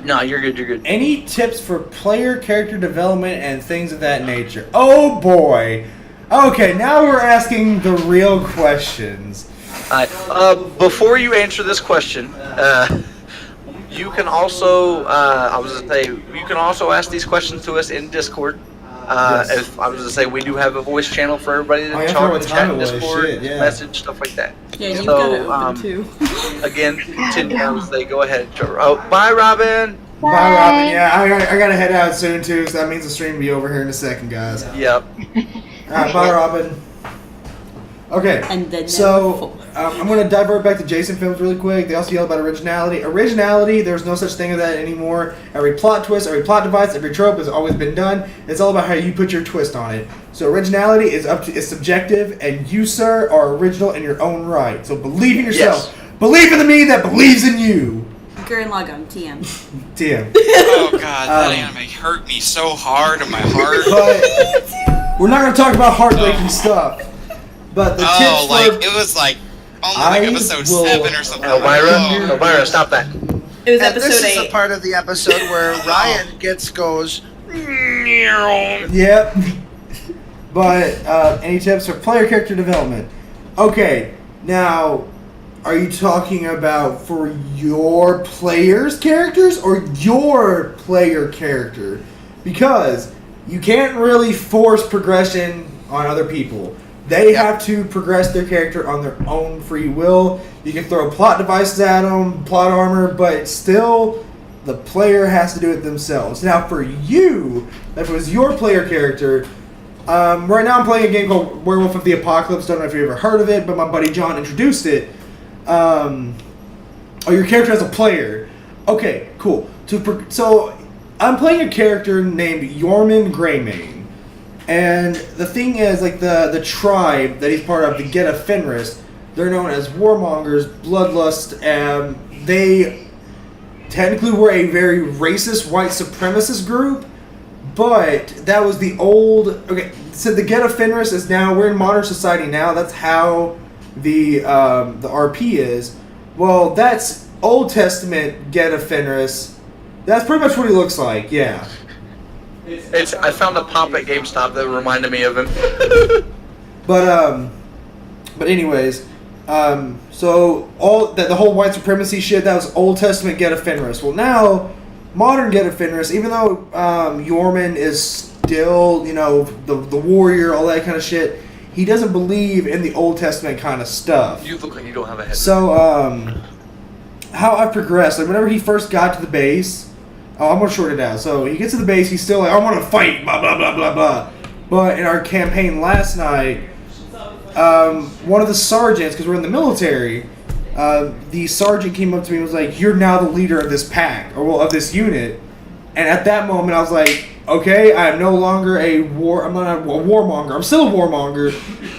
No, you're good. You're good. Any tips for player character development and things of that nature? Oh boy. Okay, now we're asking the real questions. Before you answer this question, you can also you can also ask these questions to us in Discord. Yes. If I was to say, we do have a voice channel for everybody to I talk forgot and what chat time in it was. Discord, Shit, yeah. message, stuff like that. Yeah, you've So, got it open, too. Again, continue as they go ahead. Oh, bye, Robin. Bye, Robin. Yeah, I gotta head out soon too, so that means the stream will be over here in a second, guys. Yep. Alright, bye, Robin. Okay, And then so I'm going to divert back to Jason films really quick. They also yell about originality. Originality, there's no such thing as that anymore. Every plot twist, every plot device, every trope has always been done. It's all about how you put your twist on it. So originality is subjective, and you, sir, are original in your own right. So believe in yourself. Yes. Believe in the me that believes in you. Gurren Lagann, TM. TM. Oh god, that anime hurt me so hard in my heart. But we're not going to talk about heartbreaking stuff. But the tips it was like only like episode 7 or something. Elvira, stop that. It was And episode this 8. is the part of the episode where Ryan goes. Yep. But any tips for player character development? Okay, now, are you talking about for your player's characters or your player character? Because you can't really force progression on other people. They have to progress their character on their own free will. You can throw plot devices at them, plot armor, but still, the player has to do it themselves. Now, for you, if it was your player character, right now I'm playing a game called Werewolf of the Apocalypse. Don't know if you've ever heard of it, but my buddy John introduced it. Your character as a player. Okay, cool. So, I'm playing a character named Yorman Greymane. And the thing is, like, the tribe that he's part of, the Get of Fenris, they're known as warmongers, bloodlust, and they technically were a very racist white supremacist group, but that was the old... Okay, so the Get of Fenris is now... We're in modern society now. That's how the RP is. Well, that's Old Testament Get of Fenris. That's pretty much what he looks like, yeah. I found a pop at GameStop that reminded me of him. But anyways, so the whole white supremacy shit, that was Old Testament Get of Fenris. Well, now modern Get of Fenris, even though Yorman is still, the warrior, all that kind of shit, he doesn't believe in the Old Testament kind of stuff. You look like you don't have a head. So how I've progressed, like whenever he first got to the base. I'm going to short it out. So he gets to the base, he's still like, I want to fight, blah, blah, blah, blah, blah. But in our campaign last night, one of the sergeants, because we're in the military, the sergeant came up to me and was like, you're now the leader of this pack, of this unit. And at that moment, I was like, okay, I'm no longer I'm not a warmonger. I'm still a warmonger,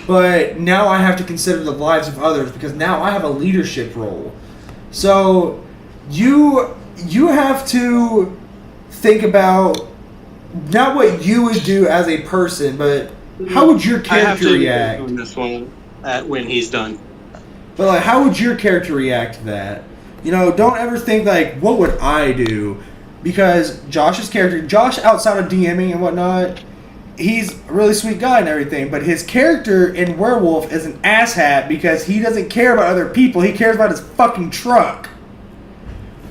but now I have to consider the lives of others because now I have a leadership role. So you have to think about not what you would do as a person, but how would your character react on this one when he's done. But like, how would your character react to that? Don't ever think like, what would I do? Because Josh outside of DMing and whatnot, he's a really sweet guy and everything, but his character in Werewolf is an asshat because he doesn't care about other people. He cares about his fucking truck.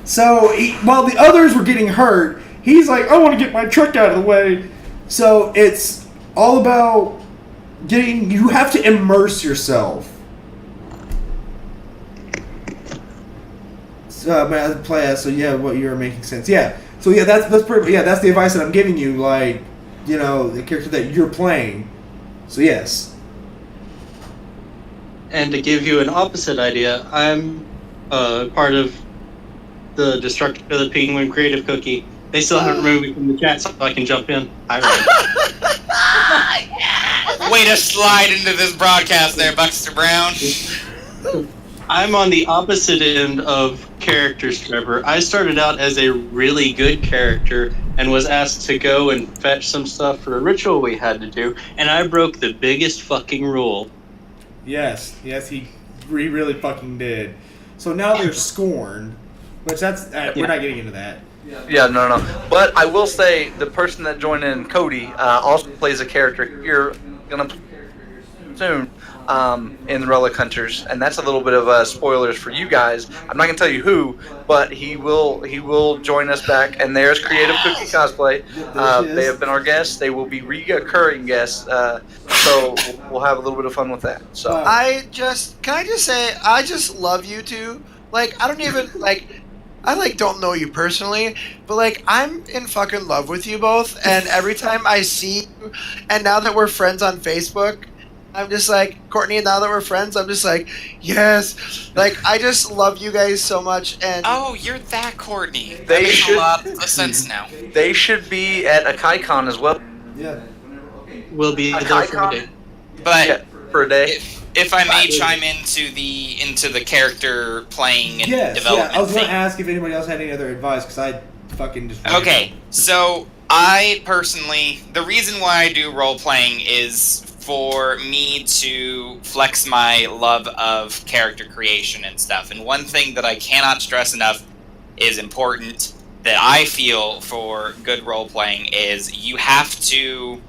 So, while the others were getting hurt, he's like, I want to get my truck out of the way. So, it's all about you have to immerse yourself. So, what you're making sense. Yeah. So, that's the advice that I'm giving you, like, the character that you're playing. So, yes. And to give you an opposite idea, I'm part of the destruction of the Penguin Creative Cookie. They still haven't removed me from the chat, so I can jump in. Way to slide into this broadcast there, Buxter Brown. I'm on the opposite end of characters, Trevor. I started out as a really good character and was asked to go and fetch some stuff for a ritual we had to do, and I broke the biggest fucking rule. Yes, he really fucking did. So now they're scorned. Which we're not getting into that. Yeah, no. But I will say the person that joined in, Cody, also plays a character you're gonna soon in the Relic Hunters, and that's a little bit of spoilers for you guys. I'm not gonna tell you who, but he will join us back. And there's Creative Cookie Cosplay. They have been our guests. They will be recurring guests. So we'll have a little bit of fun with that. So can I just say I just love you two. Like I don't even like. I don't know you personally, but I'm in fucking love with you both, and every time I see you, and now that we're friends on Facebook, I'm just like, Courtney, now that we're friends, I'm just like, yes. Like, I just love you guys so much. And Oh, you're that Courtney. That They makes should- a lot of sense now. They should be at a KaiCon as well. Yeah. We'll be A there for a KaiCon? day. But Yeah, for a day. if I may chime into the character playing and Yes. Yeah. development I was going thing. to ask if anybody else had any other advice because I fucking just. Okay, so I personally, the reason why I do role playing is for me to flex my love of character creation and stuff. And one thing that I cannot stress enough is important that I feel for good role playing is you have to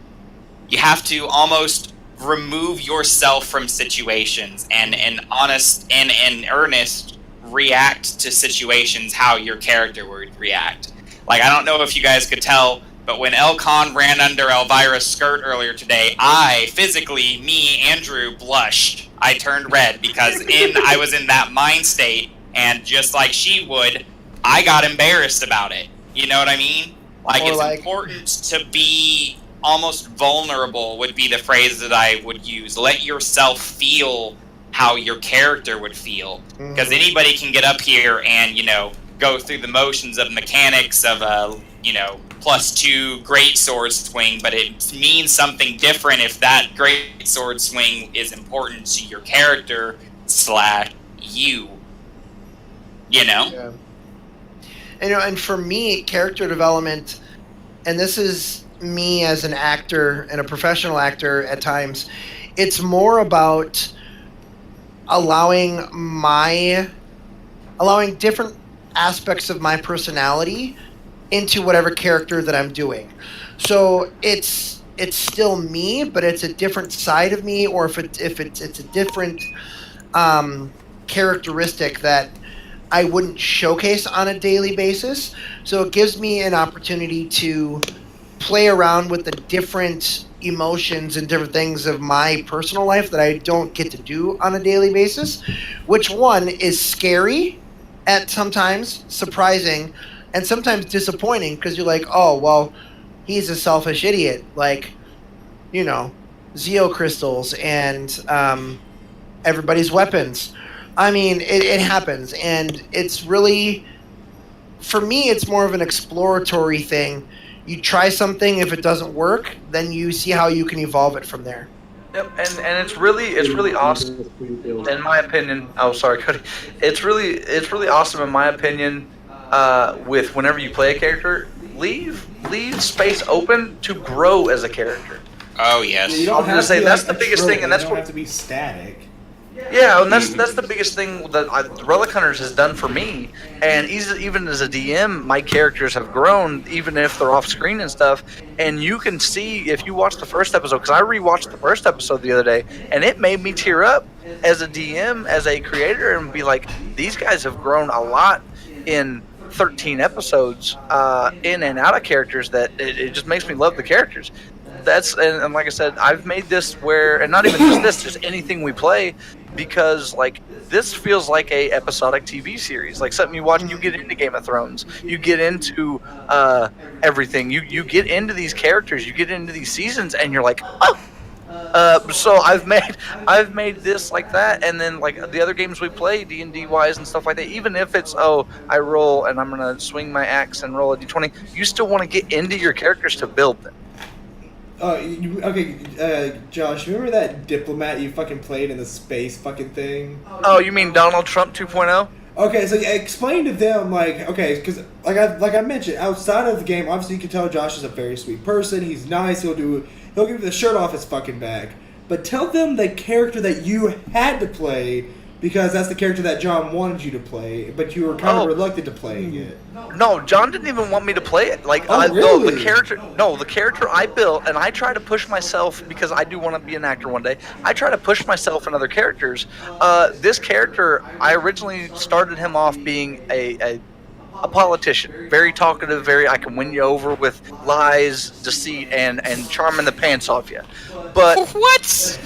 almost remove yourself from situations and honest and earnest react to situations how your character would react. Like, I don't know if you guys could tell, but when Elcon ran under Elvira's skirt earlier today, I physically, Andrew, blushed. I turned red because I was in that mind state, and just like she would, I got embarrassed about it. You know what I mean? Like, it's important to be almost vulnerable would be the phrase that I would use. Let yourself feel how your character would feel. Because anybody can get up here and, go through the motions of mechanics of a, +2 great sword swing, but it means something different if that great sword swing is important to your character / you. Yeah. And for me, character development, and this is me as an actor and a professional actor at times, it's more about allowing different aspects of my personality into whatever character that I'm doing. So it's still me, but it's a different side of me, or if it's a different characteristic that I wouldn't showcase on a daily basis. So it gives me an opportunity to play around with the different emotions and different things of my personal life that I don't get to do on a daily basis, which one is scary at sometimes, surprising, and sometimes disappointing because you're like, oh, well, he's a selfish idiot. Like, Zeo crystals and everybody's weapons. I mean, it happens, and it's really, for me, it's more of an exploratory thing. You try Something, if it doesn't work, then you see how you can evolve it from there. Yep, and it's really awesome in my opinion. Oh, sorry, Cody. It's really awesome in my opinion. With whenever you play a character, leave space open to grow as a character. Oh yes. You don't I'm have gonna say to be that's like the biggest thing, and that's you don't what have to be static. Yeah, and that's the biggest thing that Relic Hunters has done for me. And even as a DM, my characters have grown, even if they're off screen and stuff. And you can see if you watch the first episode, because I rewatched the first episode the other day, and it made me tear up as a DM, as a creator, and be like, these guys have grown a lot in 13 episodes, in and out of characters. That it just makes me love the characters. And like I said, I've made this where, and not even just this, just anything we play, because like this feels like a episodic TV series, like something you watch. You get into Game of Thrones, you get into everything. You get into these characters, you get into these seasons, and you're like, oh. So I've made this like that, and then like the other games we play, D&D wise and stuff like that. Even if it's I roll and I'm gonna swing my axe and roll a d20, you still want to get into your characters to build them. Josh, remember that diplomat you fucking played in the space fucking thing? Oh, you mean Donald Trump 2.0? Okay, so explain to them, because like I mentioned, outside of the game, obviously you can tell Josh is a very sweet person. He's nice. He'll give you the shirt off his fucking back. But tell them the character that you had to play, because that's the character that John wanted you to play, but you were kind of reluctant to playing it. No, John didn't even want me to play it. Like, really? the character I built, and I try to push myself, because I do want to be an actor one day. I try to push myself in other characters. This character, I originally started him off being a politician, very talkative, I can win you over with lies, deceit, and charming the pants off you. But what?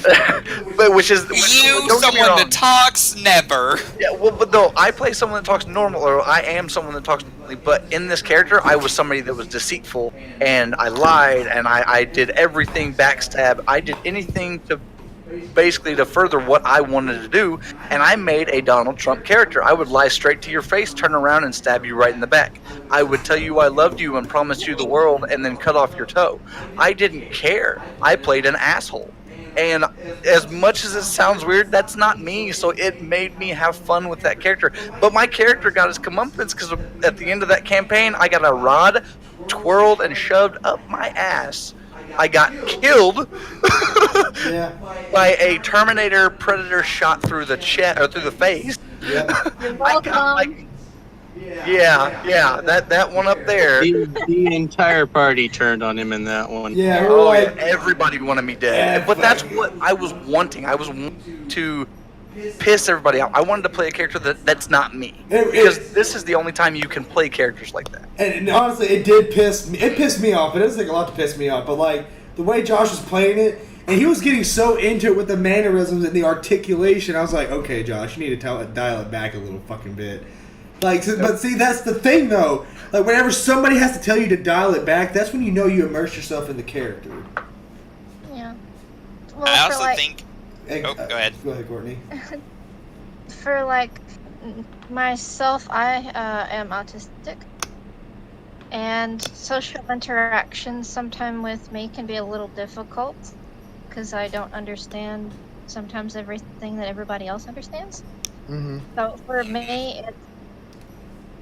But someone that talks never. Yeah, well, but no, I play someone that talks normal, or I am someone that talks normally. But in this character, I was somebody that was deceitful, and I lied, and I did everything backstab. I did anything to basically to further what I wanted to do, and I made a Donald Trump character. I would lie straight to your face, turn around, and stab you right in the back. I would tell you I loved you and promise you the world, and then cut off your toe. I didn't care. I played an asshole. And as much as it sounds weird, that's not me, so it made me have fun with that character. But my character got his comeuppance because at the end of that campaign, I got a rod twirled and shoved up my ass. I got killed by a Terminator Predator shot through the chest or through the face. That one up there. The entire party turned on him in that one. Yeah, everybody wanted me dead. But that's what I was wanting. I was wanting to piss everybody out. I wanted to play a character that's not me. Because this is the only time you can play characters like that. And honestly, it did piss me. It pissed me off. It doesn't take a lot to piss me off. But like the way Josh was playing it, and he was getting so into it with the mannerisms and the articulation, I was like, okay, Josh, you need to dial it back a little fucking bit. Like, but see, that's the thing though. Like, whenever somebody has to tell you to dial it back, that's when you know you immerse yourself in the character. Yeah. Well, I also think. Go ahead. Go ahead, Courtney. For like myself, I am autistic, and social interactions sometimes with me can be a little difficult because I don't understand sometimes everything that everybody else understands. Mm-hmm. So for me, it's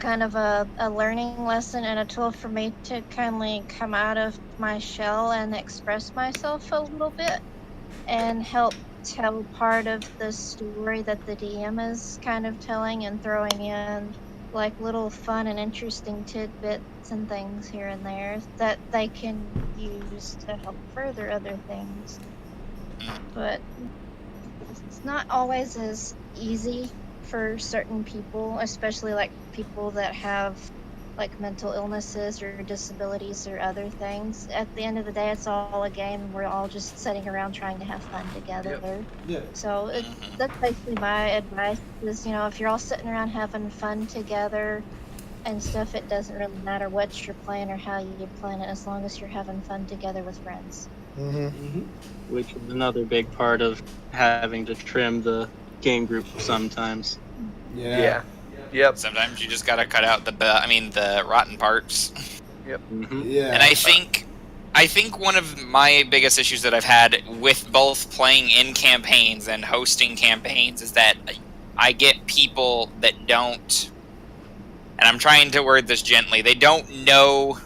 kind of a learning lesson and a tool for me to kind of come out of my shell and express myself a little bit and help tell part of the story that the DM is kind of telling and throwing in like little fun and interesting tidbits and things here and there that they can use to help further other things. But it's not always as easy for certain people, especially like people that have like mental illnesses or disabilities or other things. At the end of the day, it's all a game, and we're all just sitting around trying to have fun together. So that's basically my advice is, if you're all sitting around having fun together and stuff, it doesn't really matter what you're playing or how you're playing it, as long as you're having fun together with friends. Which is another big part of having to trim the game group sometimes. Yep. Sometimes you just gotta cut out the rotten parts. Yep. Yeah. And I think one of my biggest issues that I've had with both playing in campaigns and hosting campaigns is that I get people that don't, and I'm trying to word this gently, they don't know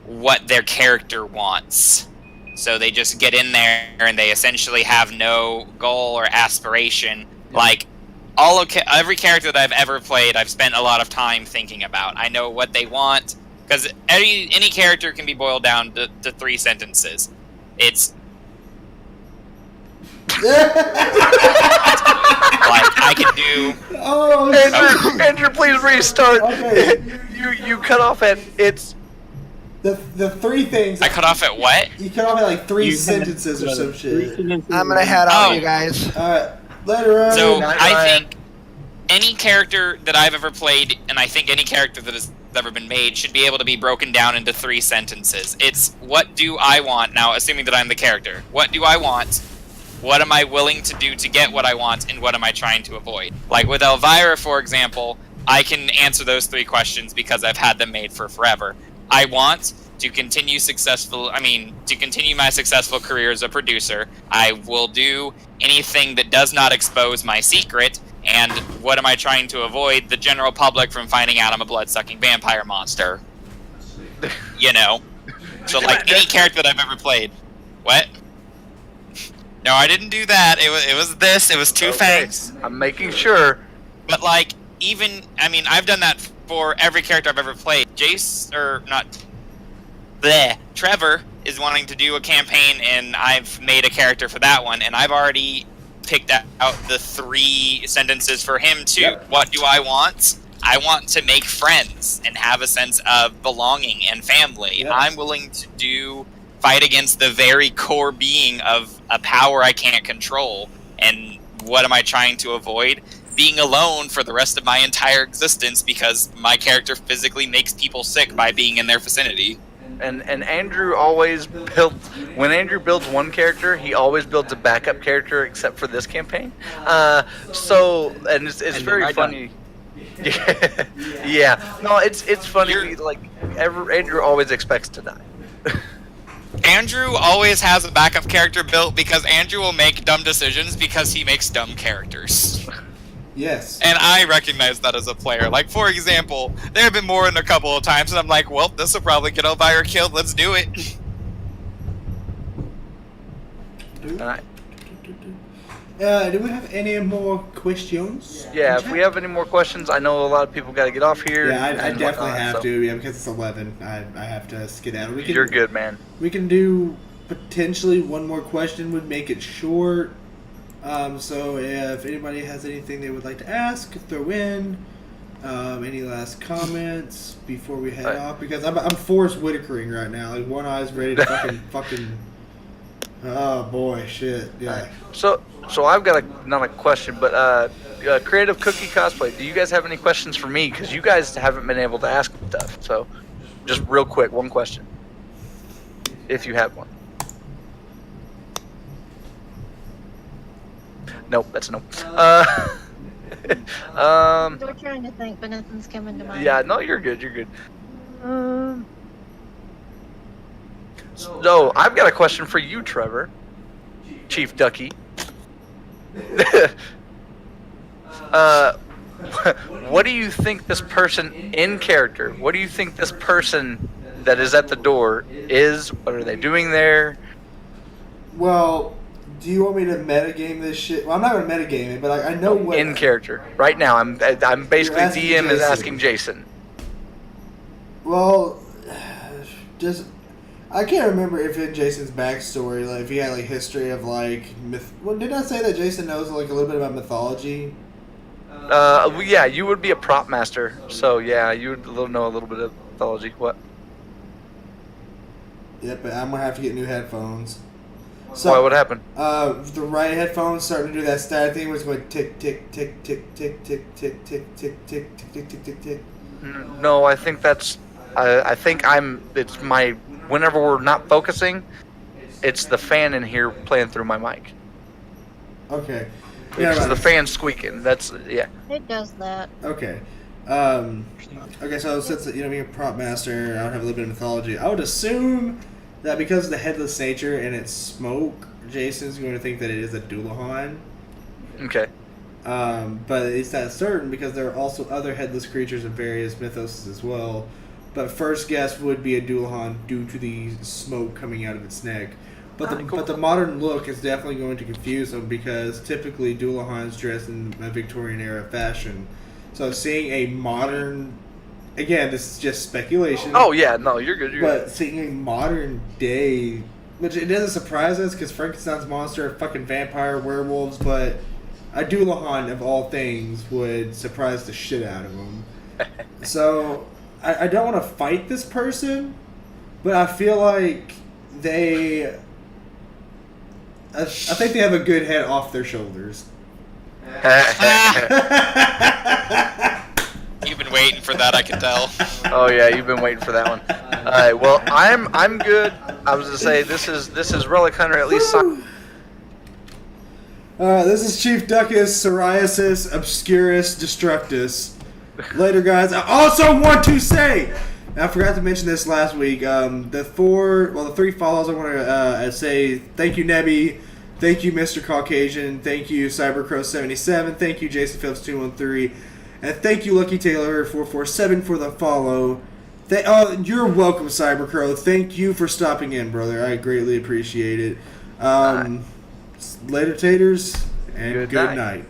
what their character wants. So they just get in there and they essentially have no goal or aspiration. Like, every character that I've ever played, I've spent a lot of time thinking about. I know what they want, because any character can be boiled down to 3 sentences. It's like I can do. Andrew, please restart. Okay. You cut off at it's. The 3 things. I cut off at what? You cut off at like 3 sentences or some shit. I'm gonna head out, you guys. Alright, later on. So I think any character that I've ever played, and I think any character that has ever been made, should be able to be broken down into 3 sentences. It's, what do I want? Now, assuming that I'm the character. What do I want? What am I willing to do to get what I want? And what am I trying to avoid? Like with Elvira, for example, I can answer those 3 questions because I've had them made for forever. I want to continue my successful career as a producer. I will do anything that does not expose my secret. And what am I trying to avoid? The general public from finding out I'm a blood-sucking vampire monster. So like any character that I've ever played. What? No, I didn't do that. It was this. It was 2 fangs. I'm making sure. But like, I've done that for every character I've ever played. Trevor is wanting to do a campaign, and I've made a character for that one, and I've already picked out the 3 sentences for him too. Yep. What do I want? I want to make friends and have a sense of belonging and family. Yep. I'm willing to fight against the very core being of a power I can't control. And what am I trying to avoid? Being alone for the rest of my entire existence because my character physically makes people sick by being in their vicinity. And Andrew always built when Andrew builds one character, he always builds a backup character, except for this campaign. And it's very funny. Yeah. No, it's funny. Like Andrew always expects to die. Andrew always has a backup character built because Andrew will make dumb decisions because he makes dumb characters. Yes. And I recognize that as a player. Like, for example, there have been more than a couple of times, and I'm like, well, this will probably get Elvira killed. Let's do it. Do we have any more questions? Yeah, if we have any more questions, I know a lot of people got to get off here. Yeah, I definitely have to. Yeah, because it's 11. I have to skedaddle. You're good, man. We can do potentially one more question. Would make it short. So if anybody has anything they would like to ask, throw in. Any last comments before we head off? Because I'm Forrest Whitakering right now. Like one eye's ready to fucking. Oh boy, shit. Yeah. So I've got not a question, but Creative Cookie Cosplay. Do you guys have any questions for me? Because you guys haven't been able to ask stuff. So, just real quick, one question, if you have one. Nope, that's no. Still trying to think, but nothing's coming to mind. Yeah, no, you're good. You're good. So I've got a question for you, Trevor. ChiefDucky. What do you think this person in character? What do you think this person that is at the door is? What are they doing there? Well, do you want me to metagame this shit? Well, I'm not going to metagame it, but I know what... In character. Right now, I'm basically... DM is asking Jason. Well, just... I can't remember if in Jason's backstory, like, if he had, like, history of, like... Well, didn't I say that Jason knows, like, a little bit about mythology? Yeah, you would be a prop master. So, yeah, you would know a little bit of mythology. What? Yep, but I'm going to have to get new headphones. So, why? What happened? The right headphones starting to do that static thing where it's going tick, tick, tick, tick, tick, tick, tick, tick, tick, tick, tick, tick, tick, tick, tick. No, I think that's... I think it's my... Whenever we're not focusing, it's the fan in here playing through my mic. Okay. It's the fan squeaking. That's... Yeah. It does that. Okay. Okay, so since, being a prop master, I would have a little bit of mythology. I would assume that because of the headless nature and its smoke, Jason's going to think that it is a Dullahan. Okay. But it's not certain because there are also other headless creatures in various mythos as well. But first guess would be a Dullahan due to the smoke coming out of its neck. But the modern look is definitely going to confuse them because typically Dullahans dress in a Victorian era fashion. So seeing a modern... Again, this is just speculation. Oh, yeah, no, you're good. But seeing a modern day... Which it doesn't surprise us because Frankenstein's monster are fucking vampire werewolves, but a Dullahan, of all things, would surprise the shit out of them. So... I don't want to fight this person, but I feel like they... I think they have a good head off their shoulders. You've been waiting for that, I can tell. Oh yeah, you've been waiting for that one. All right, well, I'm good. I was gonna say this is Relic Hunter at least. This is ChiefDucky, Psoriasis, Obscurus, Destructus. Later, guys. I also want to say, I forgot to mention this last week. The three follows I want to say thank you, Nebby. Thank you, Mr. Caucasian. Thank you, CyberCrow77. Thank you, Jason Phillips 213, and thank you, Lucky Taylor 447 for the follow. You're welcome, CyberCrow. Thank you for stopping in, brother. I greatly appreciate it. Later, taters, and good night.